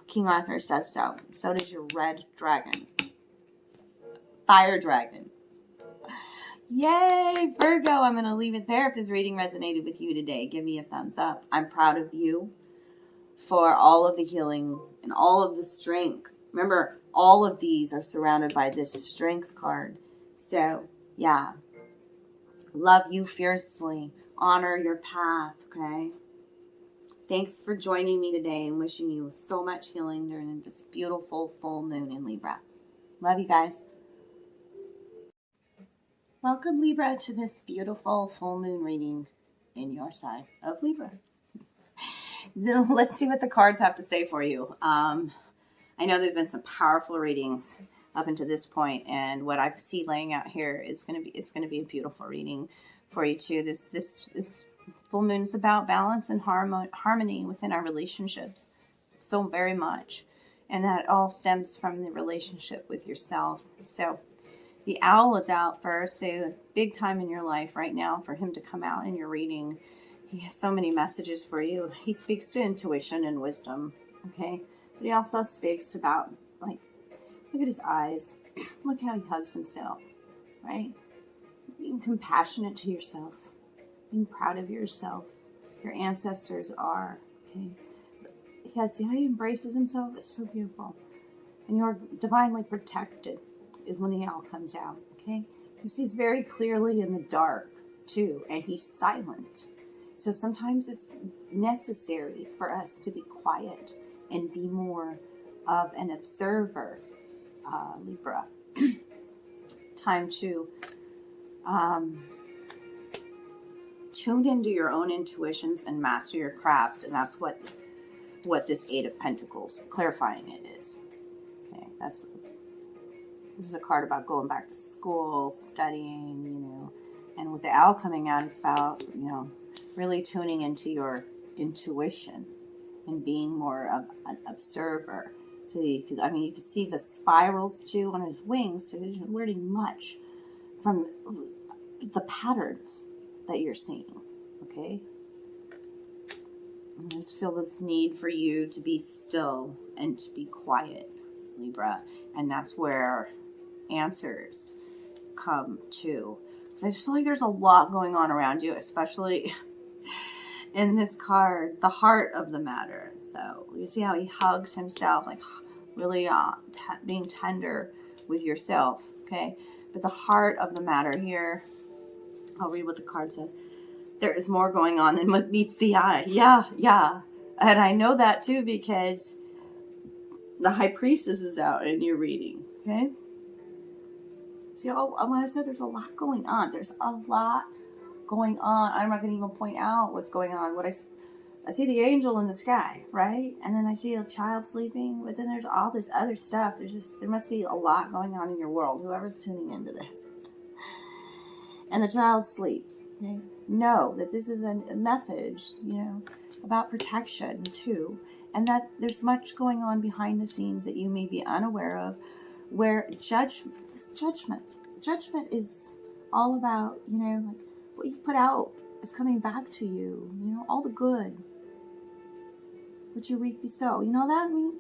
King Arthur says so. So does your red dragon. Fire dragon. Yay, Virgo. I'm going to leave it there. If this reading resonated with you today, give me a thumbs up. I'm proud of you for all of the healing and all of the strength. Remember, all of these are surrounded by this strength card. So, yeah. Love you fiercely. Honor your path, okay? Thanks for joining me today and wishing you so much healing during this beautiful full moon in Libra. Love you guys. Welcome, Libra, to this beautiful full moon reading in your side of Libra. Now, let's see what the cards have to say for you. I know there have been some powerful readings up until this point, and what I see laying out here is going to be a beautiful reading for you too. This full moon is about balance and harmony within our relationships, so very much, and that all stems from the relationship with yourself. So the owl is out first, so big time in your life right now for him to come out in your reading. He has so many messages for you. He speaks to intuition and wisdom, okay? But he also speaks about, like, look at his eyes. Look how he hugs himself, right? Being compassionate to yourself. Being proud of yourself. Your ancestors are, okay? Yes, see how he embraces himself? It's so beautiful. And you're divinely protected is when the owl comes out, okay? He sees very clearly in the dark, too, and he's silent. So sometimes it's necessary for us to be quiet and be more of an observer, Libra. Time to tune into your own intuitions and master your craft, and that's what this Eight of Pentacles, clarifying it is. Okay, this is a card about going back to school, studying, and with the owl coming out, it's about, really tuning into your intuition and being more of an observer. So you can see the spirals too on his wings, so you're learning much from the patterns that you're seeing, okay? I just feel this need for you to be still and to be quiet, Libra, and that's where answers come to. So I just feel like there's a lot going on around you, especially in this card, the heart of the matter, though. You see how he hugs himself, like really being tender with yourself, okay? But the heart of the matter here, I'll read what the card says. there is more going on than what meets the eye. Yeah. And I know that too because the High Priestess is out in your reading. Okay? See, when I said there's a lot going on. There's a lot going on. I'm not going to even point out what's going on. I see the angel in the sky, right? And then I see a child sleeping, but then there's all this other stuff. There must be a lot going on in your world, whoever's tuning into this. And the child sleeps, okay? Know that this is a message, about protection too. And that there's much going on behind the scenes that you may be unaware of, where judgment is all about, like what you've put out is coming back to you, all the good. What you reap, you sow.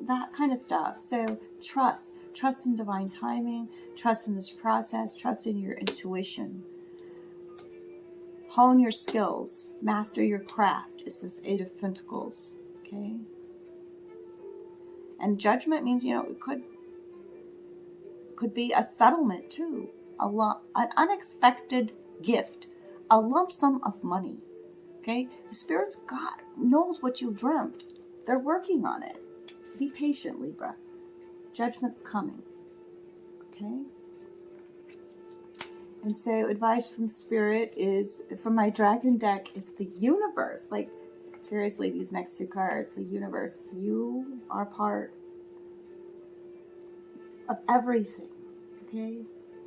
That kind of stuff. So trust in divine timing, trust in this process, trust in your intuition. Hone your skills, master your craft. It's this 8 of Pentacles, okay? And judgment means, it could be a settlement too, an unexpected gift, a lump sum of money, okay? The Spirit's God knows what you dreamt. They're working on it. Be patient, Libra. Judgment's coming. Okay? And so advice from Spirit is, from my dragon deck, is the universe. Like, seriously, these next 2 cards, the universe. You are part of everything. Okay?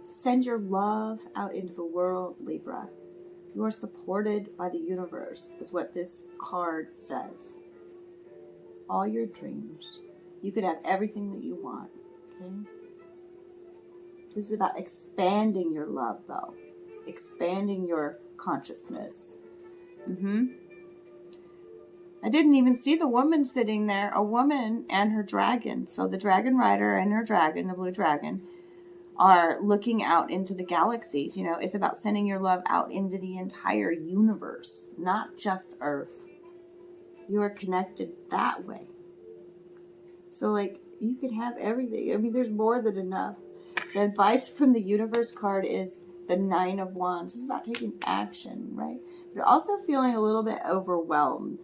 Send your love out into the world, Libra. You are supported by the universe, is what this card says. All your dreams. You could have everything that you want. Okay? This is about expanding your love, though. Expanding your consciousness. I didn't even see the woman sitting there. A woman and her dragon. So the dragon rider and her dragon, the blue dragon, are looking out into the galaxies. It's about sending your love out into the entire universe, not just Earth. You are connected that way. So, you could have everything. There's more than enough. The advice from the universe card is the 9 of Wands. It's about taking action, right? You're also feeling a little bit overwhelmed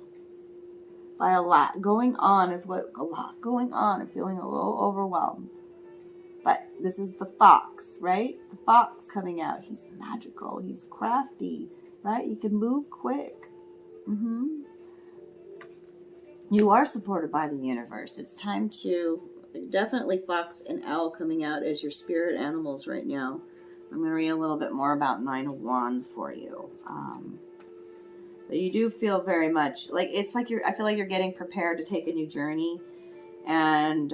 by a lot going on. I'm feeling a little overwhelmed. But this is the fox, right? The fox coming out. He's magical. He's crafty, right? He can move quick. You are supported by the universe. It's time to, definitely Fox and Owl coming out as your spirit animals right now. I'm going to read a little bit more about 9 of Wands for you. But you do feel very much, I feel like you're getting prepared to take a new journey. And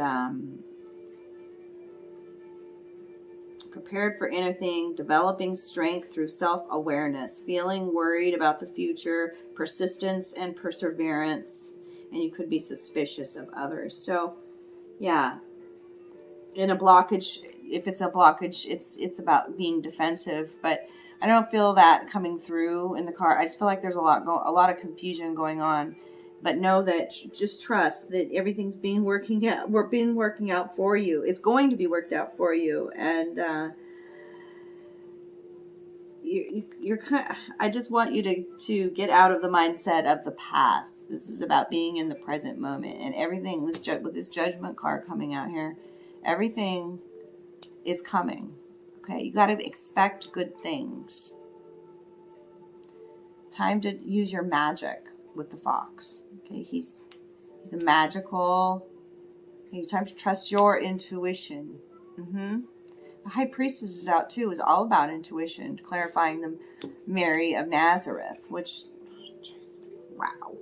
prepared for anything, developing strength through self-awareness, feeling worried about the future, persistence and perseverance. And you could be suspicious of others. So, yeah. In a blockage, if it's a blockage, it's about being defensive. But I don't feel that coming through in the card. I just feel like there's a lot of confusion going on. But know that, just trust that everything's been working out for you. It's going to be worked out for you. And you're I just want you to get out of the mindset of the past. This is about being in the present moment, and everything with this judgment card coming out here, everything is coming. Okay, you got to expect good things. Time to use your magic with the fox. Okay, he's a magical. Okay, time to trust your intuition. The High Priestess is out too. Is all about intuition, clarifying the Mary of Nazareth, which, wow.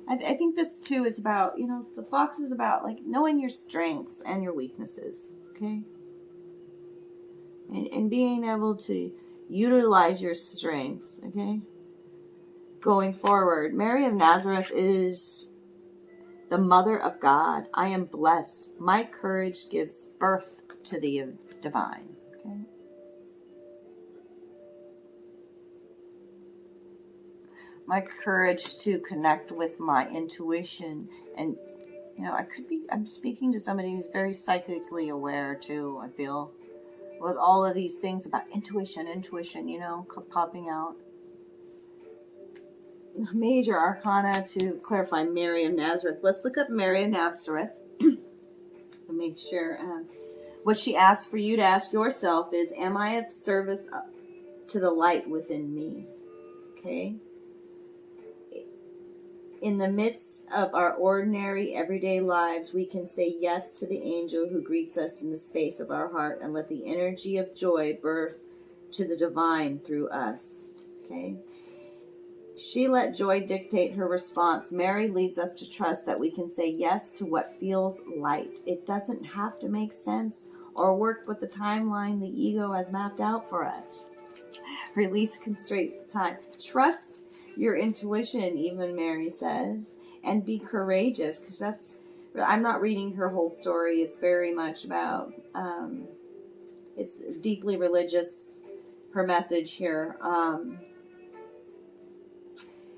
I think this too is about, the fox is about knowing your strengths and your weaknesses, okay? And being able to utilize your strengths, okay? Going forward, Mary of Nazareth is the Mother of God. I am blessed. My courage gives birth to the divine. Okay. My courage to connect with my intuition and You know, I'm speaking to somebody who's very psychically aware too, I feel. With all of these things about intuition, you know, popping out. Major arcana to clarify Mary of Nazareth. Let's look up Mary of Nazareth and make sure. What she asks for you to ask yourself is, am I of service to the light within me? Okay. In the midst of our ordinary everyday lives, we can say yes to the angel who greets us in the space of our heart and let the energy of joy birth to the divine through us. Okay. She let joy dictate her response. Mary leads us to trust that we can say yes to what feels light. It doesn't have to make sense or work with the timeline the ego has mapped out for us. Release constraints of time. Trust your intuition, even Mary says, and be courageous, because that's, I'm not reading her whole story. It's very much about, it's deeply religious, her message here.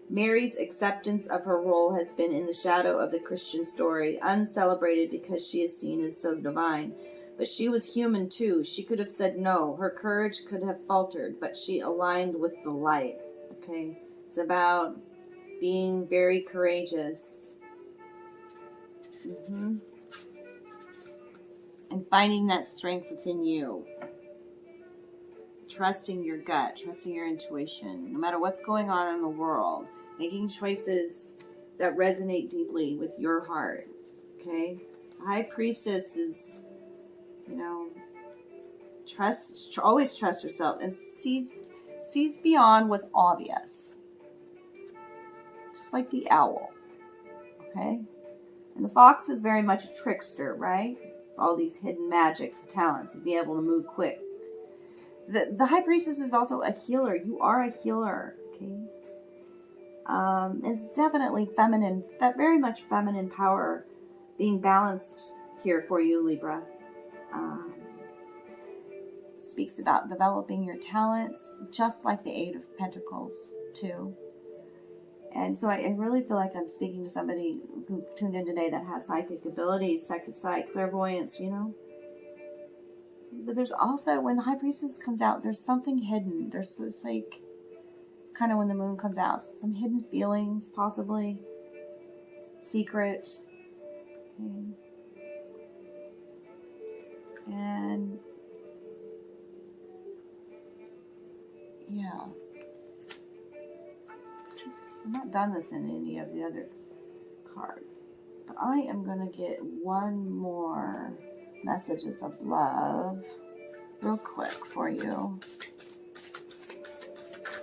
Mary's acceptance of her role has been in the shadow of the Christian story, uncelebrated because she is seen as so divine. But she was human too. She could have said no. Her courage could have faltered, but she aligned with the light. Okay? It's about being very courageous. And finding that strength within you. Trusting your gut, trusting your intuition, no matter what's going on in the world. Making choices that resonate deeply with your heart. Okay? The High Priestess is, you know, always trust yourself and sees beyond what's obvious. Just like the owl. Okay? And the fox is very much a trickster, right? All these hidden magics and talents and be able to move quick. The High Priestess is also a healer. You are a healer, okay? It's definitely feminine, very much feminine power being balanced here for you, Libra. Speaks about developing your talents, just like the Eight of Pentacles, too. And so I really feel like I'm speaking to somebody who tuned in today that has psychic abilities, second sight, clairvoyance, you know? But there's also, when the High Priestess comes out, there's something hidden. There's this, like, kind of when the moon comes out, some hidden feelings, possibly. Secrets. Okay. And, yeah. I've not done this in any of the other cards. But I am going to get one more messages of love real quick for you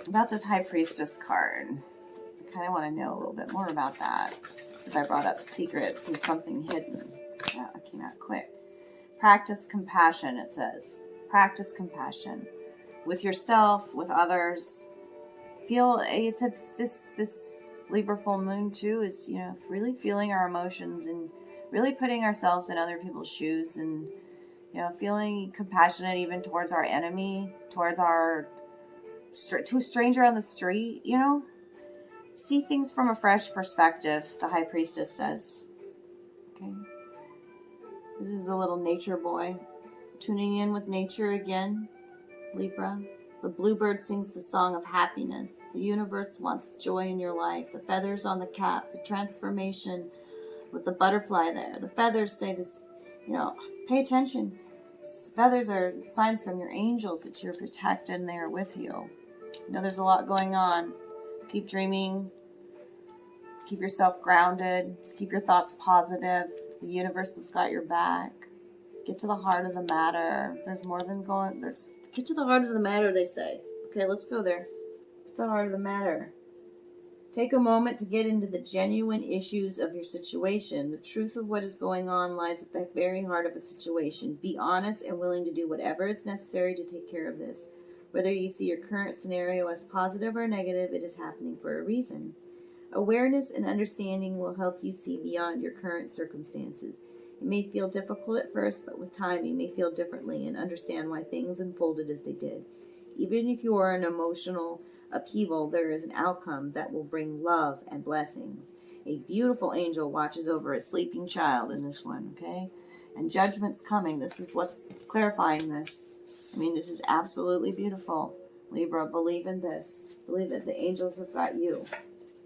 about this High Priestess card. I kind of want to know a little bit more about that because I brought up secrets and something hidden. Yeah, it came out quick. Practice compassion, it says. Practice compassion with yourself, with others. Feel it's this Libra full moon too is, you know, really feeling our emotions and really putting ourselves in other people's shoes and, you know, feeling compassionate even towards our enemy, towards our to a stranger on the street, you know. See things from a fresh perspective, the High Priestess says. Okay. This is the little nature boy. Tuning in with nature again, Libra. The bluebird sings the song of happiness. The universe wants joy in your life. The feathers on the cap, the transformation with the butterfly there. The feathers say this, you know, pay attention. Feathers are signs from your angels that you're protected and they are with you. You know, there's a lot going on. Keep dreaming. Keep yourself grounded. Keep your thoughts positive. The universe has got your back. Get to the heart of the matter. There's more than going... Get to the heart of the matter, they say. Okay, let's go there. Get to the heart of the matter. Take a moment to get into the genuine issues of your situation. The truth of what is going on lies at the very heart of a situation. Be honest and willing to do whatever is necessary to take care of this. Whether you see your current scenario as positive or negative, it is happening for a reason. Awareness and understanding will help you see beyond your current circumstances. It may feel difficult at first, but with time you may feel differently and understand why things unfolded as they did. Even if you are in emotional upheaval, there is an outcome that will bring love and blessings. A beautiful angel watches over a sleeping child in this one, okay? And judgment's coming. This is what's clarifying this. I mean, this is absolutely beautiful. Libra, believe in this. Believe that the angels have got you,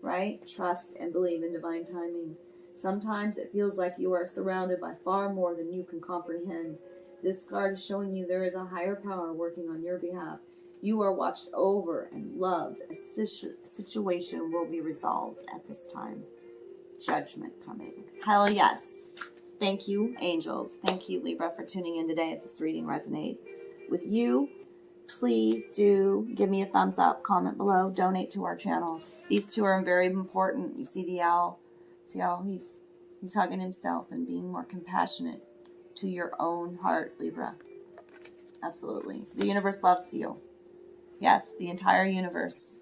right? Trust and believe in divine timing. Sometimes it feels like you are surrounded by far more than you can comprehend. This card is showing you there is a higher power working on your behalf. You are watched over and loved. A situation will be resolved at this time. Judgment coming. Hell yes. Thank you, angels. Thank you, Libra, for tuning in today. If this reading resonated with you, please do give me a thumbs up, comment below, donate to our channel. These two are very important. You see the owl? See how he's hugging himself and being more compassionate to your own heart, Libra. Absolutely. The universe loves you. Yes, the entire universe.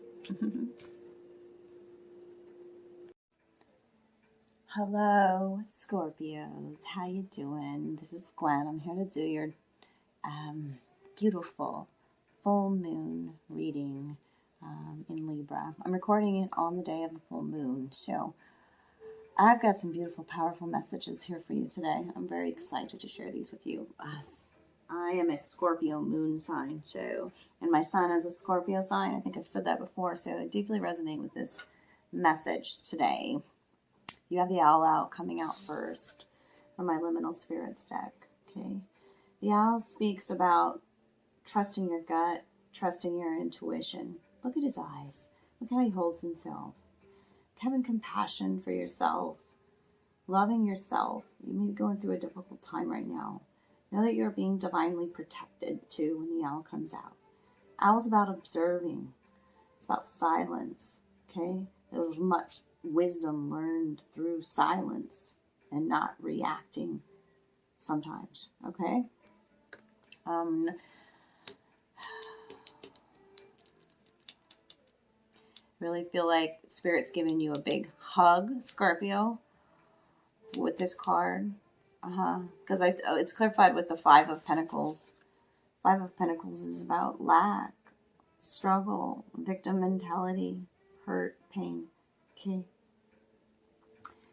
Hello, Scorpios. How you doing? This is Gwen. I'm here to do your beautiful full moon reading in Libra. I'm recording it on the day of the full moon, so I've got some beautiful, powerful messages here for you today. I'm very excited to share these with you. I am a Scorpio moon sign, and my sun is a Scorpio sign. I think I've said that before, so I deeply resonate with this message today. You have the owl out coming out first from my Liminal Spirits deck, okay? The owl speaks about trusting your gut, trusting your intuition. Look at his eyes. Look how he holds himself. Having compassion for yourself, loving yourself. You may be going through a difficult time right now. Know that you're being divinely protected too when the owl comes out. Owl's about observing. It's about silence, okay? There's much wisdom learned through silence and not reacting sometimes, okay? Really feel like Spirit's giving you a big hug, Scorpio, with this card. Because it's clarified with the Five of Pentacles. Five of Pentacles is about lack, struggle, victim mentality, hurt, pain. Okay.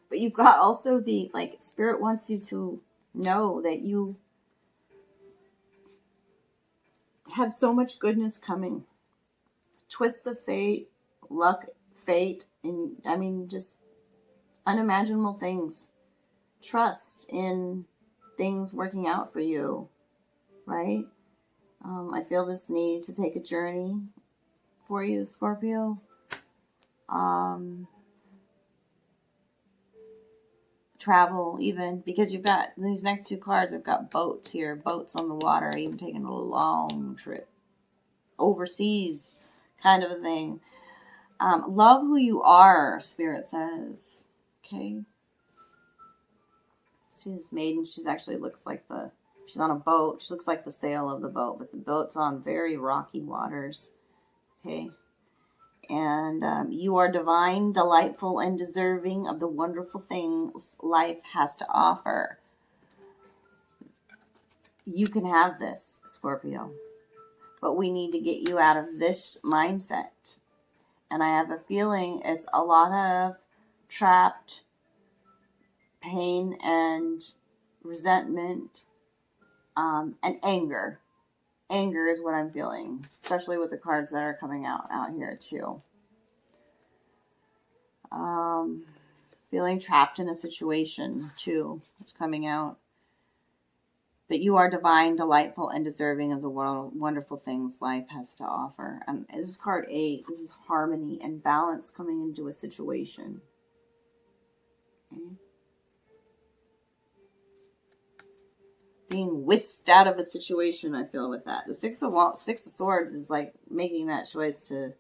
But you've got also the, Spirit wants you to know that you have so much goodness coming. Twists of fate, luck, fate, and just unimaginable things. Trust in things working out for you, right? I feel this need to take a journey for you, Scorpio. Travel even, because you've got these next two cards. I've got boats here, boats on the water, even taking a long trip overseas kind of a thing. Love who you are, Spirit says. Okay. See this maiden, she's actually looks like she's on a boat. She looks like the sail of the boat, but the boat's on very rocky waters. Okay. And you are divine, delightful, and deserving of the wonderful things life has to offer. You can have this, Scorpio. But we need to get you out of this mindset. And I have a feeling it's a lot of trapped pain and resentment and anger. Anger is what I'm feeling, especially with the cards that are coming out here too. Feeling trapped in a situation too is coming out. But you are divine, delightful, and deserving of the wonderful things life has to offer. This is card 8. This is harmony and balance coming into a situation. Okay. Being whisked out of a situation, I feel, with that. The Six of Swords is like making that choice to,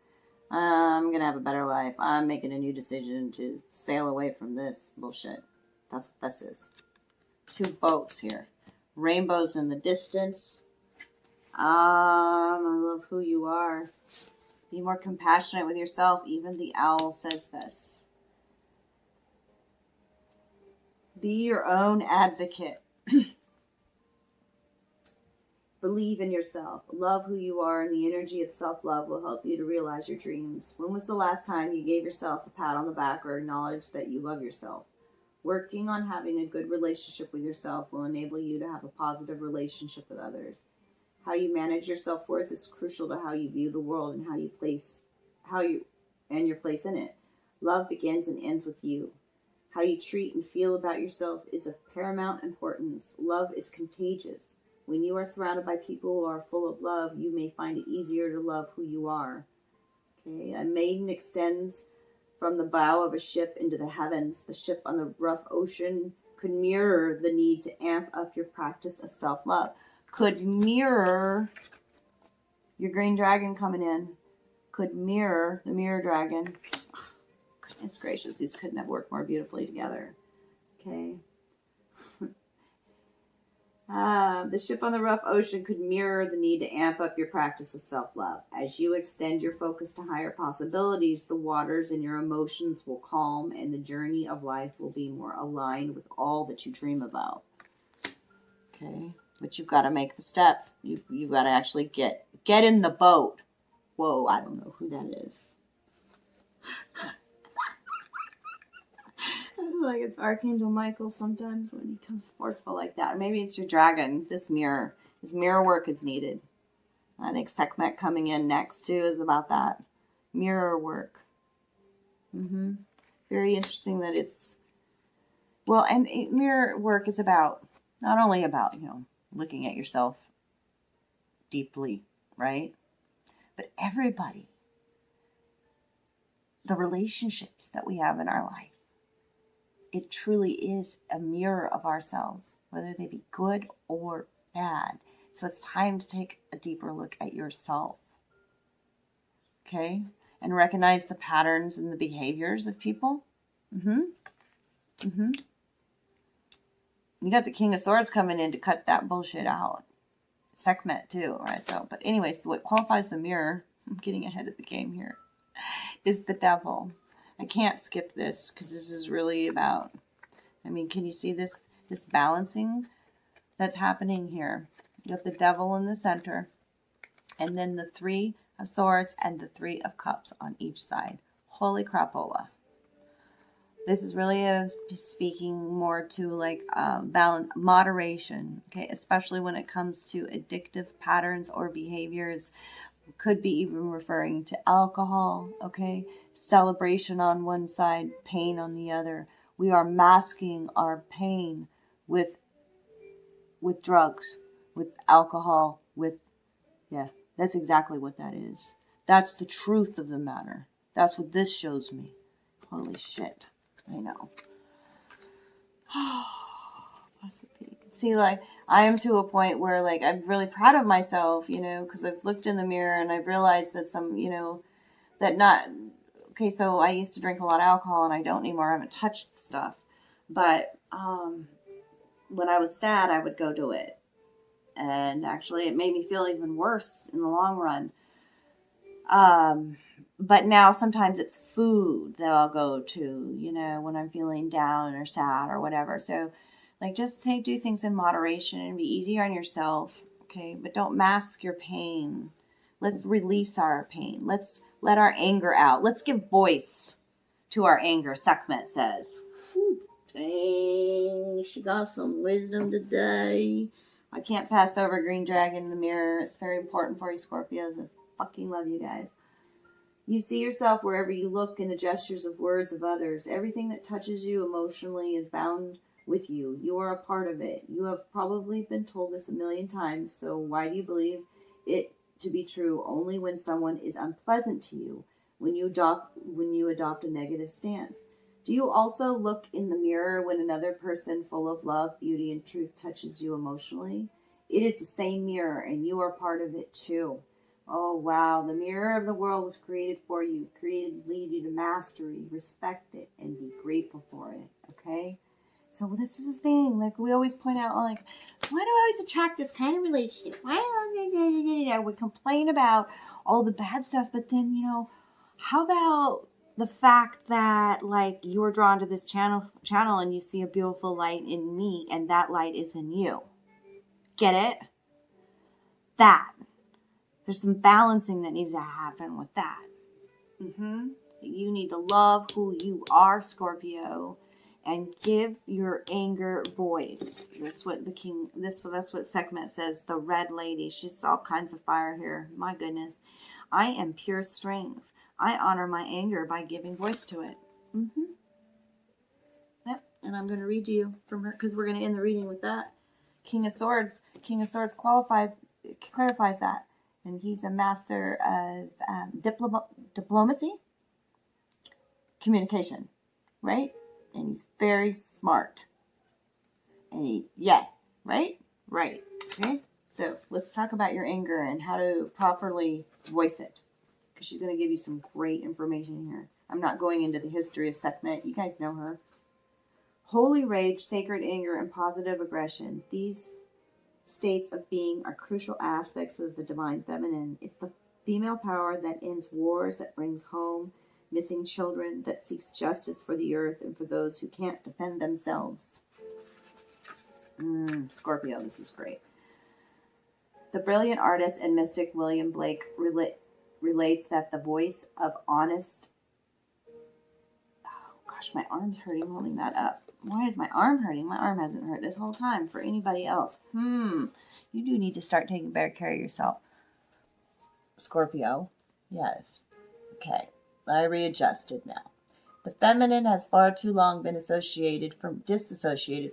I'm going to have a better life. I'm making a new decision to sail away from this bullshit. That's what this is. Two boats here. Rainbows in the distance. I love who you are. Be more compassionate with yourself. Even the owl says this. Be your own advocate. Believe in yourself. Love who you are, and the energy of self-love will help you to realize your dreams. When was the last time you gave yourself a pat on the back or acknowledged that you love yourself? Working on having a good relationship with yourself will enable you to have a positive relationship with others. How you manage your self-worth is crucial to how you view the world and your place in it. Love begins and ends with you. How you treat and feel about yourself is of paramount importance. Love is contagious. When you are surrounded by people who are full of love, you may find it easier to love who you are. Okay, a maiden extends from the bow of a ship into the heavens. The ship on the rough ocean could mirror the need to amp up your practice of self-love. Could mirror your green dragon coming in. Could mirror the mirror dragon. Oh, goodness gracious, these couldn't have worked more beautifully together. Okay. The ship on the rough ocean could mirror the need to amp up your practice of self-love. As you extend your focus to higher possibilities, the waters and your emotions will calm, and the journey of life will be more aligned with all that you dream about. Okay, but you've got to make the step. You've got to actually get in the boat. Whoa, I don't know who that is. I feel like it's Archangel Michael sometimes when he comes forceful like that. Or maybe it's your dragon. This mirror work is needed. I think Sekhmet coming in next too is about that. Mirror work. Very interesting that it's, well, and mirror work is about, not only about, looking at yourself deeply, right? But everybody, the relationships that we have in our life, it truly is a mirror of ourselves, whether they be good or bad. So it's time to take a deeper look at yourself. Okay? And recognize the patterns and the behaviors of people. You got the King of Swords coming in to cut that bullshit out. Sekhmet too, right? So, but anyways, what qualifies the mirror, I'm getting ahead of the game here, is the devil. I can't skip this because this is really about, can you see this balancing that's happening here? You have the devil in the center, and then the Three of Swords and the Three of Cups on each side. Holy crapola. This is really speaking more to like balance, moderation, okay? Especially when it comes to addictive patterns or behaviors. Could be even referring to alcohol, okay? Celebration on one side, pain on the other. We are masking our pain with drugs, with alcohol, that's exactly what that is. That's the truth of the matter. That's what this shows me. Holy shit. I know. See, like, I am to a point where, like, I'm really proud of myself, because I've looked in the mirror and I've realized that so I used to drink a lot of alcohol and I don't anymore. I haven't touched stuff. But when I was sad, I would go do it. And actually, it made me feel even worse in the long run. But now sometimes it's food that I'll go to, when I'm feeling down or sad or whatever. So, like, just do things in moderation and be easier on yourself, okay? But don't mask your pain. Let's release our pain. Let's let our anger out. Let's give voice to our anger, Sekhmet says. Whew, dang, she got some wisdom today. I can't pass over Green Dragon in the mirror. It's very important for you, Scorpios. I fucking love you guys. You see yourself wherever you look in the gestures of words of others. Everything that touches you emotionally is bound with you. You are a part of it. You have probably been told this a million times, so why do you believe it to be true only when someone is unpleasant to you, when you adopt a negative stance? Do you also look in the mirror when another person full of love, beauty, and truth touches you emotionally? It is the same mirror, and you are part of it too. Oh, wow. The mirror of the world was created for you, created to lead you to mastery. Respect it and be grateful for it, okay? So this is the thing. Like, we always point out, like, why do I always attract this kind of relationship? Why do I... We complain about all the bad stuff, but then, how about the fact that, like, you're drawn to this channel and you see a beautiful light in me, and that light is in you? Get it? that. There's some balancing that needs to happen with that. You need to love who you are, Scorpio, and give your anger voice. That's what the king, that's what Sekhmet says, the red lady. She's all kinds of fire here. My goodness. I am pure strength. I honor my anger by giving voice to it. Yep. And I'm going to read to you from her, because we're going to end the reading with that. King of Swords. King of Swords clarifies that. And he's a master of diplomacy, communication, right? And he's very smart. And right? Right. Okay? So let's talk about your anger and how to properly voice it. Because she's going to give you some great information here. I'm not going into the history of Sekhmet. You guys know her. Holy rage, sacred anger, and positive aggression. These states of being are crucial aspects of the divine feminine. It's the female power that ends wars, that brings home missing children, that seeks justice for the earth and for those who can't defend themselves. Scorpio, this is great. The brilliant artist and mystic William Blake relates that the voice of honest... Oh gosh, my arm's hurting holding that up. Why is my arm hurting? My arm hasn't hurt this whole time for anybody else. You do need to start taking better care of yourself. Scorpio. Yes. Okay. I readjusted now. The feminine has far too long been disassociated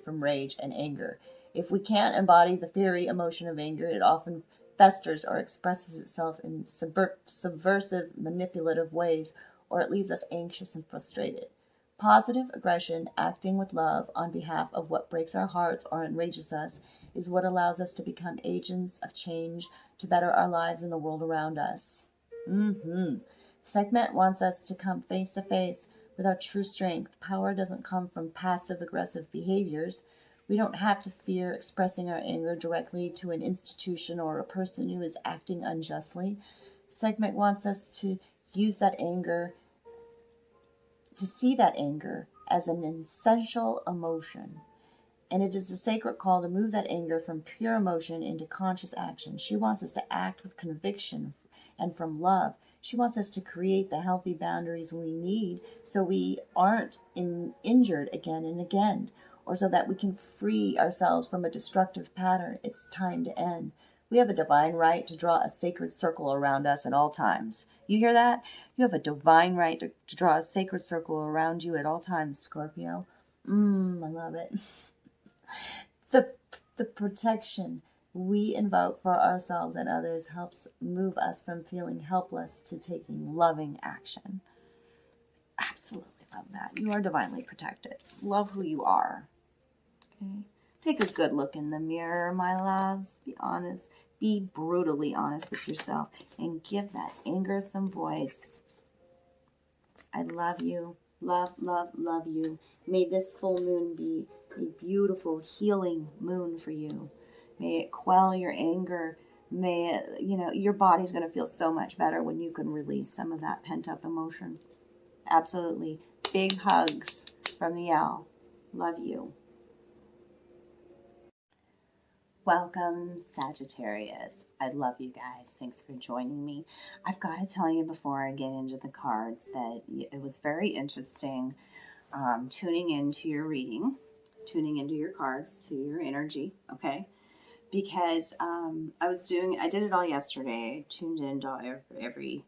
from rage and anger. If we can't embody the fiery emotion of anger, it often festers or expresses itself in subversive, manipulative ways, or it leaves us anxious and frustrated. Positive aggression, acting with love on behalf of what breaks our hearts or enrages us, is what allows us to become agents of change to better our lives and the world around us. Sekhmet wants us to come face to face with our true strength. Power doesn't come from passive-aggressive behaviors. We don't have to fear expressing our anger directly to an institution or a person who is acting unjustly. Sekhmet wants us to use that anger, to see that anger as an essential emotion. And it is a sacred call to move that anger from pure emotion into conscious action. She wants us to act with conviction and from love. She wants us to create the healthy boundaries we need so we aren't injured again and again, or so that we can free ourselves from a destructive pattern. It's time to end. We have a divine right to draw a sacred circle around us at all times. You hear that? You have a divine right to draw a sacred circle around you at all times, Scorpio. I love it. The protection we invoke for ourselves and others helps move us from feeling helpless to taking loving action. Absolutely love that. You are divinely protected. Love who you are. Okay? Take a good look in the mirror, my loves. Be honest. Be brutally honest with yourself and give that anger some voice. I love you. Love, love, love you. May this full moon be a beautiful healing moon for you. May it quell your anger. May it, your body's going to feel so much better when you can release some of that pent-up emotion. Absolutely. Big hugs from the owl. Love you. Welcome, Sagittarius. I love you guys. Thanks for joining me. I've got to tell you before I get into the cards that it was very interesting tuning into your reading, tuning into your cards, to your energy, okay? Because I did it all yesterday. I tuned into every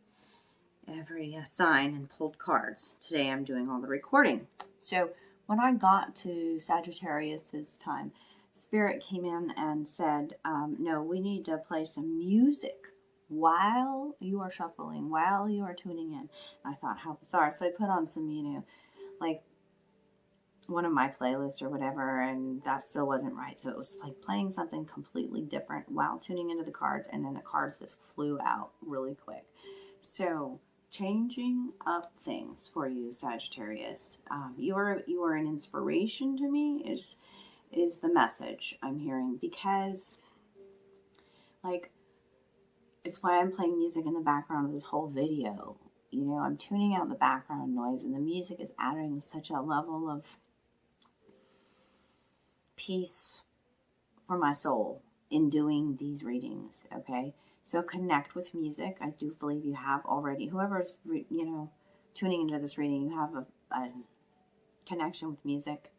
sign and pulled cards. Today I'm doing all the recording. So when I got to Sagittarius's time, Spirit came in and said, no, we need to play some music while you are shuffling, while you are tuning in. I thought, how bizarre. So I put on some, like one of my playlists or whatever, and that still wasn't right. So it was like playing something completely different while tuning into the cards, and then the cards just flew out really quick. So changing up things for you, Sagittarius. You are an inspiration to me, is the message I'm hearing, because it's why I'm playing music in the background of this whole video. I'm tuning out the background noise, and the music is adding such a level of peace for my soul. in doing these readings, okay? So connect with music. I do believe you have already. Whoever's, tuning into this reading, you have a connection with music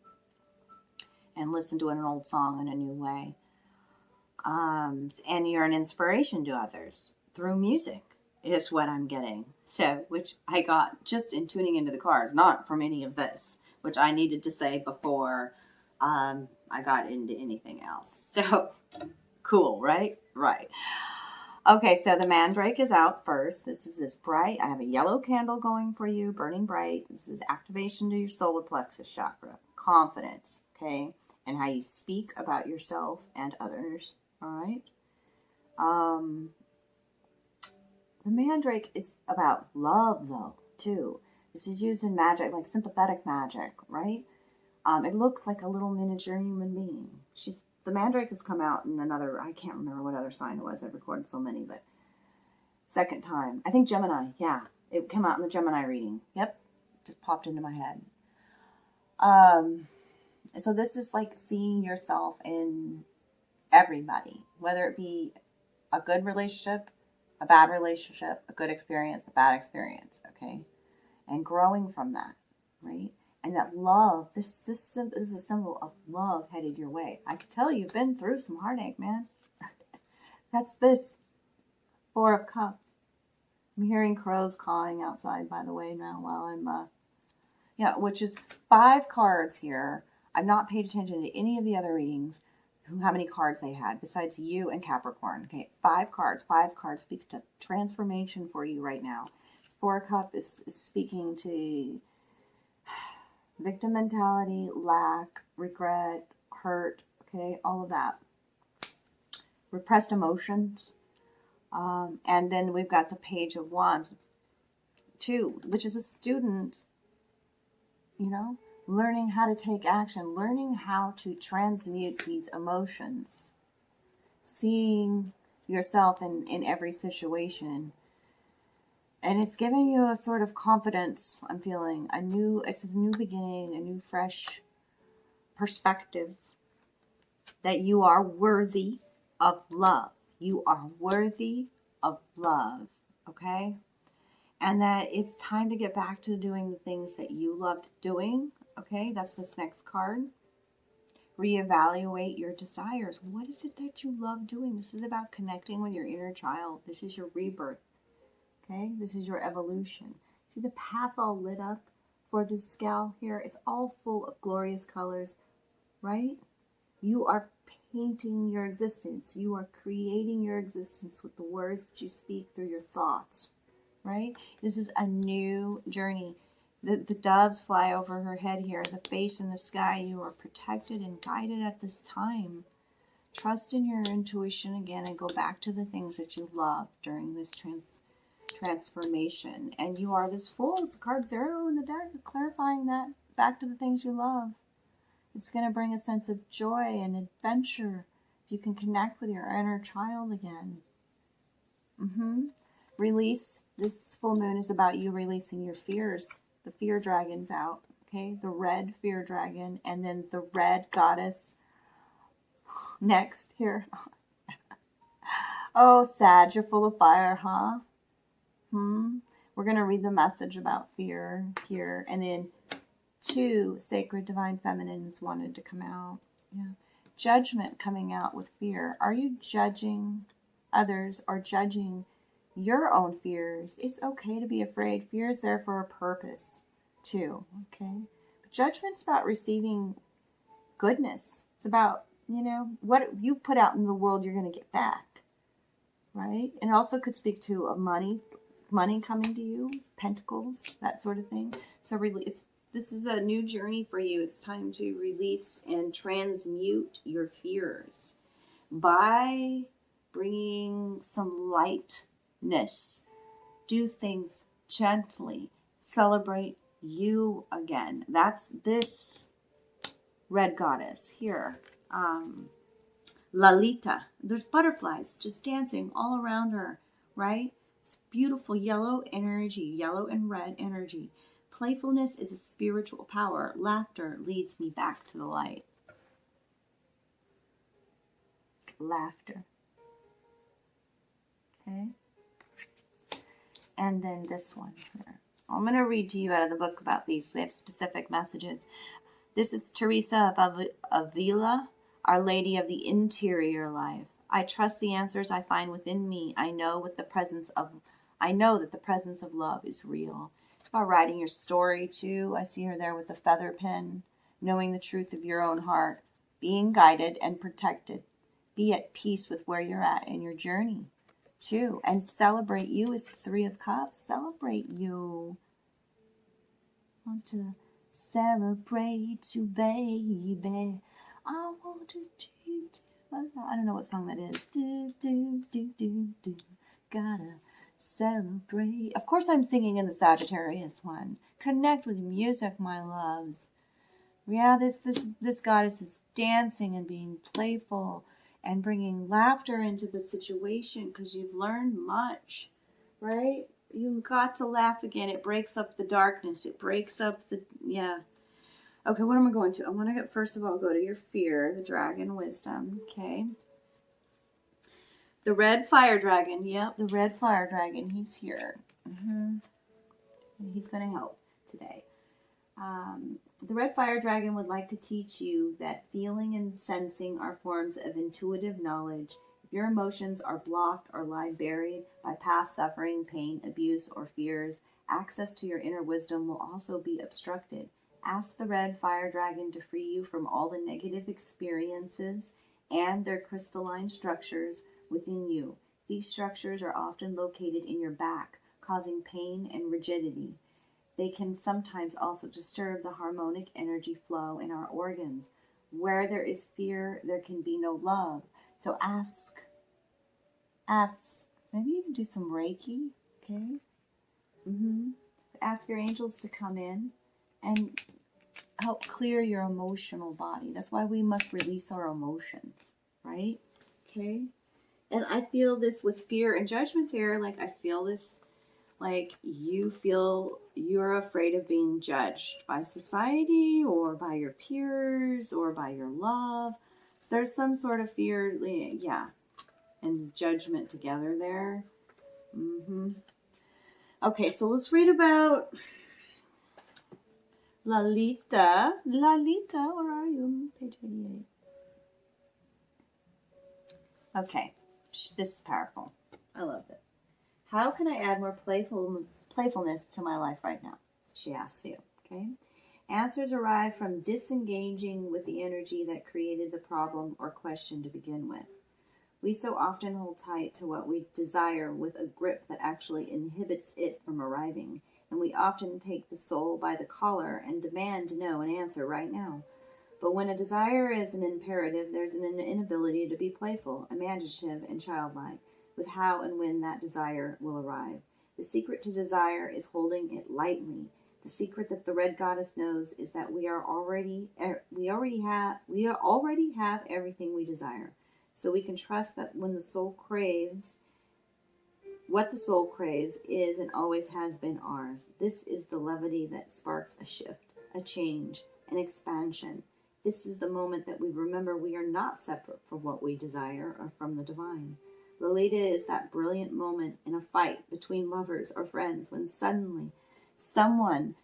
and listen to an old song in a new way. And you're an inspiration to others through music is what I'm getting. So, which I got just in tuning into the cards, not from any of this, which I needed to say before I got into anything else. So, cool, right? Right. Okay, so the Mandrake is out first. This is this bright. I have a yellow candle going for you, burning bright. This is activation to your solar plexus chakra, confidence, okay, and how you speak about yourself and others. All right. The Mandrake is about love, though, too. This is used in magic, like sympathetic magic, right? It looks like a little miniature human being. The Mandrake has come out in another, I can't remember what other sign it was. I've recorded so many, but second time. I think Gemini, yeah. It came out in the Gemini reading. Yep. Just popped into my head. So this is like seeing yourself in everybody, whether it be a good relationship, a bad relationship, a good experience, a bad experience, okay? And growing from that, right? And that love, this is a symbol of love headed your way. I can tell you've been through some heartache, man. That's this 4 of Cups. I'm hearing crows cawing outside, by the way, now while I'm, which is 5 cards here. I've not paid attention to any of the other readings, how many cards they had, besides you and Capricorn. Okay, 5 cards. 5 cards speaks to transformation for you right now. 4 of Cups is speaking to victim mentality, lack, regret, hurt, okay, all of that. Repressed emotions. And then we've got the Page of Wands, 2, which is a student, learning how to take action, learning how to transmute these emotions, seeing yourself in every situation. And it's giving you a sort of confidence, I'm feeling. It's a new beginning, a new fresh perspective that you are worthy of love. You are worthy of love, okay? And that it's time to get back to doing the things that you loved doing, okay? That's this next card. Reevaluate your desires. What is it that you love doing? This is about connecting with your inner child. This is your rebirth. Okay, this is your evolution. See the path all lit up for this gal here? It's all full of glorious colors, right? You are painting your existence. You are creating your existence with the words that you speak through your thoughts, right? This is a new journey. The doves fly over her head here. The face in the sky. You are protected and guided at this time. Trust in your intuition again and go back to the things that you love during this transformation. And you are this Fool. It's card 0 in the deck, clarifying that back to the things you love. It's going to bring a sense of joy and adventure if you can connect with your inner child again. Release. This full moon is about you releasing your fears. The fear dragon's out, okay? The red fear dragon, and then the red goddess next here. Oh, Sag, you're full of fire, huh? We're going to read the message about fear here. And then 2 sacred divine feminines wanted to come out. Yeah. Judgment coming out with fear. Are you judging others or judging your own fears? It's okay to be afraid. Fear is there for a purpose too, okay? But judgment's about receiving goodness. It's about, what you put out in the world, you're going to get back, right? And it also could speak to a money coming to you, pentacles, that sort of thing. So release. This is a new journey for you. It's time to release and transmute your fears by bringing some lightness. Do things gently. Celebrate you again. That's this red goddess here. Lalita. There's butterflies just dancing all around her, right? It's beautiful yellow energy, yellow and red energy. Playfulness is a spiritual power. Laughter leads me back to the light. laughter. Okay? And then this one here. I'm going to read to you out of the book about these. They have specific messages. This is Teresa of Avila, Our Lady of the Interior Life. I trust the answers I find within me. I know that the presence of love is real. It's about writing your story too. I see her there with the feather pen, knowing the truth of your own heart, being guided and protected. Be at peace with where you're at in your journey too, and celebrate you is the Three of Cups. Celebrate you. I want to celebrate you, baby. I want to treat you. I don't know what song that is. Do, do, do, do, do. Gotta celebrate. Of course I'm singing in the Sagittarius one. Connect with music, my loves. Yeah, this goddess is dancing and being playful and bringing laughter into the situation because you've learned much, right? You've got to laugh again. It breaks up the darkness. It breaks up the, yeah. Okay, what am I going to? I want to get, first of all, go to your fear, the dragon wisdom, okay? The red fire dragon, yep, the red fire dragon, he's here. He's going to help today. The red fire dragon would like to teach you that feeling and sensing are forms of intuitive knowledge. If your emotions are blocked or lie buried by past suffering, pain, abuse, or fears, access to your inner wisdom will also be obstructed. Ask the red fire dragon to free you from all the negative experiences and their crystalline structures within you. These structures are often located in your back, causing pain and rigidity. They can sometimes also disturb the harmonic energy flow in our organs. Where there is fear, there can be no love. So ask, maybe even do some Reiki, okay? Ask your angels to come in and help clear your emotional body. That's why we must release our emotions, right? Okay? And I feel this with fear and judgment there. Like, I feel this, like, you feel you're afraid of being judged by society or by your peers or by your love. So there's some sort of fear, yeah, and judgment together there. Okay, so let's read about Lalita. Lalita, where are you? Page 88. Okay, this is powerful. I love it. How can I add more playfulness to my life right now? She asks you, okay? Answers arrive from disengaging with the energy that created the problem or question to begin with. We so often hold tight to what we desire with a grip that actually inhibits it from arriving, and we often take the soul by the collar and demand to know an answer right now. But when a desire is an imperative, there's an inability to be playful, imaginative, and childlike with how and when that desire will arrive. The secret to desire is holding it lightly. The secret that the red goddess knows is that we already have everything we desire. So we can trust that when the soul craves, what the soul craves is and always has been ours. This is the levity that sparks a shift, a change, an expansion. This is the moment that we remember we are not separate from what we desire or from the divine. Lolita is that brilliant moment in a fight between lovers or friends when suddenly someone,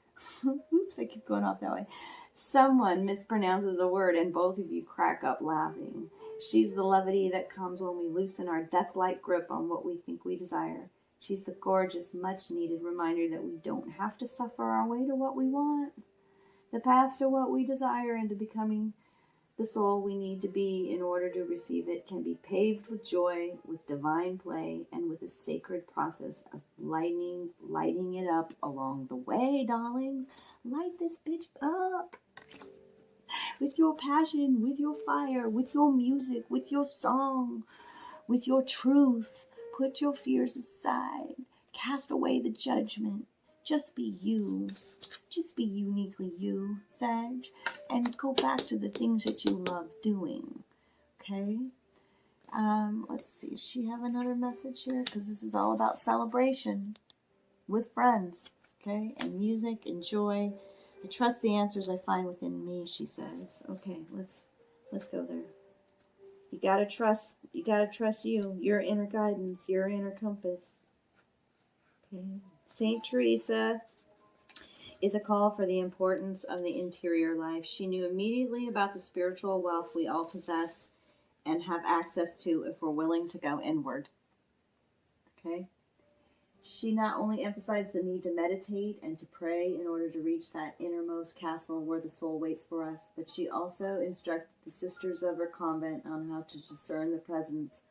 oops, I keep going off that way, someone mispronounces a word and both of you crack up laughing. She's the levity that comes when we loosen our death-like grip on what we think we desire. She's the gorgeous, much-needed reminder that we don't have to suffer our way to what we want. The path to what we desire and to becoming the soul we need to be in order to receive it can be paved with joy, with divine play, and with a sacred process of lighting it up along the way, darlings. Light this bitch up with your passion, with your fire, with your music, with your song, with your truth. Put your fears aside. Cast away the judgment. Just be you. Just be uniquely you, Sag. And go back to the things that you love doing. Okay? Let's see. Does she have another message here? Because this is all about celebration with friends. Okay? And music and joy. I trust the answers I find within me, she says. Okay, let's go there. You gotta trust you, your inner guidance, your inner compass. Okay. Saint Teresa is a call for the importance of the interior life. She knew immediately about the spiritual wealth we all possess and have access to if we're willing to go inward. Okay? She not only emphasized the need to meditate and to pray in order to reach that innermost castle where the soul waits for us, but she also instructed the sisters of her convent on how to discern the presence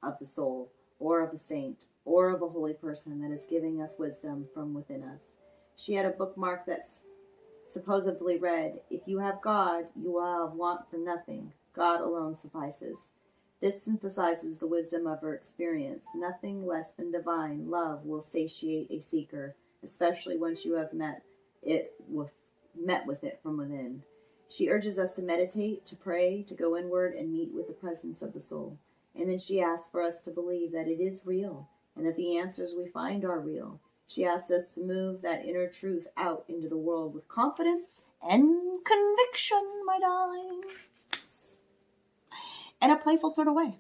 of the soul, or of a saint, or of a holy person that is giving us wisdom from within us. She had a bookmark that's supposedly read, "If you have God, you will have want for nothing. God alone suffices." This synthesizes the wisdom of her experience. Nothing less than divine love will satiate a seeker, especially once you have met with it from within. She urges us to meditate, to pray, to go inward and meet with the presence of the soul. And then she asks for us to believe that it is real and that the answers we find are real. She asks us to move that inner truth out into the world with confidence and conviction, my darling. In a playful sort of way.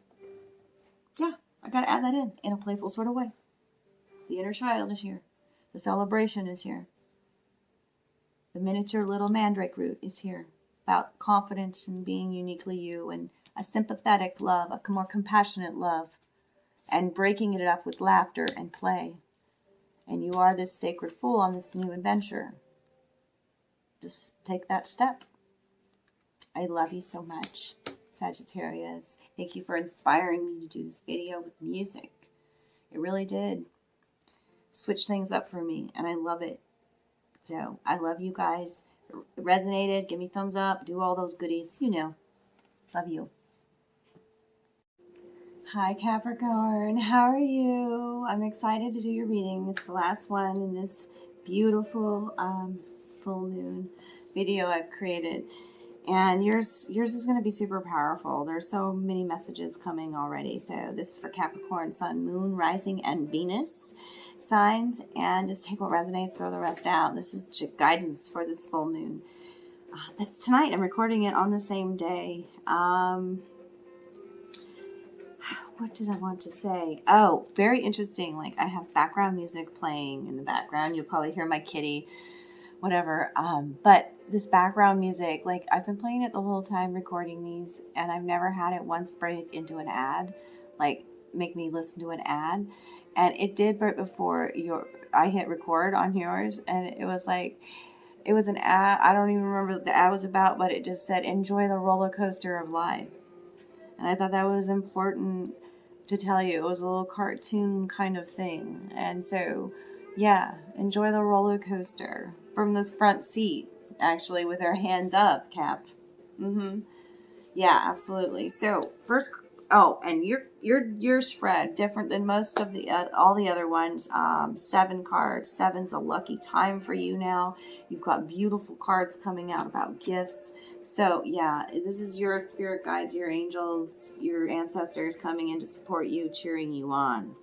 Yeah, I gotta add that in a playful sort of way. The inner child is here. The celebration is here. The miniature little mandrake root is here. About confidence and being uniquely you, and a sympathetic love, a more compassionate love, and breaking it up with laughter and play. And you are this sacred fool on this new adventure. Just take that step. I love you so much, Sagittarius. Thank you for inspiring me to do this video with music. It really did switch things up for me, and I love it. So I love you guys. It resonated. Give me thumbs up. Do all those goodies. You know. Love you. Hi, Capricorn. How are you? I'm excited to do your reading. It's the last one in this beautiful full moon video I've created. And yours is going to be super powerful. There's so many messages coming already. So this is for Capricorn, Sun, Moon, Rising, and Venus signs. And just take what resonates, throw the rest out. This is guidance for this full moon. That's tonight. I'm recording it on the same day. What did I want to say? Oh, very interesting. Like, I have background music playing in the background. You'll probably hear my kitty, whatever. But this background music, like, I've been playing it the whole time recording these, and I've never had it once break into an ad, like make me listen to an ad. And it did right before I hit record on yours, and it was like, it was an ad. I don't even remember what the ad was about, but it just said, "Enjoy the roller coaster of life." And I thought that was important to tell you. It was a little cartoon kind of thing. And so, yeah, enjoy the roller coaster from this front seat, actually, with our hands up, Cap. Yeah, absolutely. So, first, and your spread, different than most of the all the other ones. 7 cards. 7's a lucky time for you now. You've got beautiful cards coming out about gifts. So, yeah, this is your spirit guides, your angels, your ancestors coming in to support you, cheering you on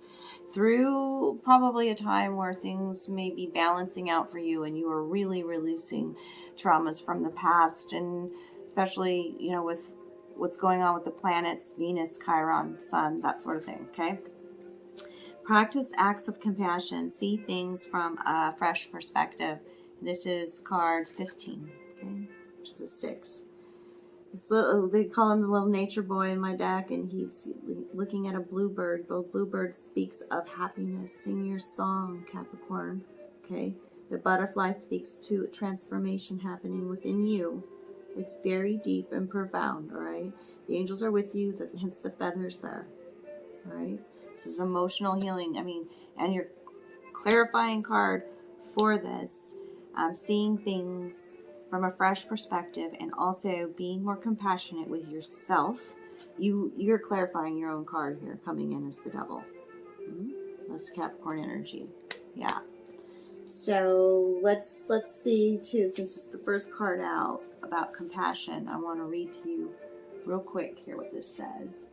through probably a time where things may be balancing out for you and you are really releasing traumas from the past, and especially, you know, with what's going on with the planets, Venus, Chiron, Sun, that sort of thing, okay? Practice acts of compassion. See things from a fresh perspective. This is card 15, okay? Which is a 6. This little, they call him the little nature boy in my deck, and he's looking at a bluebird. The bluebird speaks of happiness. Sing your song, Capricorn. Okay? The butterfly speaks to transformation happening within you. It's very deep and profound, all right? The angels are with you, hence the feathers there, all right? This is emotional healing. I mean, and your clarifying card for this, seeing things from a fresh perspective and also being more compassionate with yourself. You're clarifying your own card here, coming in as the devil. That's Capricorn energy. Yeah. So let's see too, since it's the first card out about compassion, I want to read to you real quick here what this says.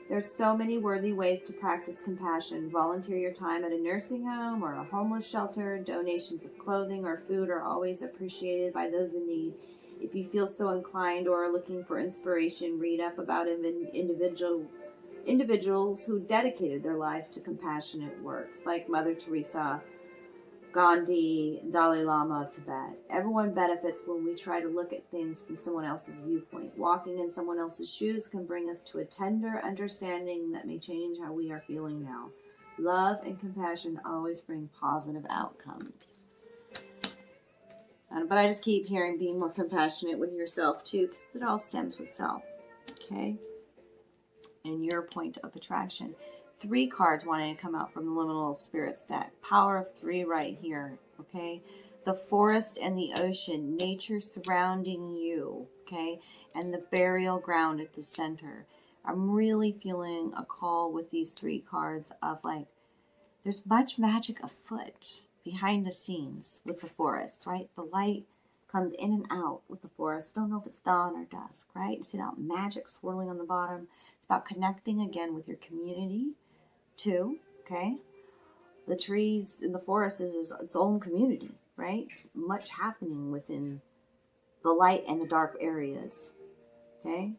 There's so many worthy ways to practice compassion. Volunteer your time at a nursing home or a homeless shelter. Donations of clothing or food are always appreciated by those in need. If you feel so inclined or are looking for inspiration, read up about individuals who dedicated their lives to compassionate works, like Mother Teresa, Gandhi, Dalai Lama of Tibet. Everyone benefits when we try to look at things from someone else's viewpoint. Walking in someone else's shoes can bring us to a tender understanding that may change how we are feeling now. Love and compassion always bring positive outcomes. But I just keep hearing being more compassionate with yourself too, because it all stems with self. Okay? And your point of attraction. 3 cards wanting to come out from the Liminal Spirits deck. Power of 3 right here, okay? The forest and the ocean, nature surrounding you, okay? And the burial ground at the center. I'm really feeling a call with these 3 cards of like, there's much magic afoot behind the scenes with the forest, right? The light comes in and out with the forest. Don't know if it's dawn or dusk, right? You see that magic swirling on the bottom. It's about connecting again with your community, too, okay? The trees in the forest is its own community, right? Much happening within the light and the dark areas, okay?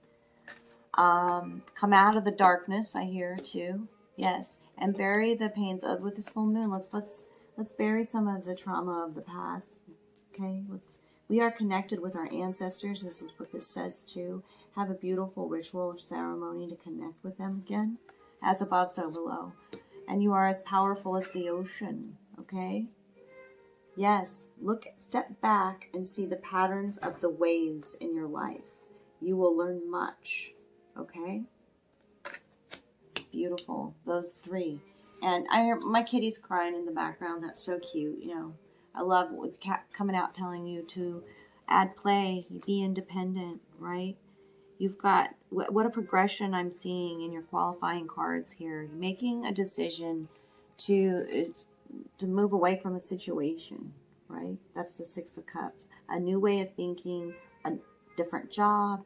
Come out of the darkness, I hear, too. Yes, and bury the pains of with this full moon. Let's bury some of the trauma of the past, okay? We are connected with our ancestors. This is what this says, too. Have a beautiful ritual or ceremony to connect with them again. As above, so below. And you are as powerful as the ocean, okay? Yes, step back and see the patterns of the waves in your life. You will learn much, okay? It's beautiful, those 3. And I hear my kitty's crying in the background. That's so cute, you know. I love with cat coming out telling you to add play, be independent, right? You've got, what a progression I'm seeing in your qualifying cards here. You're making a decision to move away from a situation, right? That's the 6 of Cups. A new way of thinking, a different job,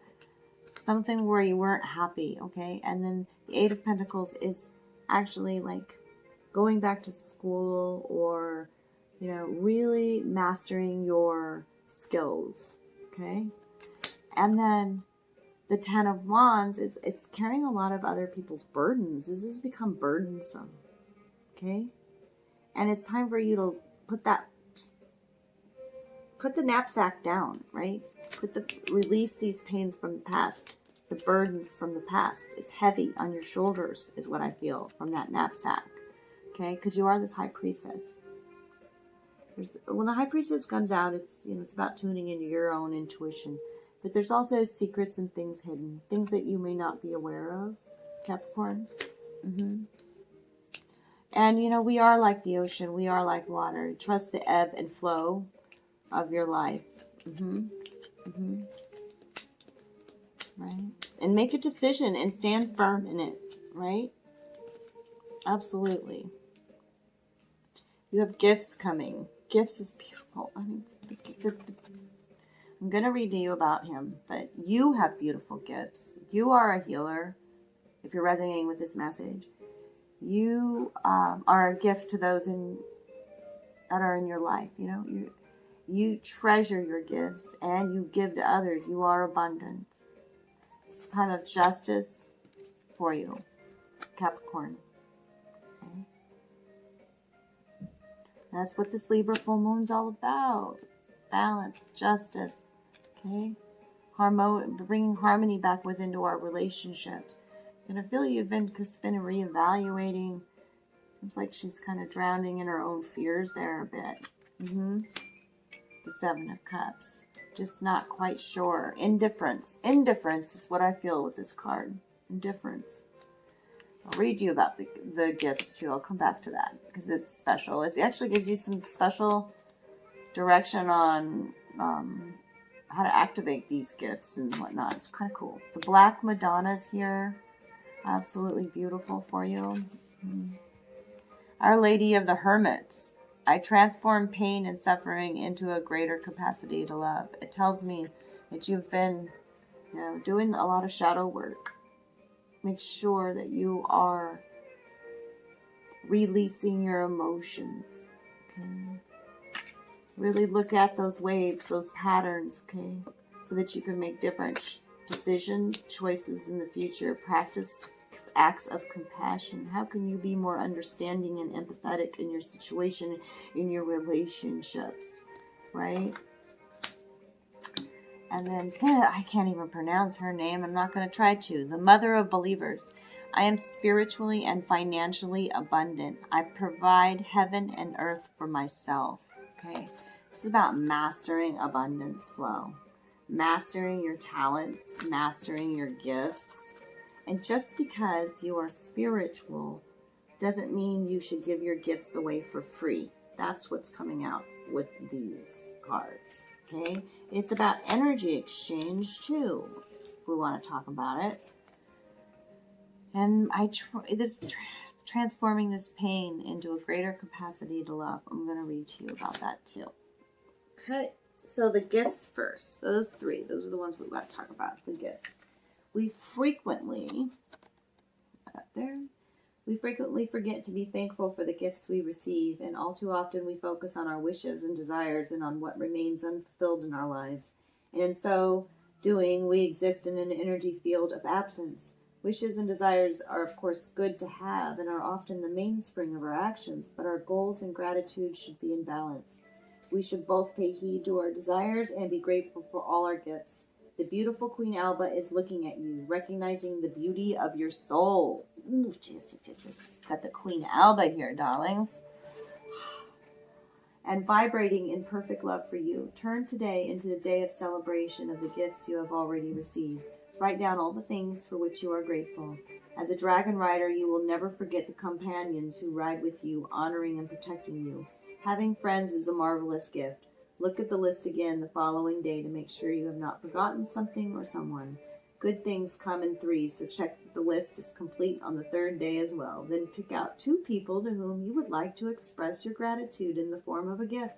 something where you weren't happy, okay? And then the 8 of Pentacles is actually like going back to school or, you know, really mastering your skills, okay? And then the 10 of Wands is it's carrying a lot of other people's burdens. This has become burdensome, okay? And it's time for you to put the knapsack down, right? Release these pains from the past, the burdens from the past. It's heavy on your shoulders is what I feel from that knapsack, okay? Because you are this high priestess. When the high priestess comes out, it's about tuning into your own intuition. But there's also secrets and things hidden, things that you may not be aware of, Capricorn. And, we are like the ocean. We are like water. Trust the ebb and flow of your life. Right? And make a decision and stand firm in it, right? Absolutely. You have gifts coming. Gifts is beautiful. I mean, I'm going to read to you about him, but you have beautiful gifts. You are a healer, if you're resonating with this message. You are a gift to those that are in your life. You treasure your gifts and you give to others. You are abundant. It's a time of justice for you, Capricorn. Okay? That's what this Libra full moon's all about. Balance, justice, okay? Bringing harmony back within our relationships. And I feel you've been reevaluating. Seems like she's kind of drowning in her own fears there a bit. The 7 of Cups. Just not quite sure. Indifference. Indifference is what I feel with this card. Indifference. I'll read you about the gifts too. I'll come back to that because it's special. It actually gives you some special direction on how to activate these gifts and whatnot. It's kind of cool. The Black Madonna's here. Absolutely beautiful for you. Our Lady of the Hermits. I transform pain and suffering into a greater capacity to love. It tells me that you've been doing a lot of shadow work. Make sure that you are releasing your emotions. Okay? Really look at those waves, those patterns, okay? so that you can make different decisions, choices in the future. Practice acts of compassion. How can you be more understanding and empathetic in your situation, in your relationships, right? And then, I can't even pronounce her name. I'm not going to try to. The mother of believers. I am spiritually and financially abundant. I provide heaven and earth for myself. Okay. This is about mastering abundance flow. Mastering your talents, mastering your gifts. And just because you are spiritual doesn't mean you should give your gifts away for free. That's what's coming out with these cards. Okay? It's about energy exchange too, if we want to talk about it. And transforming this pain into a greater capacity to love. I'm going to read to you about that too. Okay, so the gifts first. Those three. Those are the ones we want to talk about, the gifts. We frequently forget to be thankful for the gifts we receive, and all too often we focus on our wishes and desires and on what remains unfulfilled in our lives. And in so doing, we exist in an energy field of absence. Wishes and desires are, of course, good to have and are often the mainspring of our actions, but our goals and gratitude should be in balance. We should both pay heed to our desires and be grateful for all our gifts. The beautiful Queen Alba is looking at you, recognizing the beauty of your soul. Ooh, Jesus. Got the Queen Alba here, darlings. And vibrating in perfect love for you. Turn today into a day of celebration of the gifts you have already received. Write down all the things for which you are grateful. As a dragon rider, you will never forget the companions who ride with you, honoring and protecting you. Having friends is a marvelous gift. Look at the list again the following day to make sure you have not forgotten something or someone. Good things come in threes, so check that the list is complete on the third day as well. Then pick out 2 people to whom you would like to express your gratitude in the form of a gift.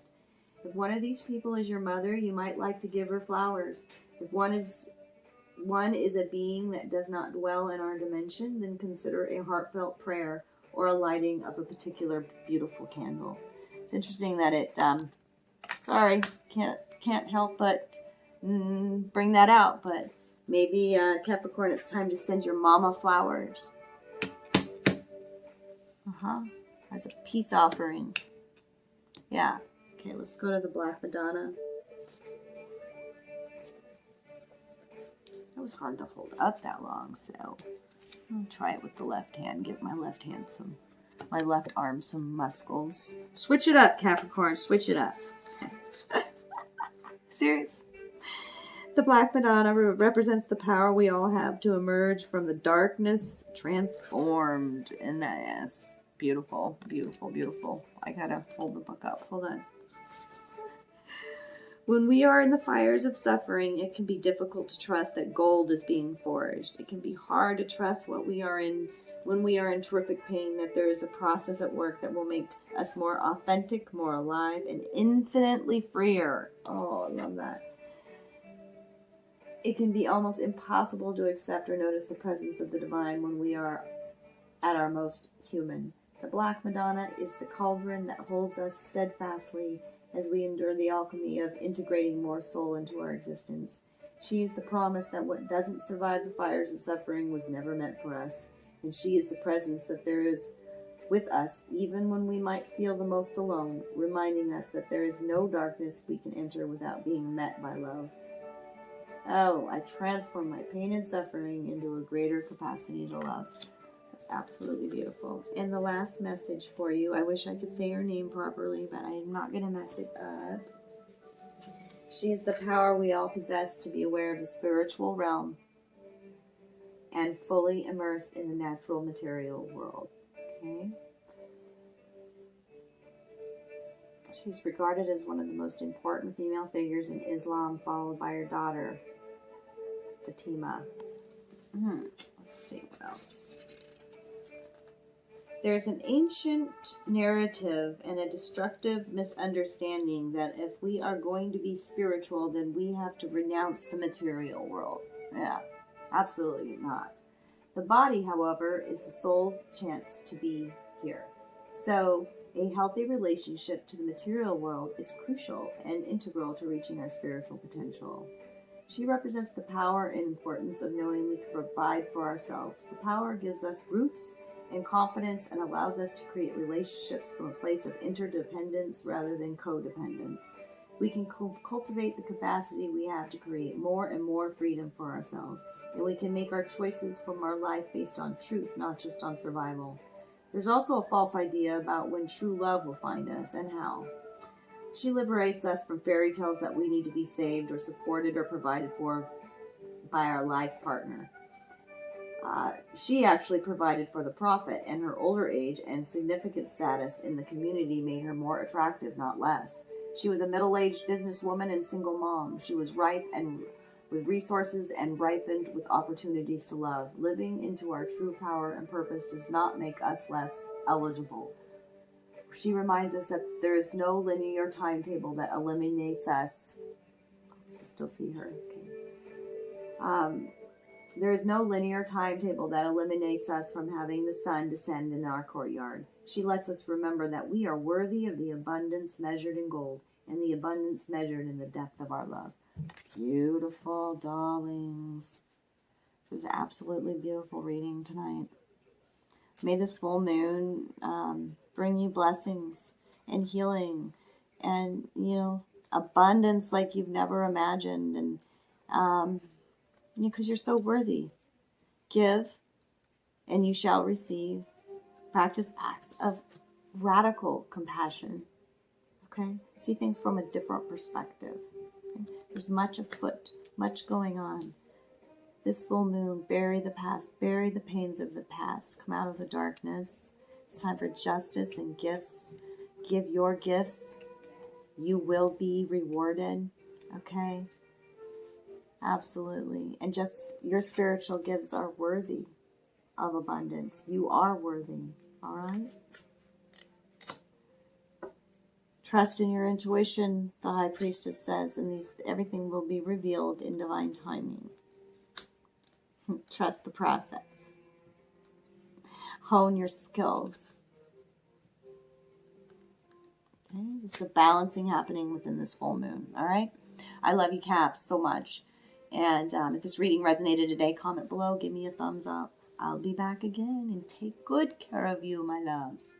If one of these people is your mother, you might like to give her flowers. If one is a being that does not dwell in our dimension, then consider a heartfelt prayer or a lighting of a particular beautiful candle. It's interesting that it, sorry, can't help but bring that out, but maybe, Capricorn, it's time to send your mama flowers. As a peace offering. Yeah. Okay, let's go to the Black Madonna. That was hard to hold up that long, so I'll try it with the left hand. Give my left arm some muscles. Switch it up, Capricorn. Switch it up. Serious. The Black Madonna represents the power we all have to emerge from the darkness transformed. And that is beautiful, beautiful, beautiful. I gotta hold the book up. Hold on. When we are in the fires of suffering, it can be difficult to trust that gold is being forged. It can be hard to trust when we are in terrific pain, that there is a process at work that will make us more authentic, more alive, and infinitely freer. Oh, I love that. It can be almost impossible to accept or notice the presence of the divine when we are at our most human. The Black Madonna is the cauldron that holds us steadfastly as we endure the alchemy of integrating more soul into our existence. She is the promise that what doesn't survive the fires of suffering was never meant for us. And she is the presence that there is with us even when we might feel the most alone, reminding us that there is no darkness we can enter without being met by love. Oh, I transform my pain and suffering into a greater capacity to love. That's absolutely beautiful. And the last message for you, I wish I could say her name properly, but I'm not going to mess it up. She is the power we all possess to be aware of the spiritual realm and fully immersed in the natural material world. Okay? She's regarded as one of the most important female figures in Islam, followed by her daughter, Fatima. Let's see what else. There's an ancient narrative and a destructive misunderstanding that if we are going to be spiritual, then we have to renounce the material world. Yeah, absolutely not. The body, however, is the soul's chance to be here. So, a healthy relationship to the material world is crucial and integral to reaching our spiritual potential. She represents the power and importance of knowing we can provide for ourselves. The power gives us roots and confidence and allows us to create relationships from a place of interdependence rather than codependence. We can cultivate the capacity we have to create more and more freedom for ourselves, and we can make our choices from our life based on truth, not just on survival. There's also a false idea about when true love will find us and how. She liberates us from fairy tales that we need to be saved or supported or provided for by our life partner. She actually provided for the prophet, and her older age and significant status in the community made her more attractive, not less. She was a middle-aged businesswoman and single mom. She was ripe and with resources and ripened with opportunities to love. Living into our true power and purpose does not make us less eligible. She reminds us that there is no linear timetable that eliminates us. I can still see her. Okay. There is no linear timetable that eliminates us from having the sun descend in our courtyard. She lets us remember that we are worthy of the abundance measured in gold and the abundance measured in the depth of our love. Beautiful, darlings. This is absolutely beautiful reading tonight. May this full moon bring you blessings and healing and, abundance like you've never imagined. And, because you're so worthy. Give, and you shall receive. Practice acts of radical compassion. Okay? See things from a different perspective. Okay? There's much afoot, much going on. This full moon, bury the past, bury the pains of the past. Come out of the darkness. It's time for justice and gifts. Give your gifts. You will be rewarded. Okay? Absolutely. And just your spiritual gifts are worthy of abundance. You are worthy. All right? Trust in your intuition, the High Priestess says, and everything will be revealed in divine timing. Trust the process. Hone your skills. Okay? There's a balancing happening within this full moon. All right? I love you, Caps, so much. And if this reading resonated today, comment below. Give me a thumbs up. I'll be back again and take good care of you, my loves.